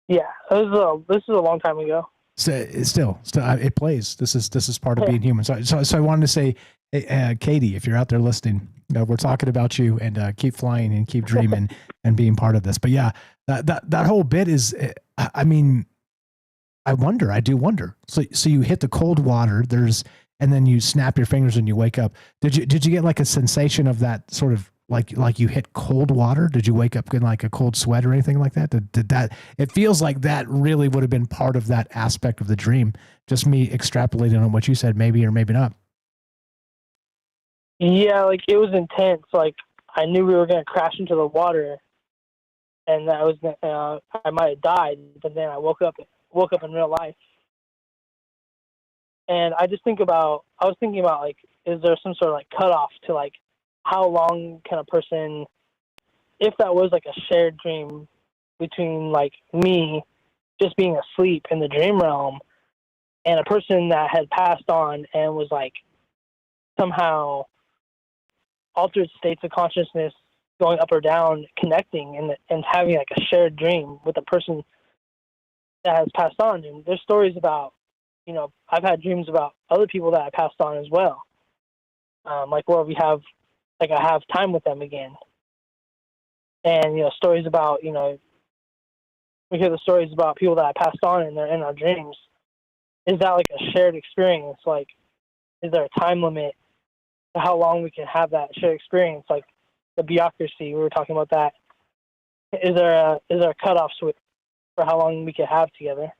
Yeah, this is a long time ago. So still, it plays. This is part of being human. So I wanted to say, hey, Katie, if you're out there listening, we're talking about you, and keep flying and keep dreaming and being part of this. But yeah, that whole bit is, I mean, I do wonder. So you hit the cold water, and then you snap your fingers and you wake up. Did you get like a sensation of that sort of like you hit cold water? Did you wake up in like a cold sweat or anything like that? Did that? It feels like that really would have been part of that aspect of the dream. Just me extrapolating on what you said, maybe or maybe not. Yeah, like it was intense. Like I knew we were gonna crash into the water, and that was I might have died. But then I woke up in real life, and I was thinking about like, is there some sort of like cutoff to like how long can a person, if that was like a shared dream between like me just being asleep in the dream realm and a person that had passed on and was like somehow altered states of consciousness going up or down, connecting and having like a shared dream with a person that has passed on. And there's stories about, I've had dreams about other people that I passed on as well. Like where I have time with them again. And, stories about, we hear the stories about people that I passed on and they're in our dreams. Is that like a shared experience? Like, is there a time limit to how long we can have that shared experience? Like the bureaucracy, we were talking about that. Is there a cutoff for how long we can have together?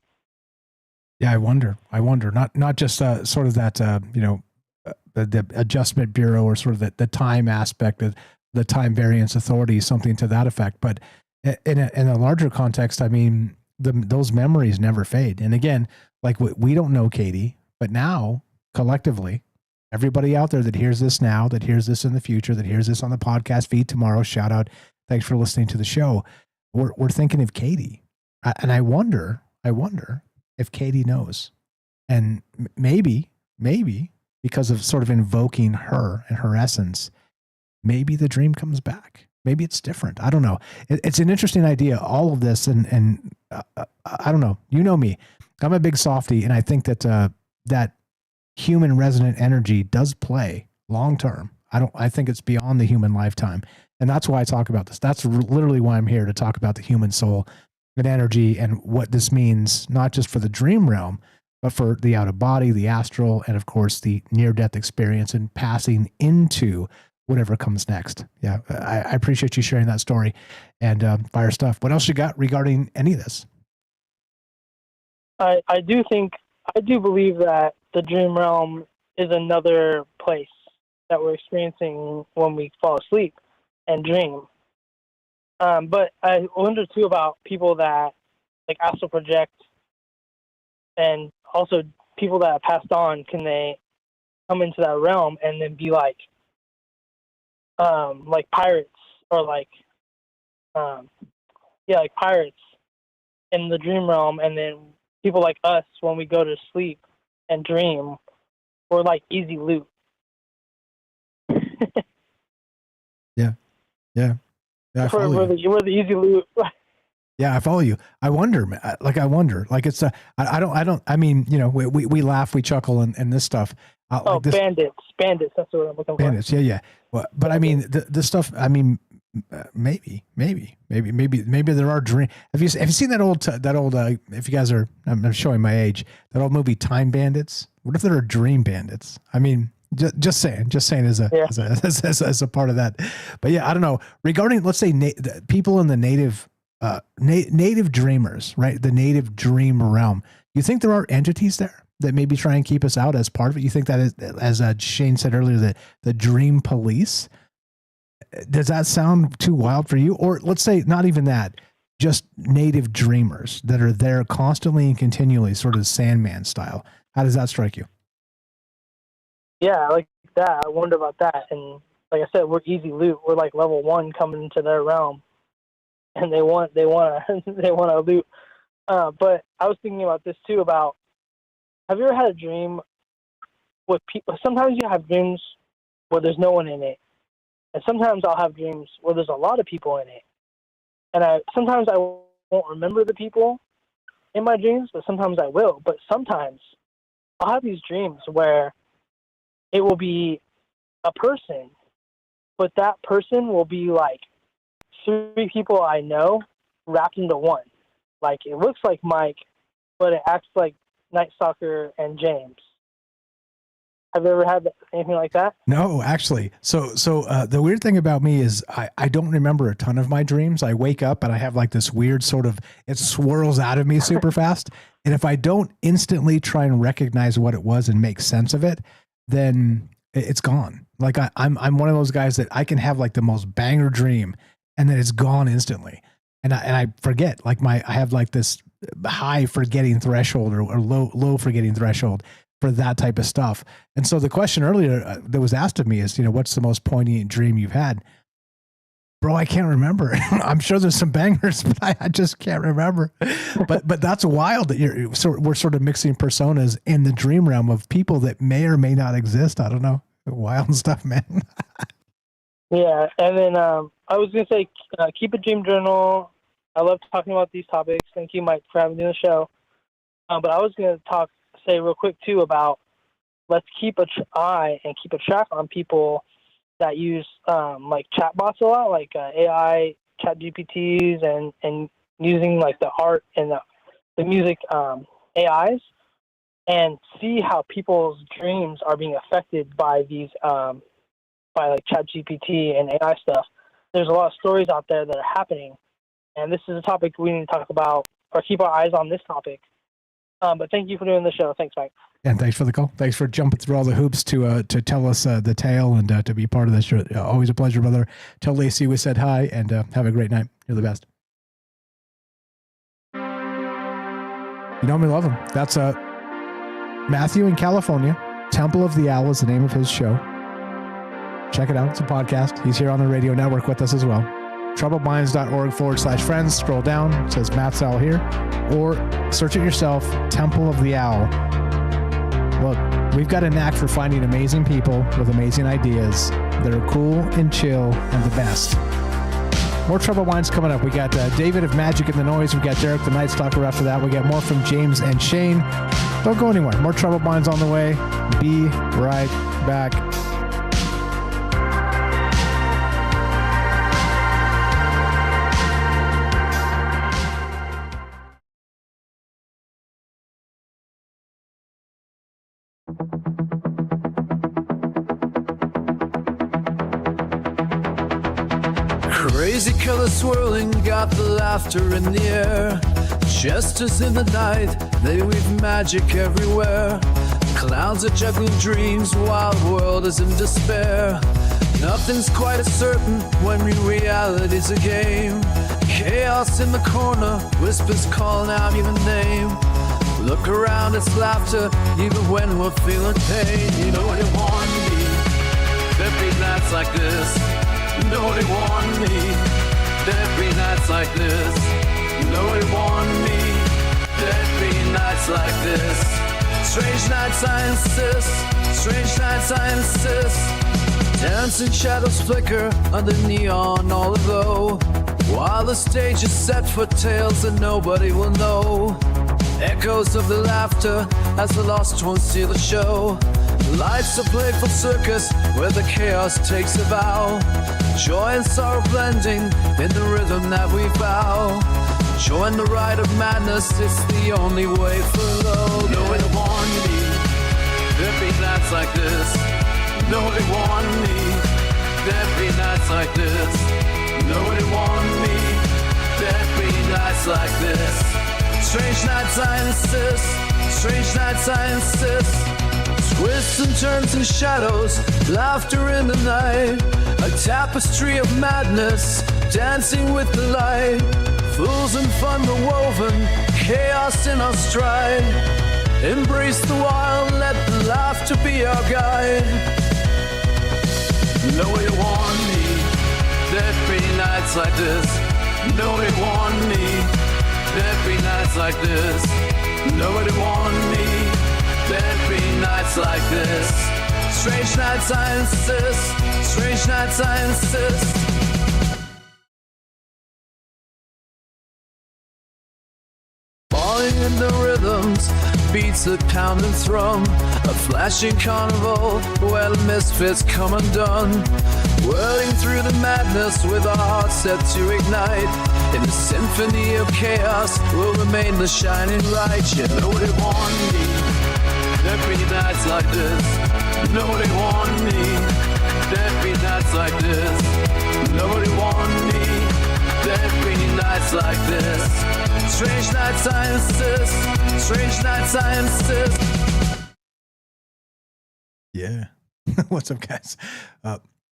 Yeah, I wonder. Not just sort of that, the Adjustment Bureau or sort of the time aspect of the time variance authority, something to that effect. But in a larger context, I mean, those memories never fade. And again, like we don't know Katie, but now collectively, everybody out there that hears this now, that hears this in the future, that hears this on the podcast feed tomorrow, shout out, thanks for listening to the show. We're thinking of Katie. And I wonder if Katie knows. And maybe because of sort of invoking her and her essence, maybe the dream comes back. Maybe it's different. I don't know. It's an interesting idea, all of this. And I don't know. You know me. I'm a big softie. And I think that that human resonant energy does play long term. I think it's beyond the human lifetime. And that's why I talk about this. That's literally why I'm here, to talk about the human soul and energy and what this means, not just for the dream realm, but for the out of body, the astral, and of course the near death experience and passing into whatever comes next. Yeah. I appreciate you sharing that story and fire stuff. What else you got regarding any of this? I do believe that the dream realm is another place that we're experiencing when we fall asleep and dream. But I wonder too about people that like astral project, and also people that have passed on. Can they come into that realm and then be like pirates or like pirates in the dream realm, and then people like us, when we go to sleep and dream, we're like easy loot. Yeah. We're the easy loot. Yeah, I follow you. I wonder, like it's I mean, we laugh, we chuckle and this stuff. Like this, bandits. That's what I'm looking for. Bandits. Yeah. But I mean, the stuff, I mean, maybe there are dreams. Have you seen that old, if you guys are, I'm showing my age, that old movie Time Bandits? What if there are dream bandits? I mean, just saying as a part of that. But yeah, I don't know, regarding, let's say people in the native dreamers, right? The native dream realm. You think there are entities there that maybe try and keep us out as part of it? You think that is, as Shane said earlier, the dream police? Does that sound too wild for you? Or let's say not even that, just native dreamers that are there constantly and continually, sort of Sandman style. How does that strike you? Yeah, like that. I wonder about that. And like I said, we're easy loot. We're like level 1 coming into their realm, and they want to loot. But I was thinking about this too. About, have you ever had a dream with people? Sometimes you have dreams where there's no one in it, and sometimes I'll have dreams where there's a lot of people in it. And sometimes I won't remember the people in my dreams, but sometimes I will. But sometimes I'll have these dreams where it will be a person, but that person will be like 3 people I know wrapped into one. Like, it looks like Mike, but it acts like Night Stalker and James. Have you ever had anything like that? No, actually. So the weird thing about me is I don't remember a ton of my dreams. I wake up and I have like this weird sort of, it swirls out of me super fast. And if I don't instantly try and recognize what it was and make sense of it, then it's gone. Like I'm one of those guys that I can have like the most banger dream and then it's gone instantly. And I forget, like I have like this high forgetting threshold or low forgetting threshold for that type of stuff. And so the question earlier that was asked of me is, what's the most poignant dream you've had? Bro, I can't remember. I'm sure there's some bangers, but I just can't remember. But that's wild that we're sort of mixing personas in the dream realm of people that may or may not exist. I don't know. Wild stuff, man. Yeah. And then I was going to say, keep a dream journal. I love talking about these topics. Thank you, Mike, for having me on the show. But I was going to say real quick too about let's keep an eye and keep a track on people that use like chatbots a lot, like AI chat GPTs and using like the art and the music AIs, and see how people's dreams are being affected by these by like chat GPT and AI stuff. There's a lot of stories out there that are happening, and this is a topic we need to talk about or keep our eyes on this topic. But thank you for doing the show. Thanks, Mike. And thanks for the call. Thanks for jumping through all the hoops to tell us the tale and to be part of this show. Always a pleasure, brother. Tell Lacey we said hi and have a great night. You're the best. We love him. That's Matthew in California. Temple of the Owl is the name of his show. Check it out. It's a podcast. He's here on the radio network with us as well. TroubledMinds.org/friends. Scroll down. It says Matt's Owl here. Or search it yourself. Temple of the Owl. Look, we've got a knack for finding amazing people with amazing ideas that are cool and chill and the best. More Troubled Minds coming up. We got David of Magic and the Noise. We got Derek the Night Stalker after that. We got more from James and Shane. Don't go anywhere. More Troubled Minds on the way. Be right back. Crazy colors swirling, got the laughter in the air. Just as in the night, they weave magic everywhere. Clowns that juggle dreams, wild world is in despair. Nothing's quite as certain when reality's a game. Chaos in the corner, whispers calling out your name. Look around, it's laughter, even when we're feeling pain. You know they want me, there'd be nights like this. You know they want me, there'd be nights like this. You know they want me, there'd be nights like this. Strange nights I insist, strange nights I insist. Dancing shadows flicker under neon all aglow, while the stage is set for tales that nobody will know. Echoes of the laughter as the lost ones see the show. Life's a playful circus where the chaos takes a bow. Joy and sorrow blending in the rhythm that we bow. Join the ride of madness, it's the only way for love. No way to warn me, there'd be nights like this. No way to warn me, there'd be nights like this. No way to warn me, there'd be nights like this. Strange nights I insist, strange nights I insist. Twists and turns and shadows, laughter in the night. A tapestry of madness, dancing with the light. Fools and fun were woven, chaos in our stride. Embrace the wild, let the laughter be our guide. No way to warn me, there'd be nights like this. No way to warn me, there'd be nights like this. No way to warn me, there'd be nights like this. Strange nights I insist, strange nights I insist. Falling in the rhythms, beats that pound and thrum. A flashing carnival where the misfits come undone. Whirling through the madness with our hearts set to ignite. In the symphony of chaos will remain the shining light. You know they warn me, there'd be nights like this. Nobody warned me there'd be nights like this. Nobody warned me there'd be nights like this. Strange nights I insist. Strange nights I insist. Yeah. What's up, guys?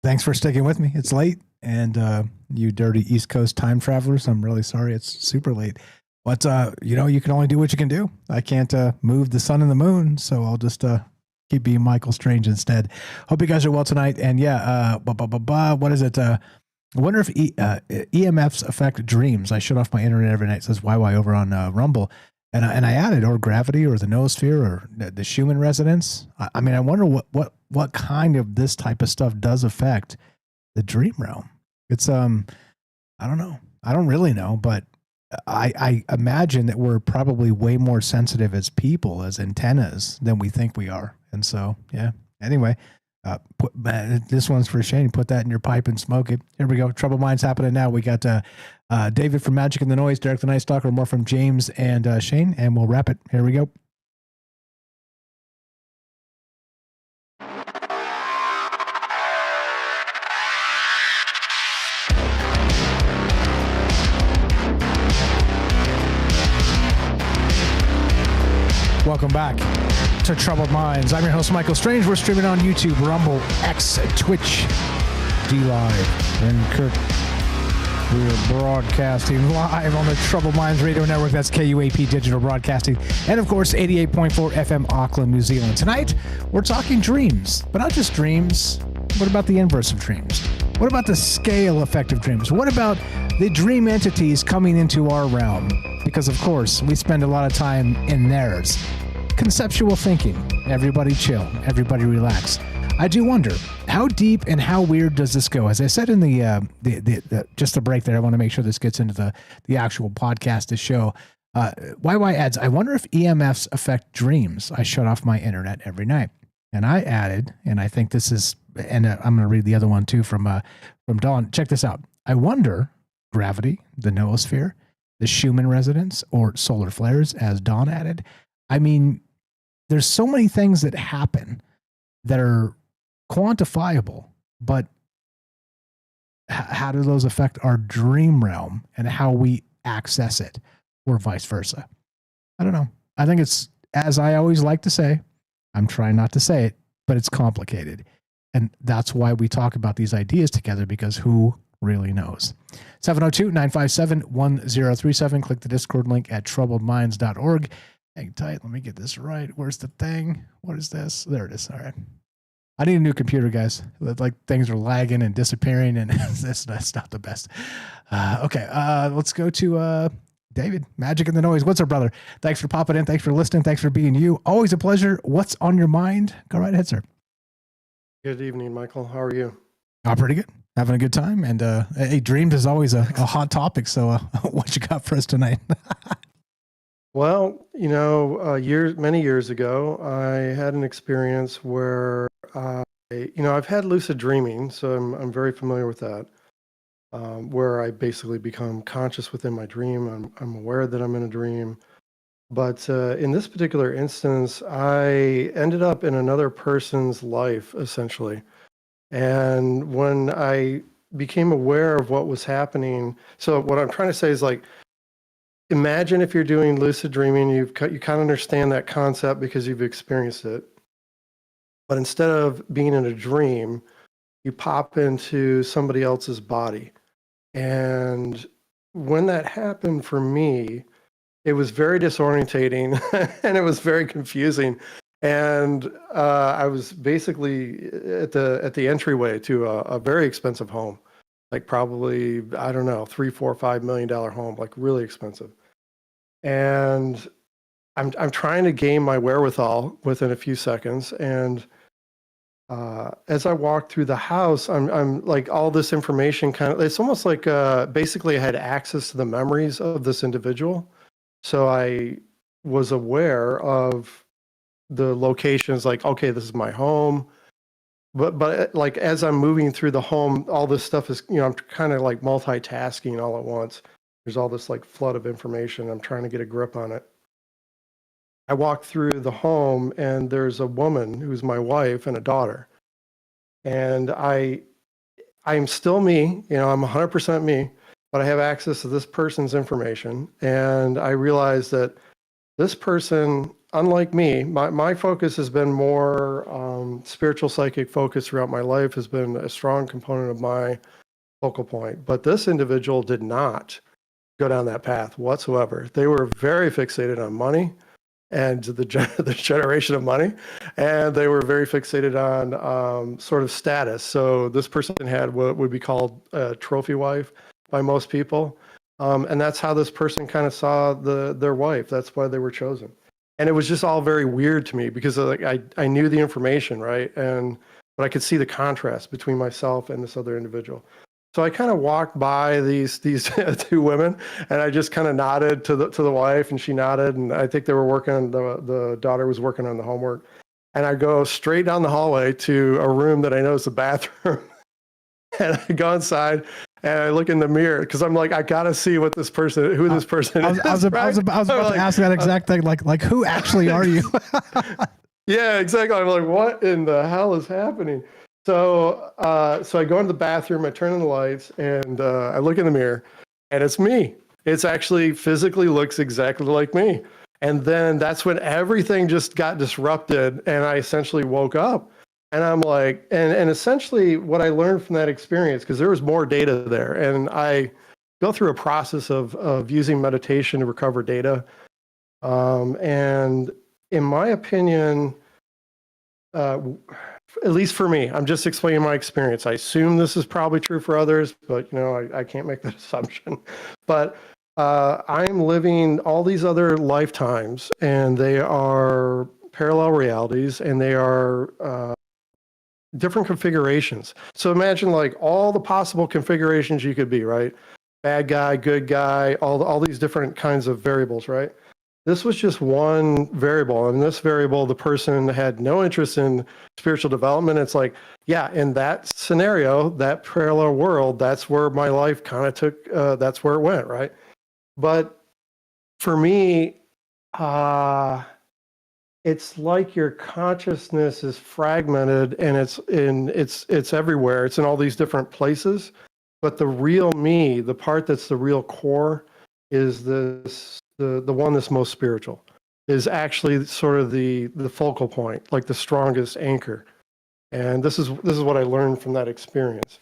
Thanks for sticking with me. It's late, and you dirty East Coast time travelers, I'm really sorry it's super late. But, you can only do what you can do. I can't move the sun and the moon, so I'll just keep being Michael Strange instead. Hope you guys are well tonight. And yeah, what is it? I wonder if EMFs affect dreams. I shut off my internet every night. It says YY over on Rumble. And I added, or gravity, or the noosphere, or the Schumann resonance. I mean, I wonder what kind of this type of stuff does affect the dream realm. It's I don't know. I don't really know, but I imagine that we're probably way more sensitive as people, as antennas, than we think we are. And so, yeah. Anyway, this one's for Shane. Put that in your pipe and smoke it. Here we go. Troubled Minds happening now. We got David from Magic and the Noise, Derek the Night Stalker, more from James and Shane, and we'll wrap it. Here we go. Welcome back to Troubled Minds. I'm your host, Michael Strange. We're streaming on YouTube, Rumble, X, Twitch, D-Live, and Kirk. We're broadcasting live on the Troubled Minds Radio Network. That's KUAP Digital Broadcasting. And, of course, 88.4 FM Auckland, New Zealand. Tonight, we're talking dreams, but not just dreams. What about the inverse of dreams? What about the scale effect of dreams? What about the dream entities coming into our realm? Because, of course, we spend a lot of time in theirs. Conceptual thinking. Everybody chill. Everybody relax. I do wonder, how deep and how weird does this go? As I said in the just the break there, I want to make sure this gets into the actual podcast, the show. YY adds, I wonder if EMFs affect dreams. I shut off my internet every night. And I added, and I think this is, and I'm going to read the other one too from Dawn. Check this out. I wonder, gravity, the noosphere, the Schumann resonance, or solar flares, as Dawn added. I mean, there's so many things that happen that are quantifiable, but how do those affect our dream realm and how we access it, or vice versa? I don't know. I think it's, as I always like to say, I'm trying not to say it, but it's complicated. And that's why we talk about these ideas together, because who really knows? 702-957-1037. Click the Discord link at troubledminds.org. Hang tight. Let me get this right. Where's the thing? What is this? There it is. All right. I need a new computer, guys. Like, things are lagging and disappearing, and that's not the best. Okay. Let's go to David, Magic and the Noise. What's up, brother? Thanks for popping in. Thanks for listening. Thanks for being you. Always a pleasure. What's on your mind? Go right ahead, sir. Good evening, Michael. How are you? Oh, pretty good. Having a good time. And hey, dreams is always a hot topic. So what you got for us tonight? Well, many years ago, I had an experience where I've had lucid dreaming, so I'm very familiar with that. Where I basically become conscious within my dream. I'm aware that I'm in a dream. But in this particular instance, I ended up in another person's life, essentially. And when I became aware of what was happening, so what I'm trying to say is, like, imagine if you're doing lucid dreaming, you kind of understand that concept because you've experienced it. But instead of being in a dream, you pop into somebody else's body. And when that happened for me, it was very disorientating and it was very confusing. And I was basically at the entryway to a very expensive home, like probably, I don't know, $3, $4, $5 million home, like really expensive. And I'm trying to gain my wherewithal within a few seconds. And as I walked through the house, I'm like, all this information it's almost like basically I had access to the memories of this individual. So I was aware of the locations, like, okay, this is my home. But like, as I'm moving through the home, all this stuff is, I'm kind of like multitasking all at once. There's all this like flood of information. I'm trying to get a grip on it. I walk through the home and there's a woman who's my wife and a daughter. And I'm still me, I'm 100% me, but I have access to this person's information. And I realize that this person, unlike me, my focus has been more spiritual psychic focus throughout my life, has been a strong component of my focal point. But this individual did not go down that path whatsoever. They were very fixated on money and the generation of money, and they were very fixated on sort of status. So this person had what would be called a trophy wife by most people. And that's how this person kind of saw their wife. That's why they were chosen. And it was just all very weird to me because I knew the information, right? But I could see the contrast between myself and this other individual. So I kind of walked by these two women, and I just kind of nodded to the wife, and she nodded, and I think they were working. The daughter was working on the homework, and I go straight down the hallway to a room that I know is the bathroom, and I go inside. And I look in the mirror because I'm like, I gotta see who this person is. I was about to ask that exact thing. Like, who actually are you? Yeah, exactly. I'm like, what in the hell is happening? So I go into the bathroom. I turn on the lights, and I look in the mirror, and it's me. It's actually physically looks exactly like me. And then that's when everything just got disrupted, and I essentially woke up. And I'm like, and essentially what I learned from that experience, because there was more data there, and I go through a process of using meditation to recover data. And in my opinion, at least for me, I'm just explaining my experience. I assume this is probably true for others, but I can't make that assumption. But I'm living all these other lifetimes, and they are parallel realities, and they are different configurations. So imagine like all the possible configurations you could be, right? Bad guy, good guy, all these different kinds of variables, right? This was just one variable. And this variable, the person had no interest in spiritual development. It's like, yeah, in that scenario, that parallel world, that's where my life kind of took, that's where it went, right? But for me, it's like your consciousness is fragmented, and it's everywhere. It's in all these different places. But the real me, the part that's the real core, is the one that's most spiritual, is actually sort of the focal point, like the strongest anchor. And this is what I learned from that experience.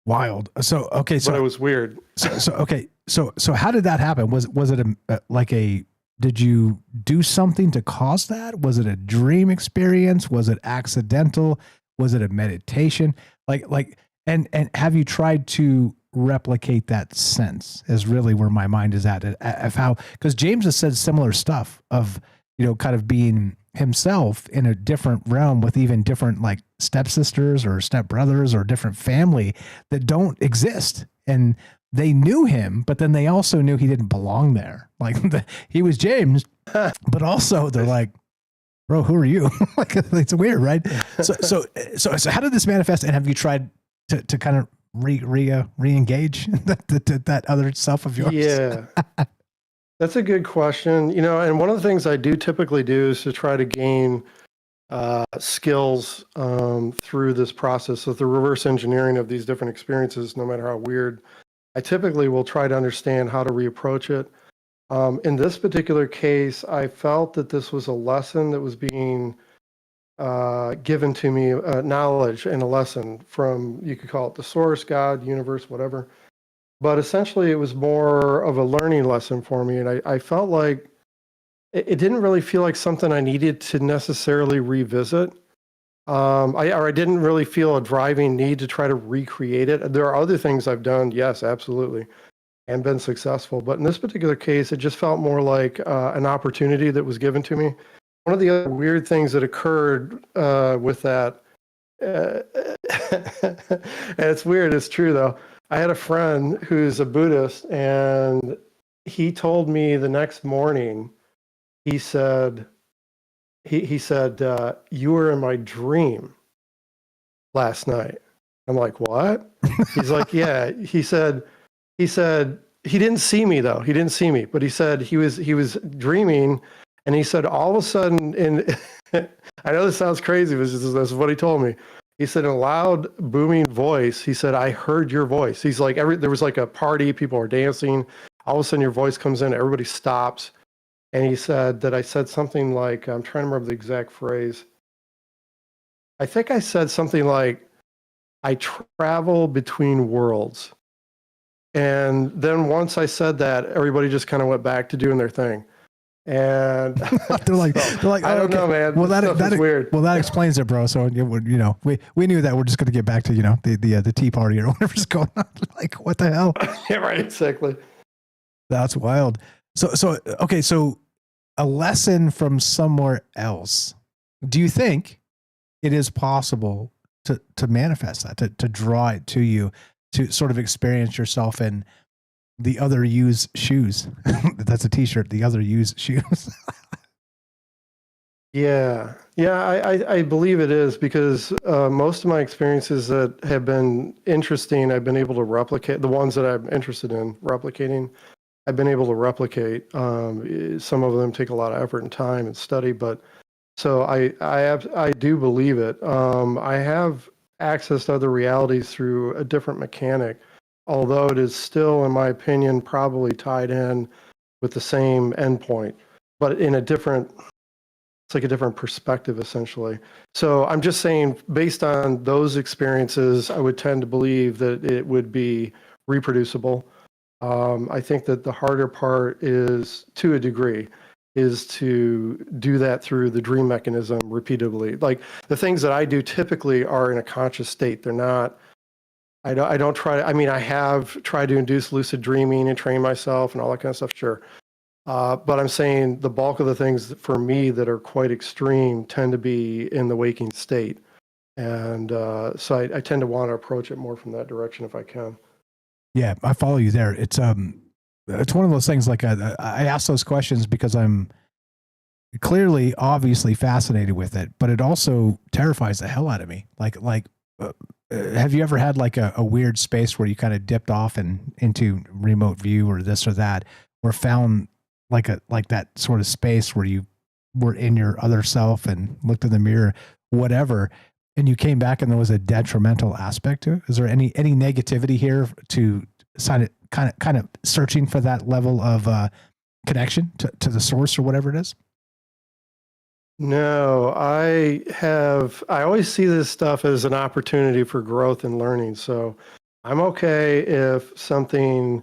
Wild. So okay, so but it was weird. So how did that happen? Was it did you do something to cause that? Was it a dream experience? Was it accidental? Was it a meditation? And have you tried to replicate that sense? Is really where my mind is at of how, because James has said similar stuff of, kind of being himself in a different realm with even different like stepsisters or stepbrothers or different family that don't exist. And they knew him, but then they also knew he didn't belong there. Like he was James, but also they're like, bro, who are you? Like, it's weird, right? So how did this manifest? And have you tried to kind of re-engage that other self of yours? Yeah, that's a good question. And one of the things I do typically do is to try to gain skills through this process of the reverse engineering of these different experiences, no matter how weird. I typically will try to understand how to reapproach it. In this particular case, I felt that this was a lesson that was being given to me, knowledge and a lesson from, you could call it the source, God, universe, whatever. But essentially, it was more of a learning lesson for me. And I felt like it didn't really feel like something I needed to necessarily revisit. I didn't really feel a driving need to try to recreate it. There are other things I've done, yes, absolutely, and been successful. But in this particular case, it just felt more like an opportunity that was given to me. One of the other weird things that occurred with that, and it's weird, it's true though. I had a friend who's a Buddhist, and he told me the next morning, he said, you were in my dream last night. I'm like, what? He's like, yeah. He said, he didn't see me though. He didn't see me, but he said he was dreaming, and he said all of a sudden, in I know this sounds crazy, but this is what he told me. He said in a loud, booming voice, he said, "I heard your voice." He's like, there was like a party, people were dancing. All of a sudden, your voice comes in, everybody stops. And he said that I said something like, I'm trying to remember the exact phrase. I think I said something like, "I travel between worlds." And then once I said that, everybody just kind of went back to doing their thing. And they're like, I don't know, man. Well, That's weird. Well, that explains it, bro. So we knew that we're just going to get back to the tea party or whatever's going on. Like, what the hell? Yeah, right. Exactly. That's wild. So okay. So a lesson from somewhere else. Do you think it is possible to manifest that, to draw it to you, to sort of experience yourself in the other use shoes? That's a t-shirt. The other use shoes. Yeah. I believe it is, because most of my experiences that have been interesting, I've been able to replicate. The ones that I'm interested in replicating, I've been able to replicate. Some of them take a lot of effort and time and study, but so I do believe it. I have access to other realities through a different mechanic, although it is still, in my opinion, probably tied in with the same endpoint, but in a different, it's like a different perspective, essentially. So I'm just saying, based on those experiences, I would tend to believe that it would be reproducible. I think that the harder part is, to a degree, is to do that through the dream mechanism repeatedly. Like, the things that I do typically are in a conscious state. They're not, I don't try, I mean, I have tried to induce lucid dreaming and train myself and all that kind of stuff, sure. But I'm saying the bulk of the things for me that are quite extreme tend to be in the waking state. And so I tend to want to approach it more from that direction if I can. Yeah, I follow you there. It's one of those things, like I ask those questions because I'm clearly, obviously fascinated with it, but it also terrifies the hell out of me. Have you ever had like a weird space where you kind of dipped off and into remote view or this or that, or found like that sort of space where you were in your other self and looked in the mirror, whatever, and you came back and there was a detrimental aspect to it? Is there any negativity here to kind of searching for that level of connection to the source or whatever it is? No, I always see this stuff as an opportunity for growth and learning. So I'm okay if something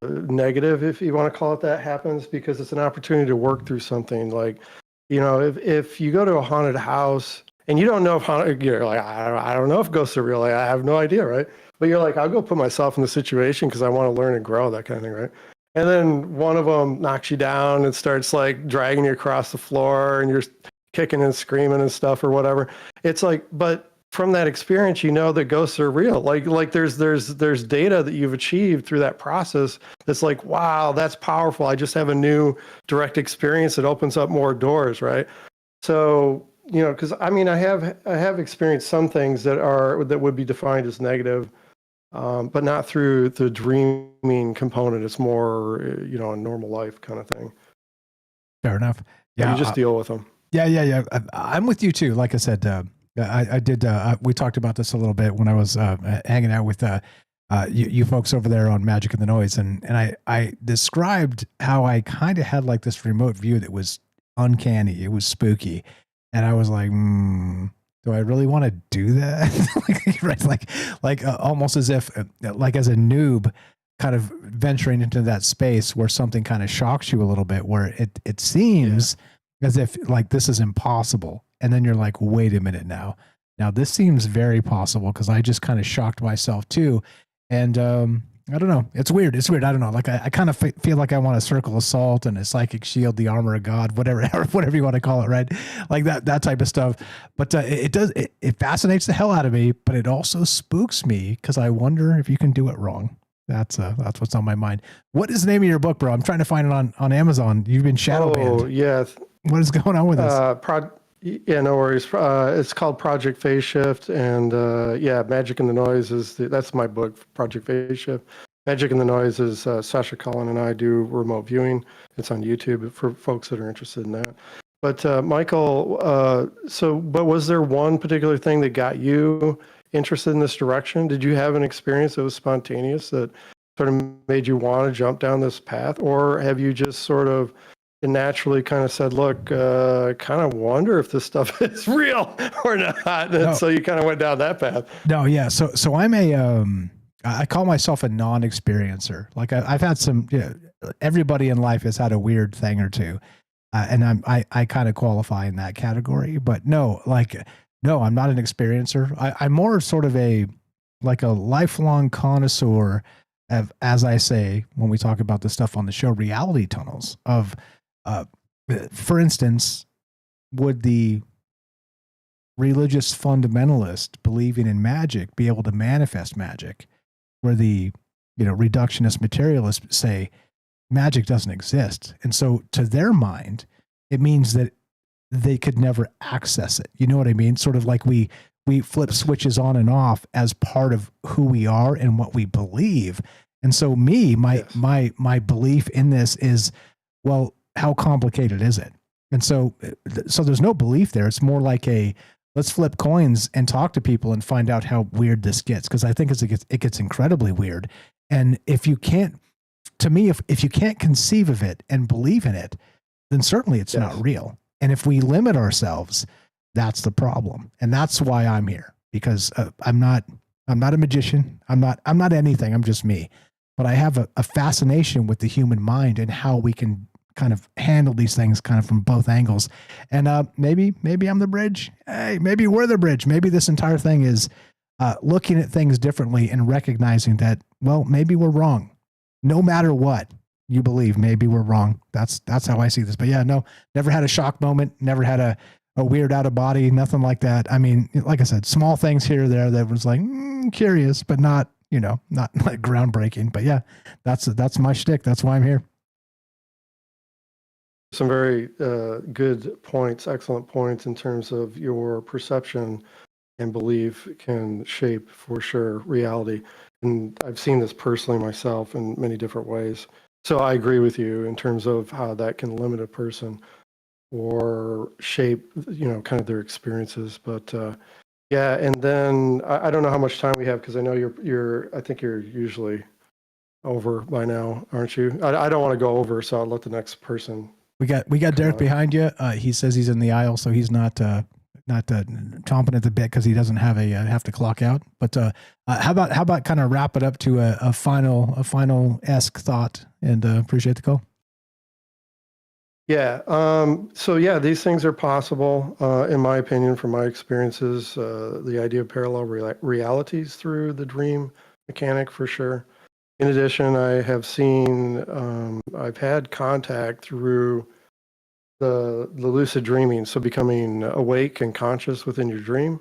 negative, if you want to call it that, happens, because it's an opportunity to work through something. Like, if you go to a haunted house and you don't know if you're like, I don't know if ghosts are real. Like, I have no idea, right? But you're like, I'll go put myself in the situation because I want to learn and grow, that kind of thing, right? And then one of them knocks you down and starts like dragging you across the floor, and you're kicking and screaming and stuff or whatever. It's like, but from that experience, you know that ghosts are real. Like there's data that you've achieved through that process that's like, wow, that's powerful. I just have a new direct experience that opens up more doors, right? So, because I mean, I have experienced some things that would be defined as negative, but not through the dreaming component. It's more, a normal life kind of thing. Fair enough. Yeah, you just deal with them. Yeah. I'm with you too. Like I said, I did. We talked about this a little bit when I was hanging out with you folks over there on Magic and the Noise, and I described how I kind of had like this remote view that was uncanny. It was spooky, and I was like, do I really want to do that? Right? Like almost as if, like as a noob, kind of venturing into that space where something kind of shocks you a little bit, where it seems as if like this is impossible. And then you're like, wait a minute now this seems very possible, because I just kind of shocked myself too. And I don't know. It's weird. I don't know. Like I kind of feel like I want a circle of salt and a psychic shield, the armor of God, whatever you want to call it, right? Like that type of stuff. But it fascinates the hell out of me, but it also spooks me because I wonder if you can do it wrong. That's what's on my mind. What is the name of your book, bro? I'm trying to find it on Amazon. You've been shadow banned. Oh, yeah. What is going on with this? Yeah, no worries. It's called Project Phase Shift, and Magic and the Noise that's my book, Project Phase Shift. Magic in the Noise is Sasha Cullen and I do remote viewing. It's on YouTube for folks that are interested in that. But Michael, but was there one particular thing that got you interested in this direction? Did you have an experience that was spontaneous that sort of made you want to jump down this path? Or have you just sort of naturally kind of said, look, I kind of wonder if this stuff is real or not? And so you kind of went down that path. No, yeah. So I'm I call myself a non-experiencer. Like I've had some, everybody in life has had a weird thing or two. And I kind of qualify in that category, but no, I'm not an experiencer. I'm more sort of a lifelong connoisseur of, as I say, when we talk about the stuff on the show, reality tunnels of, for instance, would the religious fundamentalist believing in magic be able to manifest magic, where the, reductionist materialists say magic doesn't exist. And so to their mind, it means that they could never access it. You know what I mean? Sort of like we flip switches on and off as part of who we are and what we believe. And so my belief in this is, well, how complicated is it? And so there's no belief there. It's more like let's flip coins and talk to people and find out how weird this gets. Cause I think it gets incredibly weird. And if you can't, to me, if you can't conceive of it and believe in it, then certainly it's not real. And if we limit ourselves, that's the problem. And that's why I'm here, because I'm not a magician. I'm not anything. I'm just me, but I have a fascination with the human mind and how we can kind of handle these things kind of from both angles. And maybe I'm the bridge. Hey, maybe we're the bridge. Maybe this entire thing is looking at things differently and recognizing that, well, maybe we're wrong. No matter what you believe, maybe we're wrong. That's how I see this. But yeah, no, never had a shock moment, never had a weird out of body, nothing like that. I mean, like I said, small things here or there that was like curious, but not like groundbreaking. But yeah, that's my shtick. That's why I'm here. Some very good points, excellent points in terms of your perception and belief can shape, for sure, reality. And I've seen this personally myself in many different ways. So I agree with you in terms of how that can limit a person or shape, kind of their experiences. But yeah, and then I don't know how much time we have, because I know I think you're usually over by now, aren't you? I don't want to go over, so I'll let the next person. We got Derek behind you. He says he's in the aisle, so he's not chomping at the bit because he doesn't have to clock out. But how about kind of wrap it up to a final-esque thought, and appreciate the call. Yeah. So yeah, these things are possible, in my opinion, from my experiences. The idea of parallel realities through the dream mechanic, for sure. In addition, I have seen, I've had contact through the lucid dreaming, so becoming awake and conscious within your dream.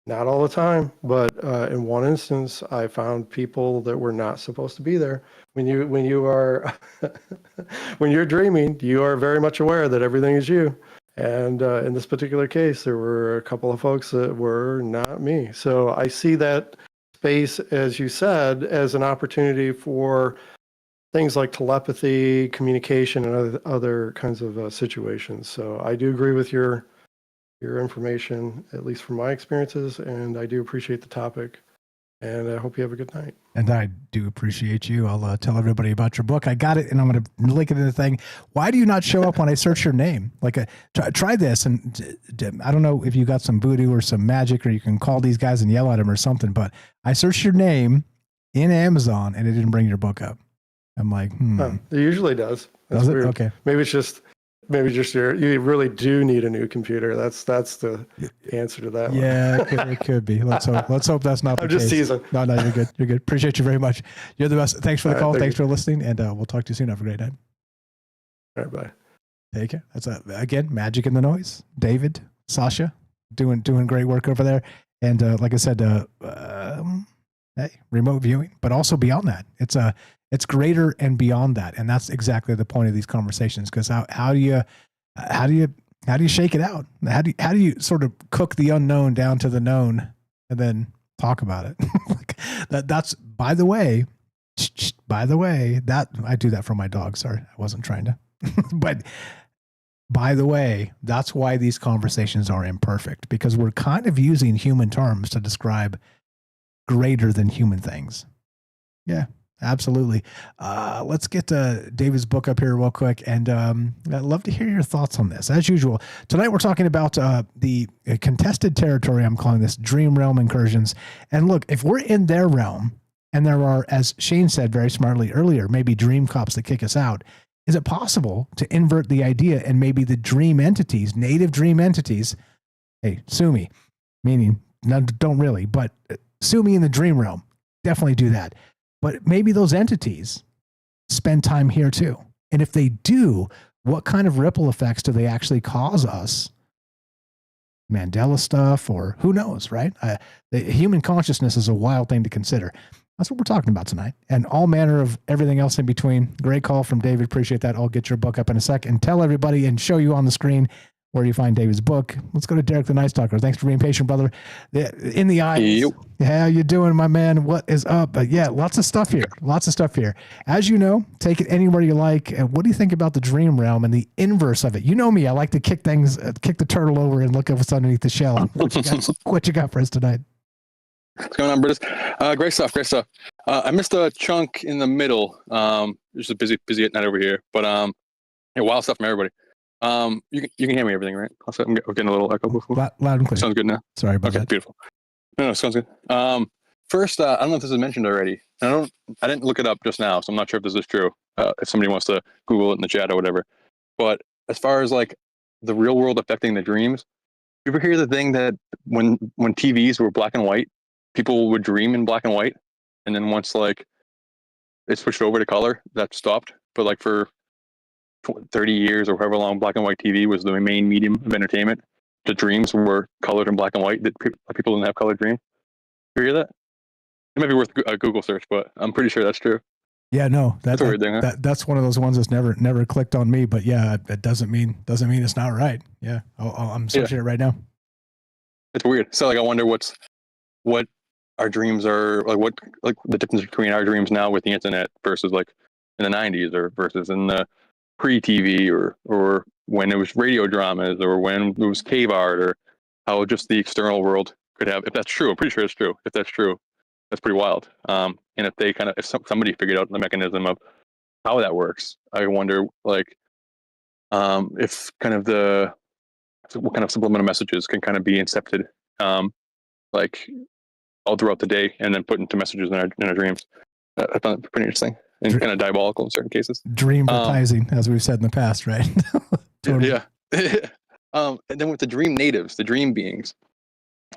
Not all the time, but in one instance, I found people that were not supposed to be there. When you are when you're dreaming, you are very much aware that everything is you. And in this particular case, there were a couple of folks that were not me. So I see that space, as you said, as an opportunity for things like telepathy, communication, and other kinds of situations. So I do agree with your information, at least from my experiences, and I do appreciate the topic. And I hope you have a good night. And I do appreciate you. I'll tell everybody about your book. I got it, and I'm going to link it in the thing. Why do you not show up when I search your name? Like, try this, and I don't know if you got some voodoo or some magic, or you can call these guys and yell at them or something, but I searched your name in Amazon, and it didn't bring your book up. I'm like, It usually does. That's does it? weird. Okay. Maybe just you really do need a new computer. That's the answer to that. Yeah, it could be. Let's hope that's not the case. I'm just teasing. No, you're good. You're good. Appreciate you very much. You're the best. Thanks for the call. Thanks for listening, and we'll talk to you soon. Have a great night. All right, bye. Take care. That's again, Magic in the Noise. David, Sasha, doing great work over there. And like I said, hey, remote viewing, but also beyond that, it's greater and beyond that, and that's exactly the point of these conversations. Because how do you shake it out? How do you sort of cook the unknown down to the known, and then talk about it? That's, by the way, by the way, that I do that for my dog. Sorry, I wasn't trying to. But by the way, that's why these conversations are imperfect, because we're kind of using human terms to describe greater than human things. Yeah, absolutely. Let's get David's book up here real quick, and I'd love to hear your thoughts on this. As usual, tonight we're talking about the contested territory. I'm calling this Dream Realm Incursions. And look, if we're in their realm, and there are, as Shane said very smartly earlier, maybe dream cops that kick us out, is it possible to invert the idea and maybe the dream entities, native dream entities, hey, sue me, meaning, no, don't really, but sue me in the dream realm. Definitely do that. But maybe those entities spend time here too. And if they do, what kind of ripple effects do they actually cause us? Mandela stuff, or who knows, right? The human consciousness is a wild thing to consider. That's what we're talking about tonight, and all manner of everything else in between. Great call from David. Appreciate that. I'll get your book up in a sec and tell everybody and show you on the screen where you find David's book. Let's go to Derek the Nice Talker. Thanks for being patient, brother. In the eyes. Yep. How you doing, my man? What is up? Yeah, lots of stuff here. Lots of stuff here. As you know, take it anywhere you like. What do you think about the dream realm and the inverse of it? You know me. I like to kick things, kick the turtle over and look at what's underneath the shell. What you got for us tonight? What's going on, Brutus? Great stuff. I missed a chunk in the middle. Just a busy night over here, but yeah, wild stuff from everybody. You can hear me everything, right? Also, I'm getting a little echo before. Loud and clear. Sounds good now. Sorry about that. Beautiful. No, sounds good. First, I don't know if this was mentioned already. I didn't look it up just now, so I'm not sure if this is true. If somebody wants to Google it in the chat or whatever. But as far as like the real world affecting the dreams, you ever hear the thing that when TVs were black and white, people would dream in black and white, and then once like it switched over to color, that stopped. But like for 30 years or however long black and white TV was the main medium of entertainment, the dreams were colored in black and white. That people didn't have colored dreams. You hear that? It might be worth a Google search, but I'm pretty sure that's true. Yeah, no, that's a weird thing, huh? That's one of those ones that's never clicked on me. But yeah, it doesn't mean it's not right. Yeah, I'm searching it right now. It's weird. So like, I wonder what our dreams are like. What the difference between our dreams now with the internet versus like in the 90s or versus in the pre-TV or when it was radio dramas or when it was cave art, or how just the external world could have. If that's true, I'm pretty sure it's true. If that's true, that's pretty wild. And if they if somebody figured out the mechanism of how that works, I wonder like if what kind of subliminal messages can kind of be incepted like all throughout the day and then put into messages in our dreams. I found it pretty interesting and kind of diabolical in certain cases. Dreamvertising, as we've said in the past, right? Totally. Yeah. And then with the dream natives, the dream beings,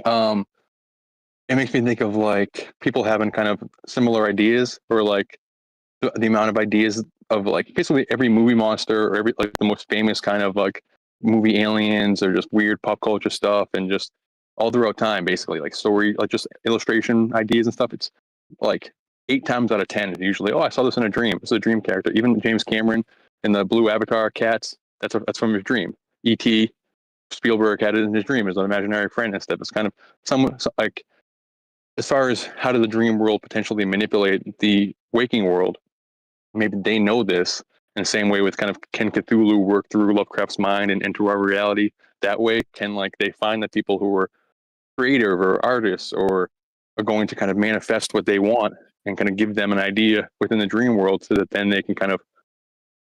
it makes me think of like people having kind of similar ideas, or like the amount of ideas of like basically every movie monster or every like the most famous kind of like movie aliens or just weird pop culture stuff, and just all throughout time, basically like story, like just illustration ideas and stuff. It's like 8 times out of 10 usually, I saw this in a dream. It's a dream character. Even James Cameron in the Blue Avatar Cats, that's from his dream. E.T. Spielberg had it in his dream as an imaginary friend and stuff. It's kind of like, as far as how does the dream world potentially manipulate the waking world, maybe they know this in the same way with kind of can Cthulhu work through Lovecraft's mind and into our reality that way? Can like they find that people who are creative or artists or are going to kind of manifest what they want and kind of give them an idea within the dream world, so that then they can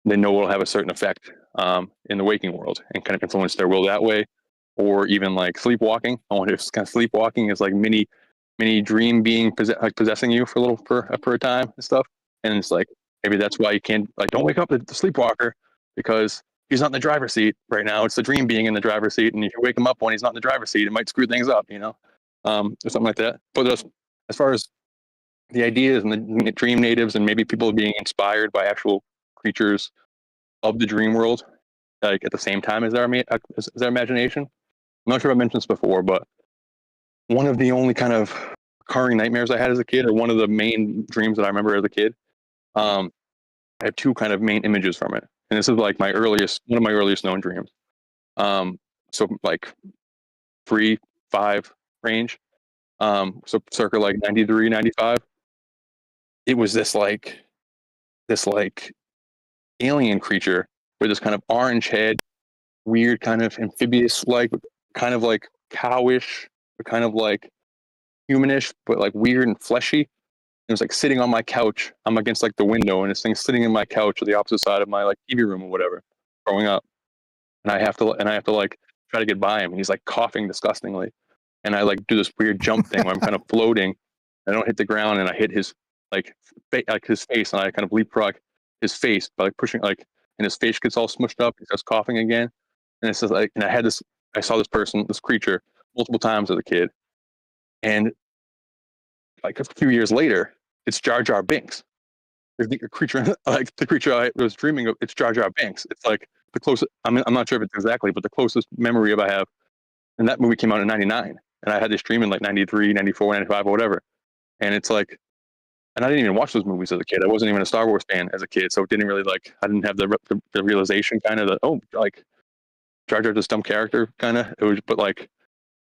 they know it'll have a certain effect in the waking world and kind of influence their will that way. Or even like sleepwalking. I wonder if kind of sleepwalking is like mini dream being possessing you for a time and stuff. And it's like, maybe that's why you can't, like, don't wake up the sleepwalker, because he's not in the driver's seat right now. It's the dream being in the driver's seat. And if you wake him up when he's not in the driver's seat, it might screw things up, or something like that. But as far as the ideas and the dream natives and maybe people being inspired by actual creatures of the dream world, like at the same time as their imagination. I'm not sure if I mentioned this before, but one of the only kind of recurring nightmares I had as a kid, or one of the main dreams that I remember as a kid, I have 2 kind of main images from it. And this is like one of my earliest known dreams. So like 3, 5 range. So circa like 93, 95. It was this like this like alien creature with this kind of orange head, weird kind of amphibious, like kind of like cowish, but kind of like humanish, but like weird and fleshy. It was like sitting on my couch. I'm against like the window, and this thing's sitting in my couch or the opposite side of my like TV room or whatever, growing up. And I have to like try to get by him. And he's like coughing disgustingly. And I like do this weird jump thing where I'm kind of floating. I don't hit the ground, and I hit his like his face, and I kind of leapfrog his face by like pushing like, and his face gets all smushed up. He starts coughing again, and it's just like, and I saw this creature multiple times as a kid, and like a few years later, it's Jar Jar Binks. The creature, like the creature I was dreaming of, it's Jar Jar Binks. It's like the closest. I'm not sure if it's exactly, but the closest memory of I have. And that movie came out in '99, and I had this dream in like '93, '94, '95, or whatever. And it's like, and I didn't even watch those movies as a kid. I wasn't even a Star Wars fan as a kid, so it didn't really like. I didn't have the realization kind of that, oh, like Jar Jar's this dumb character kind of. It was, but like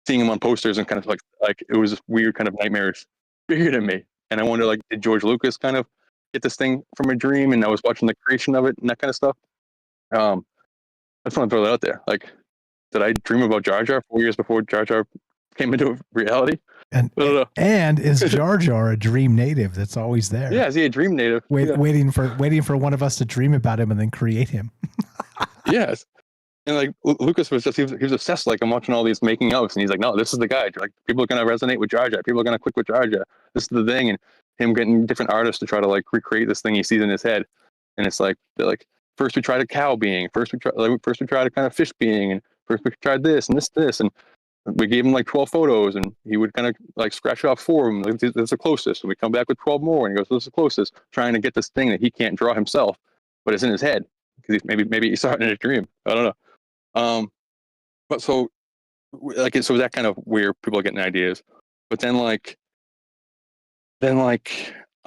seeing him on posters and kind of like it was this weird kind of nightmarish figure to me. And I wonder, like, did George Lucas kind of get this thing from a dream, and I was watching the creation of it and that kind of stuff? I just want to throw that out there. Like, did I dream about Jar Jar 4 years before Jar Jar came into reality? And is Jar Jar a dream native that's always there? Yeah, is he a dream native? Waiting for one of us to dream about him and then create him. Yes. And like Lucas was just, he was obsessed. Like, I'm watching all these making ofs, and he's like, no, this is the guy. Like, people are going to resonate with Jar Jar. People are going to click with Jar Jar. This is the thing. And him getting different artists to try to like recreate this thing he sees in his head. And it's like, they're like, first we tried a cow being, first we tried a kind of fish being, and first we tried this and this. And we gave him like 12 photos, and he would kind of like scratch off 4 of them. Like, this is the closest. And we come back with 12 more, and he goes, this is the closest, trying to get this thing that he can't draw himself, but it's in his head. Because maybe he saw it in a dream. I don't know. But so that kind of where people are getting ideas. But then I'm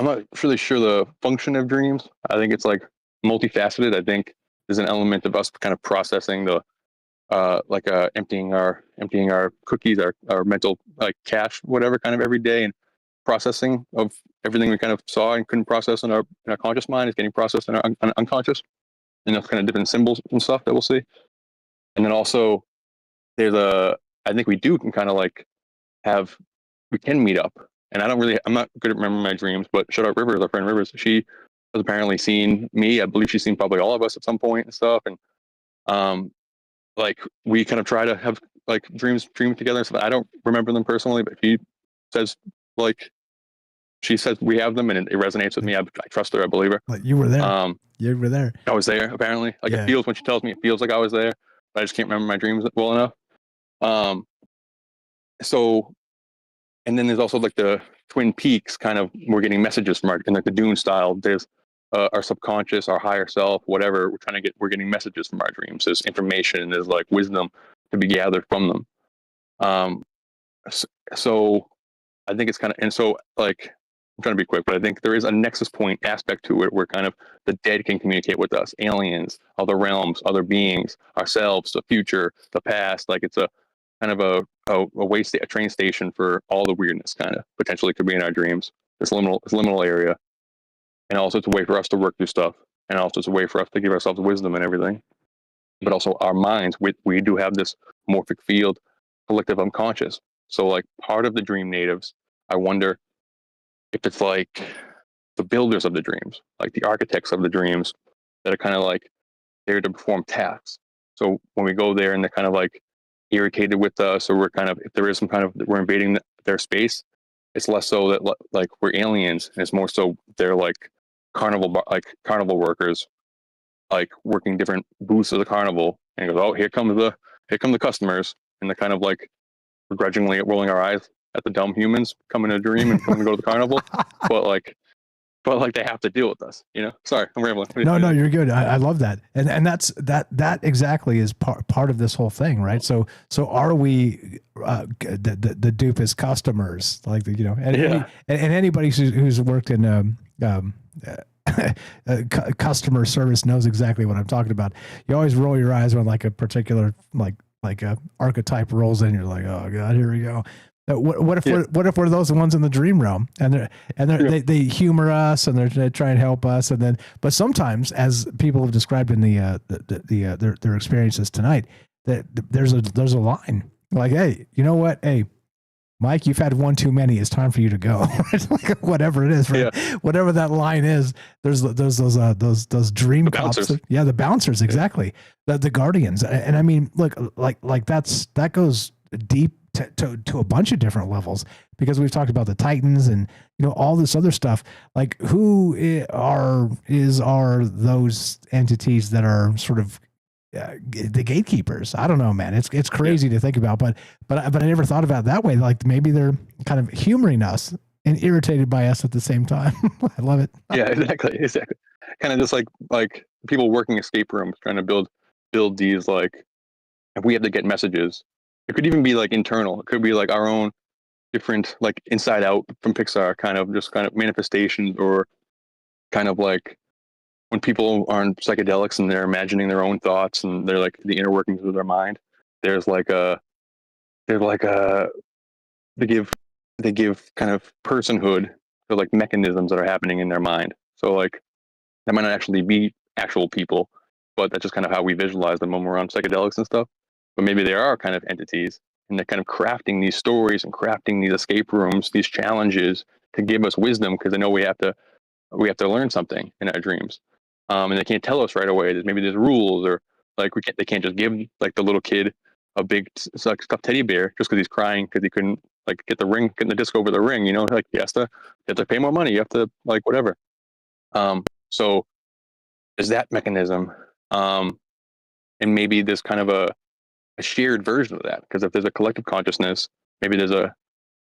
not really sure the function of dreams. I think it's like multifaceted. I think there's an element of us kind of processing the emptying our cookies, our mental like cache, whatever, kind of every day, and processing of everything we kind of saw and couldn't process in our conscious mind is getting processed in our unconscious, and those kind of different symbols and stuff that we'll see. And then also I think we can kind of like we can meet up. And I'm not good at remembering my dreams, but shout out Rivers, our friend Rivers. She has apparently seen me. I believe she's seen probably all of us at some point and stuff. And like we kind of try to have like dream together and stuff. I don't remember them personally, but she says we have them, and it resonates with me. I trust her. I believe her. Like, you were there. You were there. I was there, apparently. Like, It feels, when she tells me, it feels like I was there, but I just can't remember my dreams well enough. So, and then there's also like the Twin Peaks kind of, we're getting messages from in like the Dune style. There's our subconscious, our higher self, whatever. We're getting messages from our dreams. There's information, there's like wisdom to be gathered from them. So I think it's kind of, and so like, I'm trying to be quick, but I think there is a nexus point aspect to it where kind of the dead can communicate with us, aliens, other realms, other beings, ourselves, the future, the past. Like, it's a kind of a train station for all the weirdness, kind of potentially could be in our dreams. This liminal area, and also it's a way for us to work through stuff, and also it's a way for us to give ourselves wisdom and everything. But also our minds, we do have this morphic field, collective unconscious. So like part of the dream natives, I wonder if it's like the builders of the dreams, like the architects of the dreams, that are kind of like there to perform tasks. So when we go there and they're kind of like irritated with us, or we're kind of, if there is some kind of, we're invading their space, it's less so that like we're aliens, and it's more so they're like carnival workers, like working different booths of the carnival, and goes, oh, here come the customers, and they're kind of like begrudgingly rolling our eyes at the dumb humans coming to a dream and coming to go to the carnival, but like they have to deal with us, you know. Sorry, I'm rambling. No, you're good. I love that, and that exactly is part of this whole thing, right? So are we the dupe as customers, like and anybody who's worked in customer service knows exactly what I'm talking about. You always roll your eyes when like a particular like a archetype rolls in. You're like, oh god, here we go. What if we're those ones in the dream realm, and they humor us, and they try and help us, and then but sometimes, as people have described in their experiences tonight, that there's a line like, hey, you know what, hey, Mike, you've had one too many. It's time for you to go. Like, whatever it is, right? Yeah. Whatever that line is, there's those dream cops. Yeah, the bouncers, exactly. The guardians, and I mean, look, like that goes deep to a bunch of different levels, because we've talked about the Titans and all this other stuff. Like, who are those entities that are sort of the gatekeepers? I don't know, man. It's crazy to think about, but I never thought about it that way. Like, maybe they're kind of humoring us and irritated by us at the same time. I love it. Yeah, exactly. Kind of just like people working escape rooms, trying to build these, like, if we have to get messages, it could even be like internal. It could be like our own different, like Inside Out from Pixar, kind of manifestations, or kind of like when people are on psychedelics and they're imagining their own thoughts and they're like the inner workings of their mind. They give kind of personhood to like mechanisms that are happening in their mind. So like that might not actually be actual people, but that's just kind of how we visualize them when we're on psychedelics and stuff. But maybe they are kind of entities, and they're kind of crafting these stories and crafting these escape rooms, these challenges to give us wisdom, because they know we have to learn something in our dreams. And they can't tell us right away. Maybe there's rules, or like they can't just give like the little kid a big like stuffed teddy bear just because he's crying because he couldn't like get the disc over the ring. Like you have to pay more money. You have to like whatever. So there's that mechanism, and maybe there's kind of a shared version of that, because if there's a collective consciousness, maybe there's a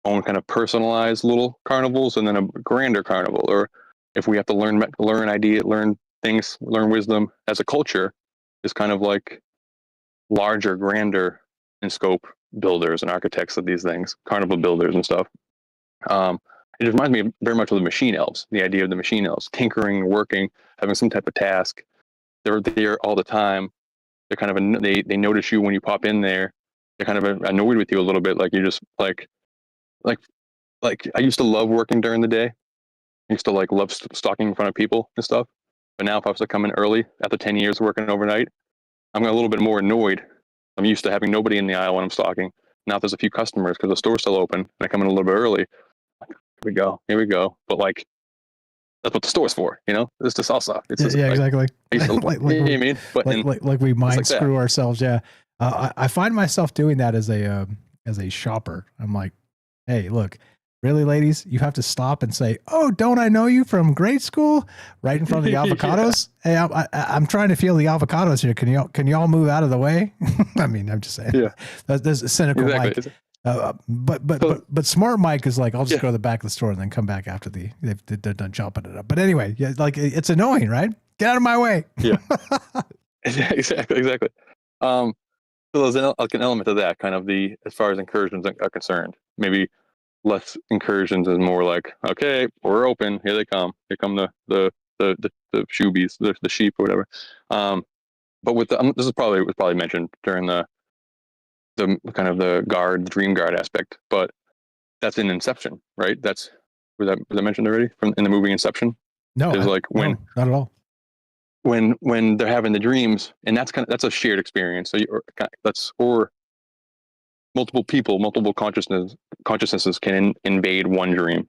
own kind of personalized little carnivals and then a grander carnival. Or if we have to learn things, learn wisdom as a culture, is kind of like larger, grander in scope builders and architects of these things, carnival builders and stuff. It reminds me very much of the machine elves, the idea of the machine elves, tinkering, working, having some type of task. They're there all the time. They're kind of they notice you when you pop in there. They're kind of annoyed with you a little bit, like you're just like I used to love working during the day. I used to like love stalking in front of people and stuff. But now if I was to come in early after 10 years working overnight, I'm a little bit more annoyed. I'm used to having nobody in the aisle when I'm stalking. Now if there's a few customers because the store's still open and I come in a little bit early, here we go. But like, that's what the store's for, It's the salsa. It's just, exactly. You know what I mean? But like we mind screw ourselves. Yeah. I find myself doing that as a shopper. I'm like, hey, look, really, ladies, you have to stop and say, oh, don't I know you from grade school? Right in front of the avocados. Yeah. Hey, I'm trying to feel the avocados here. Can y'all move out of the way? I mean, I'm just saying. Yeah. That's a cynical Mike. But smart Mike is like, I'll just go to the back of the store and then come back after they're done chopping it up. But anyway, yeah, like it's annoying, right? Get out of my way. Yeah. Exactly. So there's an element of that, kind of as far as incursions are concerned. Maybe less incursions is more like, okay, we're open. Here they come. Here come the shoobies, the sheep or whatever. But with this was probably mentioned during the kind of the dream guard aspect, but that's in Inception, right? Was that mentioned already in the movie Inception? No, not at all. When they're having the dreams, and that's a shared experience. So or multiple people, multiple consciousnesses can invade one dream.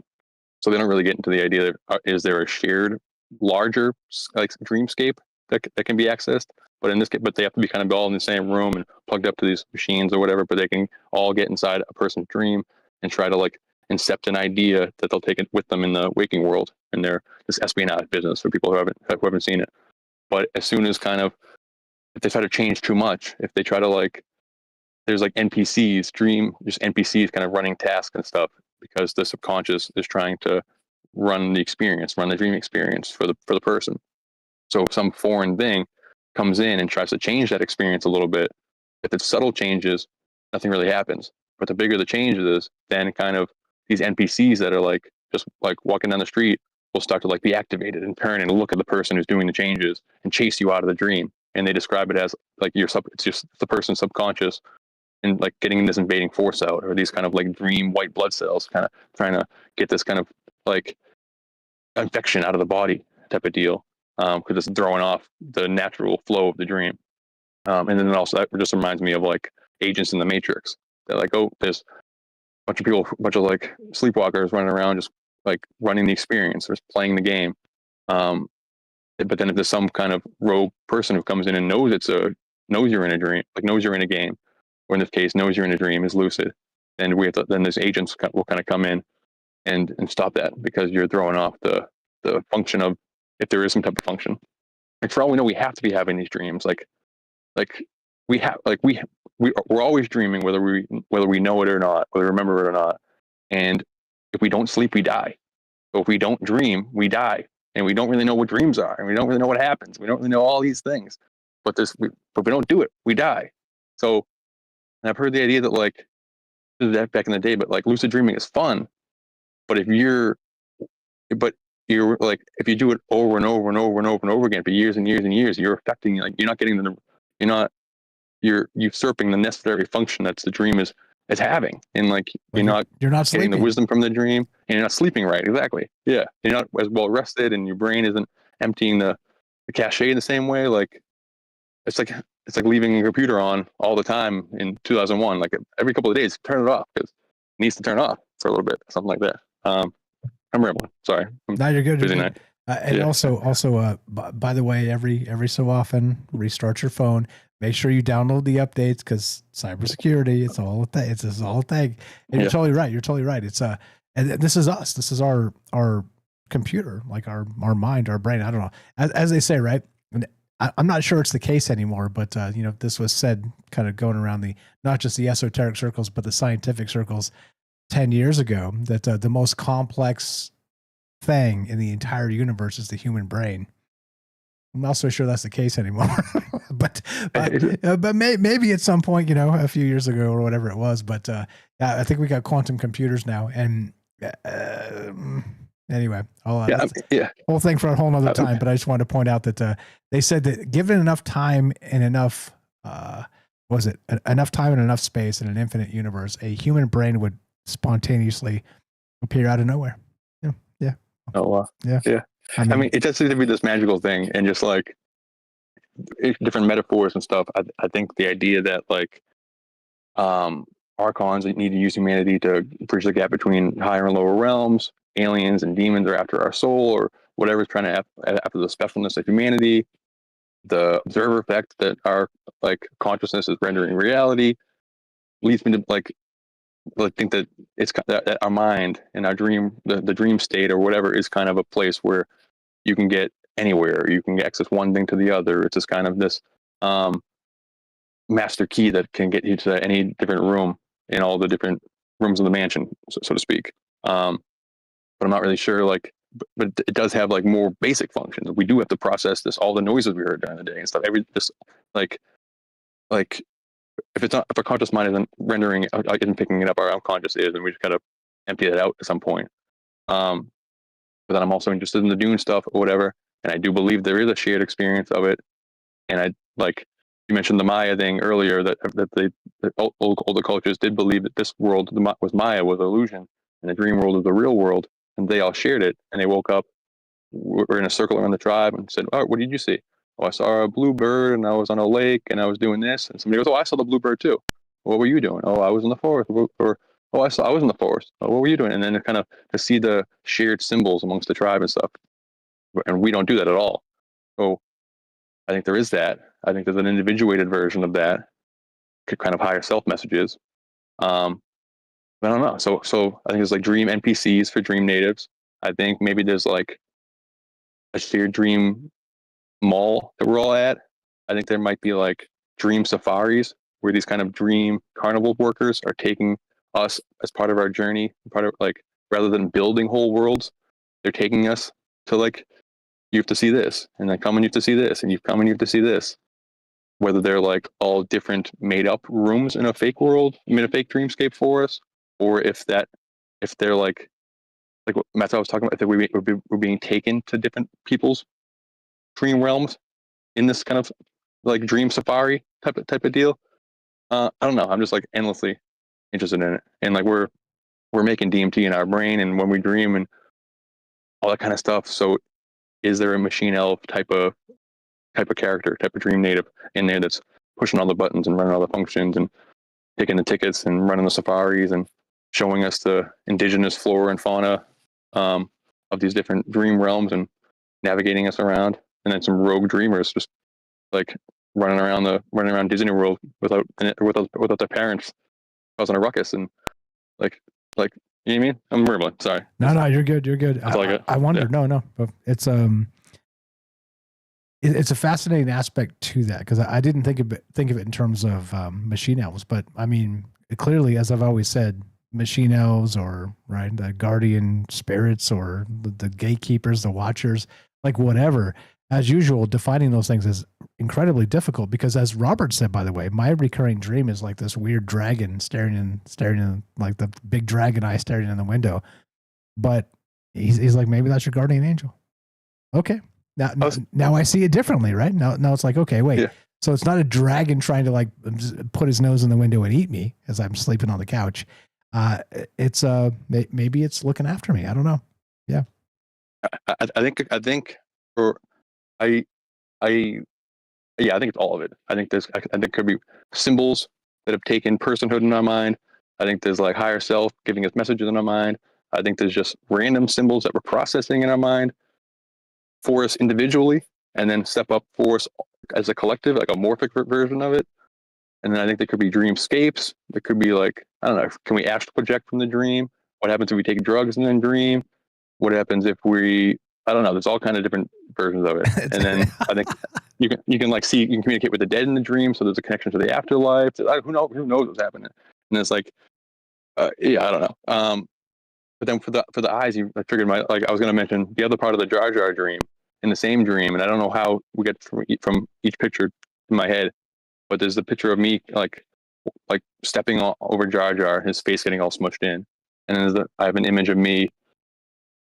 So they don't really get into the idea that is there a shared larger like dreamscape that can be accessed. But they have to be kind of all in the same room and plugged up to these machines or whatever. But they can all get inside a person's dream and try to like incept an idea that they'll take it with them in the waking world. And they're this espionage business for people who haven't seen it. But as soon as if they try to change too much, if they try to like, there's like NPCs, just NPCs kind of running tasks and stuff, because the subconscious is trying to run the dream experience for the person. So if some foreign thing comes in and tries to change that experience a little bit, if it's subtle changes, nothing really happens. But the bigger the change is, then kind of these NPCs that are like just like walking down the street will start to like be activated and turn and look at the person who's doing the changes and chase you out of the dream. And they describe it as like it's just the person's subconscious and like getting this invading force out, or these kind of like dream white blood cells kind of trying to get this kind of like infection out of the body type of deal, because it's throwing off the natural flow of the dream. And then also that just reminds me of like agents in the Matrix. They're like, oh, there's a bunch of people, a bunch of like sleepwalkers running around, just like running the experience, or just playing the game. But then if there's some kind of rogue person who comes in and knows you're in a dream, like knows you're in a game, or in this case knows you're in a dream, is lucid, then then there's agents will kind of come in and stop that, because you're throwing off the function of, if there is some type of function. Like for all we know, we have to be having these dreams. Like we have, like we're always dreaming, whether we know it or not, whether we remember it or not. And if we don't sleep, we die. So if we don't dream, we die. And we don't really know what dreams are, and we don't really know what happens. We don't really know all these things, but we don't do it, we die. So, and I've heard the idea that like, that back in the day, but like lucid dreaming is fun, but if you're like, if you do it over and over and over and over and over again for years and years and years, you're affecting, like, you're usurping the necessary function that the dream is having, and like you're not getting sleeping. The wisdom from the dream, and you're not sleeping right. Exactly. Yeah, you're not as well rested, and your brain isn't emptying the cache in the same way. Like it's like leaving your computer on all the time in 2001. Like every couple of days, turn it off, because it needs to turn off for a little bit, something like that. I'm rambling. Sorry. No, you're good. Busy You're night. good. And also, by the way, every so often, restart your phone. Make sure you download the updates, because cybersecurity, it's all a thing. It's all a thing. And you're totally right. You're totally right. It's and this is us. This is our computer, like our mind, our brain. I don't know. As they say, right? And I'm not sure it's the case anymore, but this was said, kind of going around not just the esoteric circles, but the scientific circles 10 years ago, that the most complex thing in the entire universe is the human brain. I'm not so sure that's the case anymore, but maybe at some point, a few years ago or whatever it was. But I think we got quantum computers now, and anyway, whole thing for a whole nother time. But I just wanted to point out that they said that given enough time and enough, enough time and enough space in an infinite universe, a human brain would spontaneously appear out of nowhere. Yeah. Oh wow. Yeah. I mean, it does seem to be this magical thing, and just like different metaphors and stuff. I think the idea that like archons need to use humanity to bridge the gap between higher and lower realms, aliens and demons are after our soul, or whatever's trying to after the specialness of humanity, the observer effect that our like consciousness is rendering reality, leads me to like think that it's that our mind and our dream, the dream state or whatever, is kind of a place where you can get anywhere. You can access one thing to the other. It's just kind of this master key that can get you to any different room in all the different rooms of the mansion, so to speak. But I'm not really sure, like, but it does have like more basic functions. We do have to process all the noises we heard during the day and stuff. If our conscious mind isn't rendering, isn't picking it up, our unconscious is, and we just gotta empty that out at some point. But then I'm also interested in the Dune stuff or whatever, and I do believe there is a shared experience of it. And I like you mentioned the Maya thing earlier, that older cultures did believe that this world was Maya, was illusion, and the dream world was the real world, and they all shared it. And they woke up, were in a circle around the tribe, and said, "Oh, what did you see?" "Oh, I saw a bluebird, and I was on a lake, and I was doing this." And somebody goes, "Oh, I saw the bluebird too." "What were you doing?" "Oh, I was in the forest." Or "Oh, I was in the forest." "Oh, what were you doing?" And then kind of to see the shared symbols amongst the tribe and stuff. And we don't do that at all. So I think there is that. I think there's an individuated version of that, kind of higher self messages. I don't know. So I think there's like dream NPCs for dream natives. I think maybe there's like a shared dream mall that we're all at. I think there might be like dream safaris where these kind of dream carnival workers are taking us as part of our journey, like, rather than building whole worlds, they're taking us to like, you have to see this, and then come and you have to see this, and you come and you have to see this. Whether they're like all different made up rooms in a fake world, a fake dreamscape for us, or if they're like what Matt was talking about, that we're being taken to different people's dream realms in this kind of like dream safari type of deal. I don't know. I'm just like endlessly interested in it, and like we're making DMT in our brain, and when we dream and all that kind of stuff. So, is there a machine elf type of character, type of dream native in there that's pushing all the buttons and running all the functions and taking the tickets and running the safaris and showing us the indigenous flora and fauna of these different dream realms and navigating us around, and then some rogue dreamers just like running around Disney World without their parents, causing a ruckus and like you know what I mean? I'm rambling. Sorry. No, you're good. You're good. I wonder. Yeah. No, it's it's a fascinating aspect to that because I didn't think of it in terms of machine elves, but I mean, clearly, as I've always said, machine elves or the guardian spirits or the gatekeepers, the watchers, like whatever. As usual, defining those things is incredibly difficult because, as Robert said, by the way, my recurring dream is like this weird dragon staring in like the big dragon eye staring in the window. But he's like, maybe that's your guardian angel. Okay. Now I see it differently, right? Now it's like, okay, wait. Yeah. So it's not a dragon trying to like put his nose in the window and eat me as I'm sleeping on the couch. It's maybe it's looking after me. I don't know. Yeah. I think it's all of it. I think it could be symbols that have taken personhood in our mind. I think there's like higher self giving us messages in our mind. I think there's just random symbols that we're processing in our mind for us individually, and then step up for us as a collective, like a morphic version of it. And then I think there could be dreamscapes. There could be like, I don't know, can we astral project from the dream? What happens if we take drugs and then dream? What happens if I don't know. There's all kind of different versions of it. And then I think you can like see, you can communicate with the dead in the dream. So there's a connection to the afterlife. Who knows what's happening? And it's like, I don't know. But then for the eyes, I triggered I was going to mention the other part of the Jar Jar dream in the same dream. And I don't know how we get from each picture in my head, but there's the picture of me like stepping over Jar Jar, his face getting all smushed in. And then I have an image of me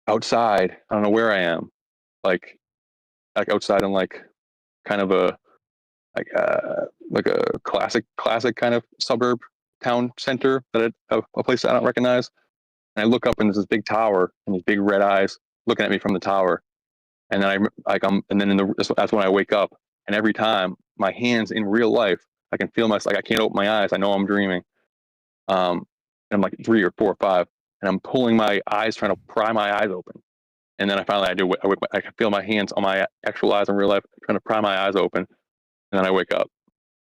outside. I don't know where I am, like outside in like kind of a classic kind of suburb town center a place I don't recognize. And I look up and there's this big tower and these big red eyes looking at me from the tower. And then that's when I wake up. And every time my hands in real life, I can feel I can't open my eyes. I know I'm dreaming. And I'm like 3 or 4 or 5, and I'm pulling my eyes, trying to pry my eyes open. And then I can feel my hands on my actual eyes in real life, trying to pry my eyes open. And then I wake up.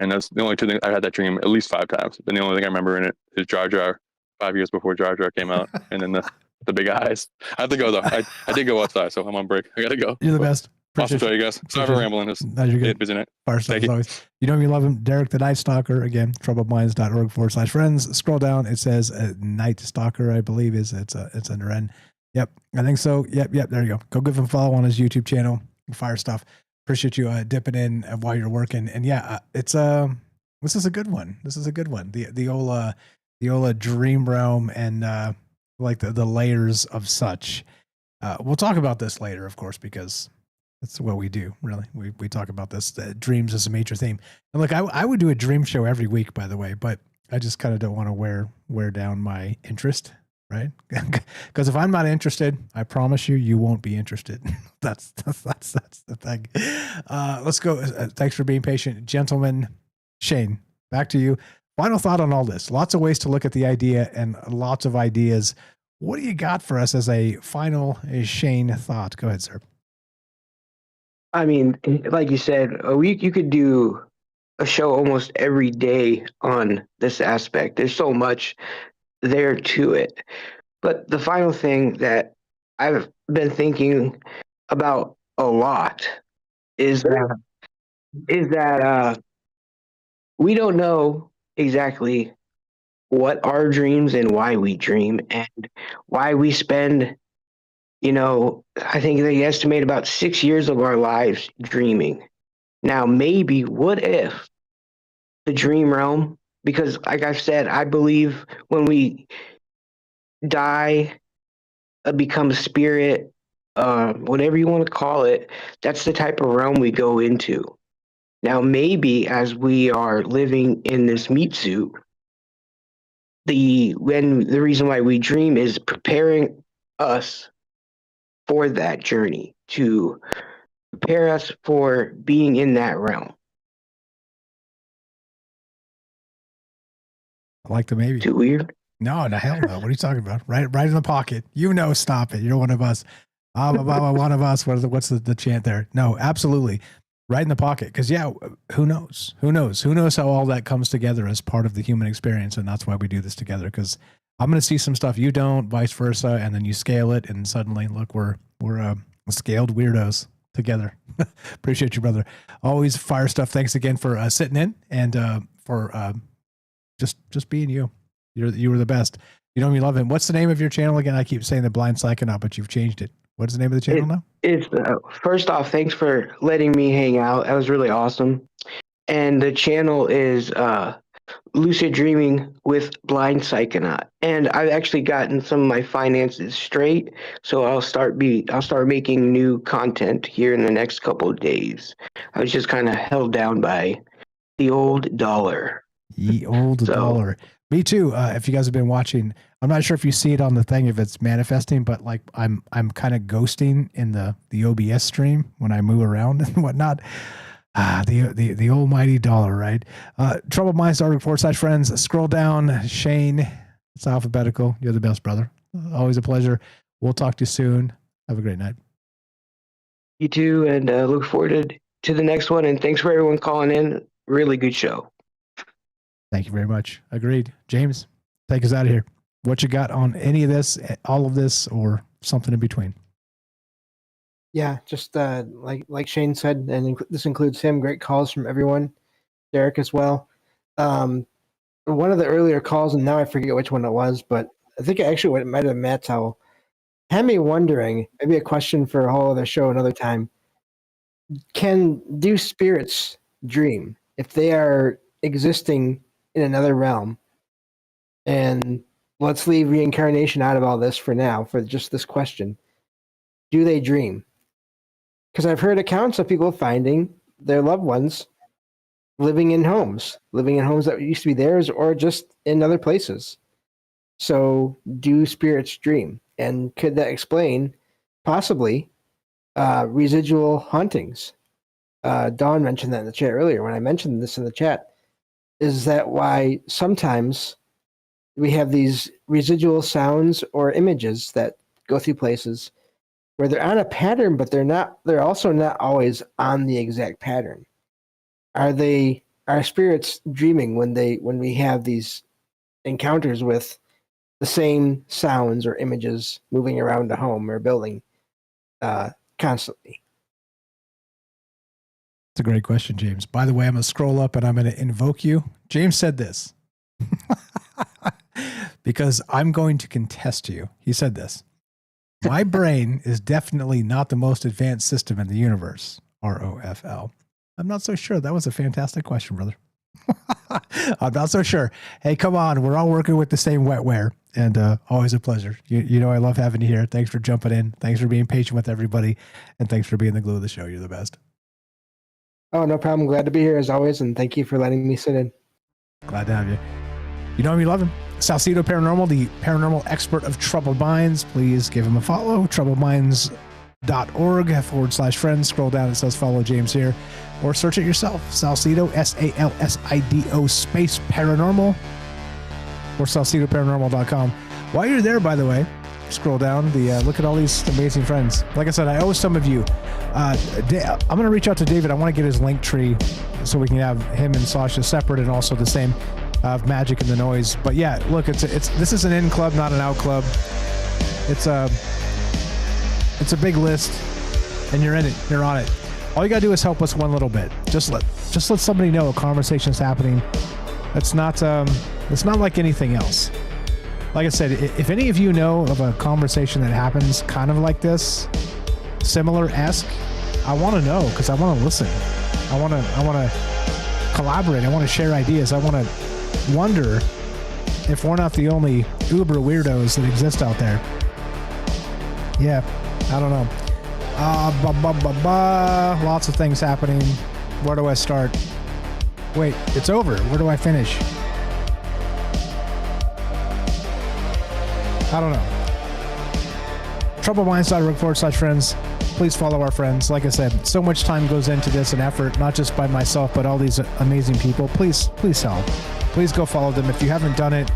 And that's the only 2 things. I had that dream at least 5 times. And the only thing I remember in it is Jar Jar, 5 years before Jar Jar came out. And then the big eyes. I have to go though. I did go outside, so I'm on break. I gotta go. You're the best. Awesome show, you guys. Sorry for rambling. No, you're good. Busy night. Fire stuff as always. You know you love him. Derek the Night Stalker. Again, troubledminds.org/friends. Scroll down. It says Night Stalker, I believe it's under N. Yep. I think so. Yep. There you go. Go give him a follow on his YouTube channel. Fire stuff. Appreciate you dipping in while you're working. And yeah, this is a good one. The old dream realm and like the layers of such. We'll talk about this later, of course, because that's what we do, really. We talk about this. Dreams is a major theme. And look, I would do a dream show every week, by the way, but I just kind of don't want to wear down my interest, right? Because if I'm not interested, I promise you won't be interested. That's the thing. Let's go. Thanks for being patient, gentlemen. Shane, back to you. Final thought on all this. Lots of ways to look at the idea and lots of ideas. What do you got for us as a final Shane thought? Go ahead, sir. I mean, like you said, you could do a show almost every day on this aspect. There's so much there to it. But the final thing that I've been thinking about a lot is that we don't know exactly what our dreams and why we dream and why we spend, I think they estimate about 6 years of our lives dreaming. Now, maybe what if the dream realm, because like I've said, I believe when we die, become a spirit, whatever you want to call it, that's the type of realm we go into. Now, maybe as we are living in this meat suit, the reason why we dream is preparing us for that journey, to prepare us for being in that realm. I like the maybe. Too weird? No, the hell no. What are you talking about? Right in the pocket. Stop it. You're one of us. One of us. What's the chant there? No, absolutely. Right in the pocket. Because, who knows? Who knows how all that comes together as part of the human experience. And that's why we do this together. Because I'm going to see some stuff you don't, vice versa. And then you scale it. And suddenly, look, we're scaled weirdos together. Appreciate you, brother. Always fire stuff. Thanks again for sitting in and for just being you. You were the best. You know me, love him. What's the name of your channel again? I keep saying the Blind Psychonaut, but you've changed it. What's the name of the channel now? It's first off, thanks for letting me hang out. That was really awesome. And the channel is Lucid Dreaming with Blind Psychonaut. And I've actually gotten some of my finances straight, so I'll start making new content here in the next couple of days. I was just kind of held down by the old dollar. Dollar. Me too. If you guys have been watching, I'm not sure if you see it on the thing, if it's manifesting, but like I'm kind of ghosting in the OBS stream when I move around and whatnot. The almighty dollar, right? TroubledMinds.org/friends. Scroll down. Shane, it's alphabetical. You're the best, brother. Always a pleasure. We'll talk to you soon. Have a great night. You too, and look forward to the next one. And thanks for everyone calling in. Really good show. Thank you very much. Agreed. James, take us out of here. What you got on any of this, all of this, or something in between? Yeah, just like Shane said, and this includes him. Great calls from everyone. Derek as well. One of the earlier calls, and now I forget which one it was, but I think it might have been Matt's Owl. Had me wondering, maybe a question for a whole other show another time. Do spirits dream if they are existing in another realm? And let's leave reincarnation out of all this for now, for just this question. Do they dream? Because I've heard accounts of people finding their loved ones living in homes that used to be theirs or just in other places. So do spirits dream? And could that explain possibly residual hauntings? Dawn mentioned that in the chat earlier when I mentioned this in the chat. Is that why sometimes we have these residual sounds or images that go through places where they're on a pattern, but they're also not always on the exact pattern? Are spirits dreaming when we have these encounters with the same sounds or images moving around a home or building constantly? It's a great question, James. By the way, I'm going to scroll up and I'm going to invoke you. James said this because I'm going to contest you. He said this. My brain is definitely not the most advanced system in the universe. ROFL. I'm not so sure. That was a fantastic question, brother. I'm not so sure. Hey, come on. We're all working with the same wetware, and always a pleasure. You know I love having you here. Thanks for jumping in. Thanks for being patient with everybody, and thanks for being the glue of the show. You're the best. Oh, no problem. Glad to be here as always, and thank you for letting me sit in. Glad to have you. You know him, you love him. Salcedo Paranormal, the paranormal expert of Troubled Minds. Please give him a follow. TroubledMinds.org/friends. Scroll down. It says follow James here. Or search it yourself. Salcedo, SALSIDO space paranormal. Or SalcedoParanormal.com. While you're there, by the way, scroll down. Look at all these amazing friends. Like I said, I owe some of you. I'm going to reach out to David. I want to get his link tree so we can have him and Sasha separate and also the same of Magic and the Noise. But yeah, look, this is an in club, not an out club. It's a big list, and you're in it. You're on it. All you gotta do is help us one little bit. Just let somebody know a conversation's happening. It's not like anything else. Like I said, if any of you know of a conversation that happens kind of like this, similar-esque, I want to know because I want to listen. I want to collaborate. I want to share ideas. I want to wonder if we're not the only uber weirdos that exist out there. Yeah, I don't know. Lots of things happening. Where do I start? Wait, it's over. Where do I finish? I don't know. TroubledMinds.org/friends. Please follow our friends. Like I said, so much time goes into this and effort, not just by myself, but all these amazing people. Please help. Please go follow them. If you haven't done it,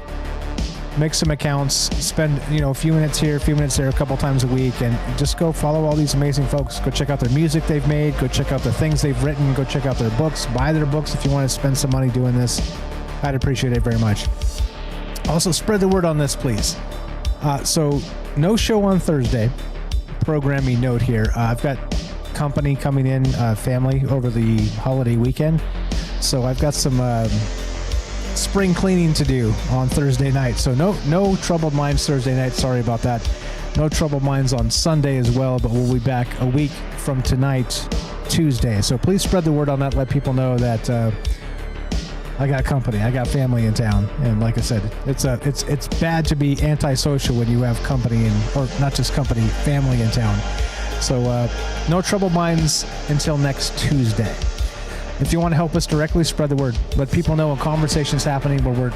make some accounts, spend, a few minutes here, a few minutes there, a couple times a week, and just go follow all these amazing folks. Go check out their music they've made. Go check out the things they've written. Go check out their books. Buy their books if you want to spend some money doing this. I'd appreciate it very much. Also, spread the word on this, please. So, no show on Thursday. Programming note here. I've got company coming in, family, over the holiday weekend. So, I've got some spring cleaning to do on Thursday night. So no Troubled Minds Thursday night. Sorry about that. No Troubled Minds on Sunday as well, but we'll be back a week from tonight, Tuesday. So please spread the word on that. Let people know that I got company. I got family in town. And like I said, it's bad to be antisocial when you have company or not just company, family in town. So no Troubled Minds until next Tuesday. If you want to help us directly, spread the word. Let people know a conversation's happening where we're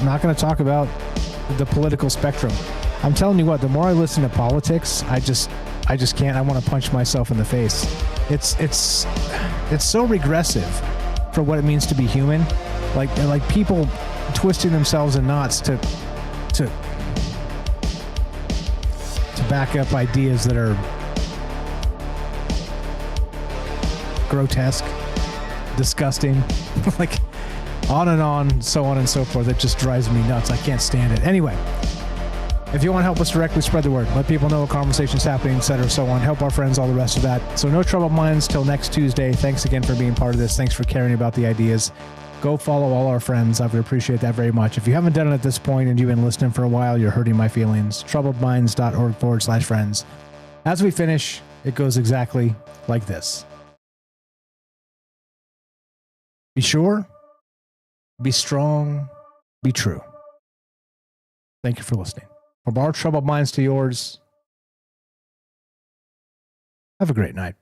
not going to talk about the political spectrum. I'm telling you what, the more I listen to politics, I just can't. I want to punch myself in the face. It's so regressive for what it means to be human. Like people twisting themselves in knots to back up ideas that are grotesque, disgusting, like on and on, so on and so forth. It just drives me nuts. I can't stand it. Anyway, if you want to help us directly, spread the word. Let people know a conversation's happening, etc., so on. Help our friends, all the rest of that. So no Troubled Minds till next Tuesday. Thanks again for being part of this. Thanks for caring about the ideas. Go follow all our friends. I would appreciate that very much. If you haven't done it at this point and you've been listening for a while, you're hurting my feelings. TroubledMinds.org/friends. As we finish, it goes exactly like this. Be sure, be strong, be true. Thank you for listening. From our Troubled Minds to yours, have a great night.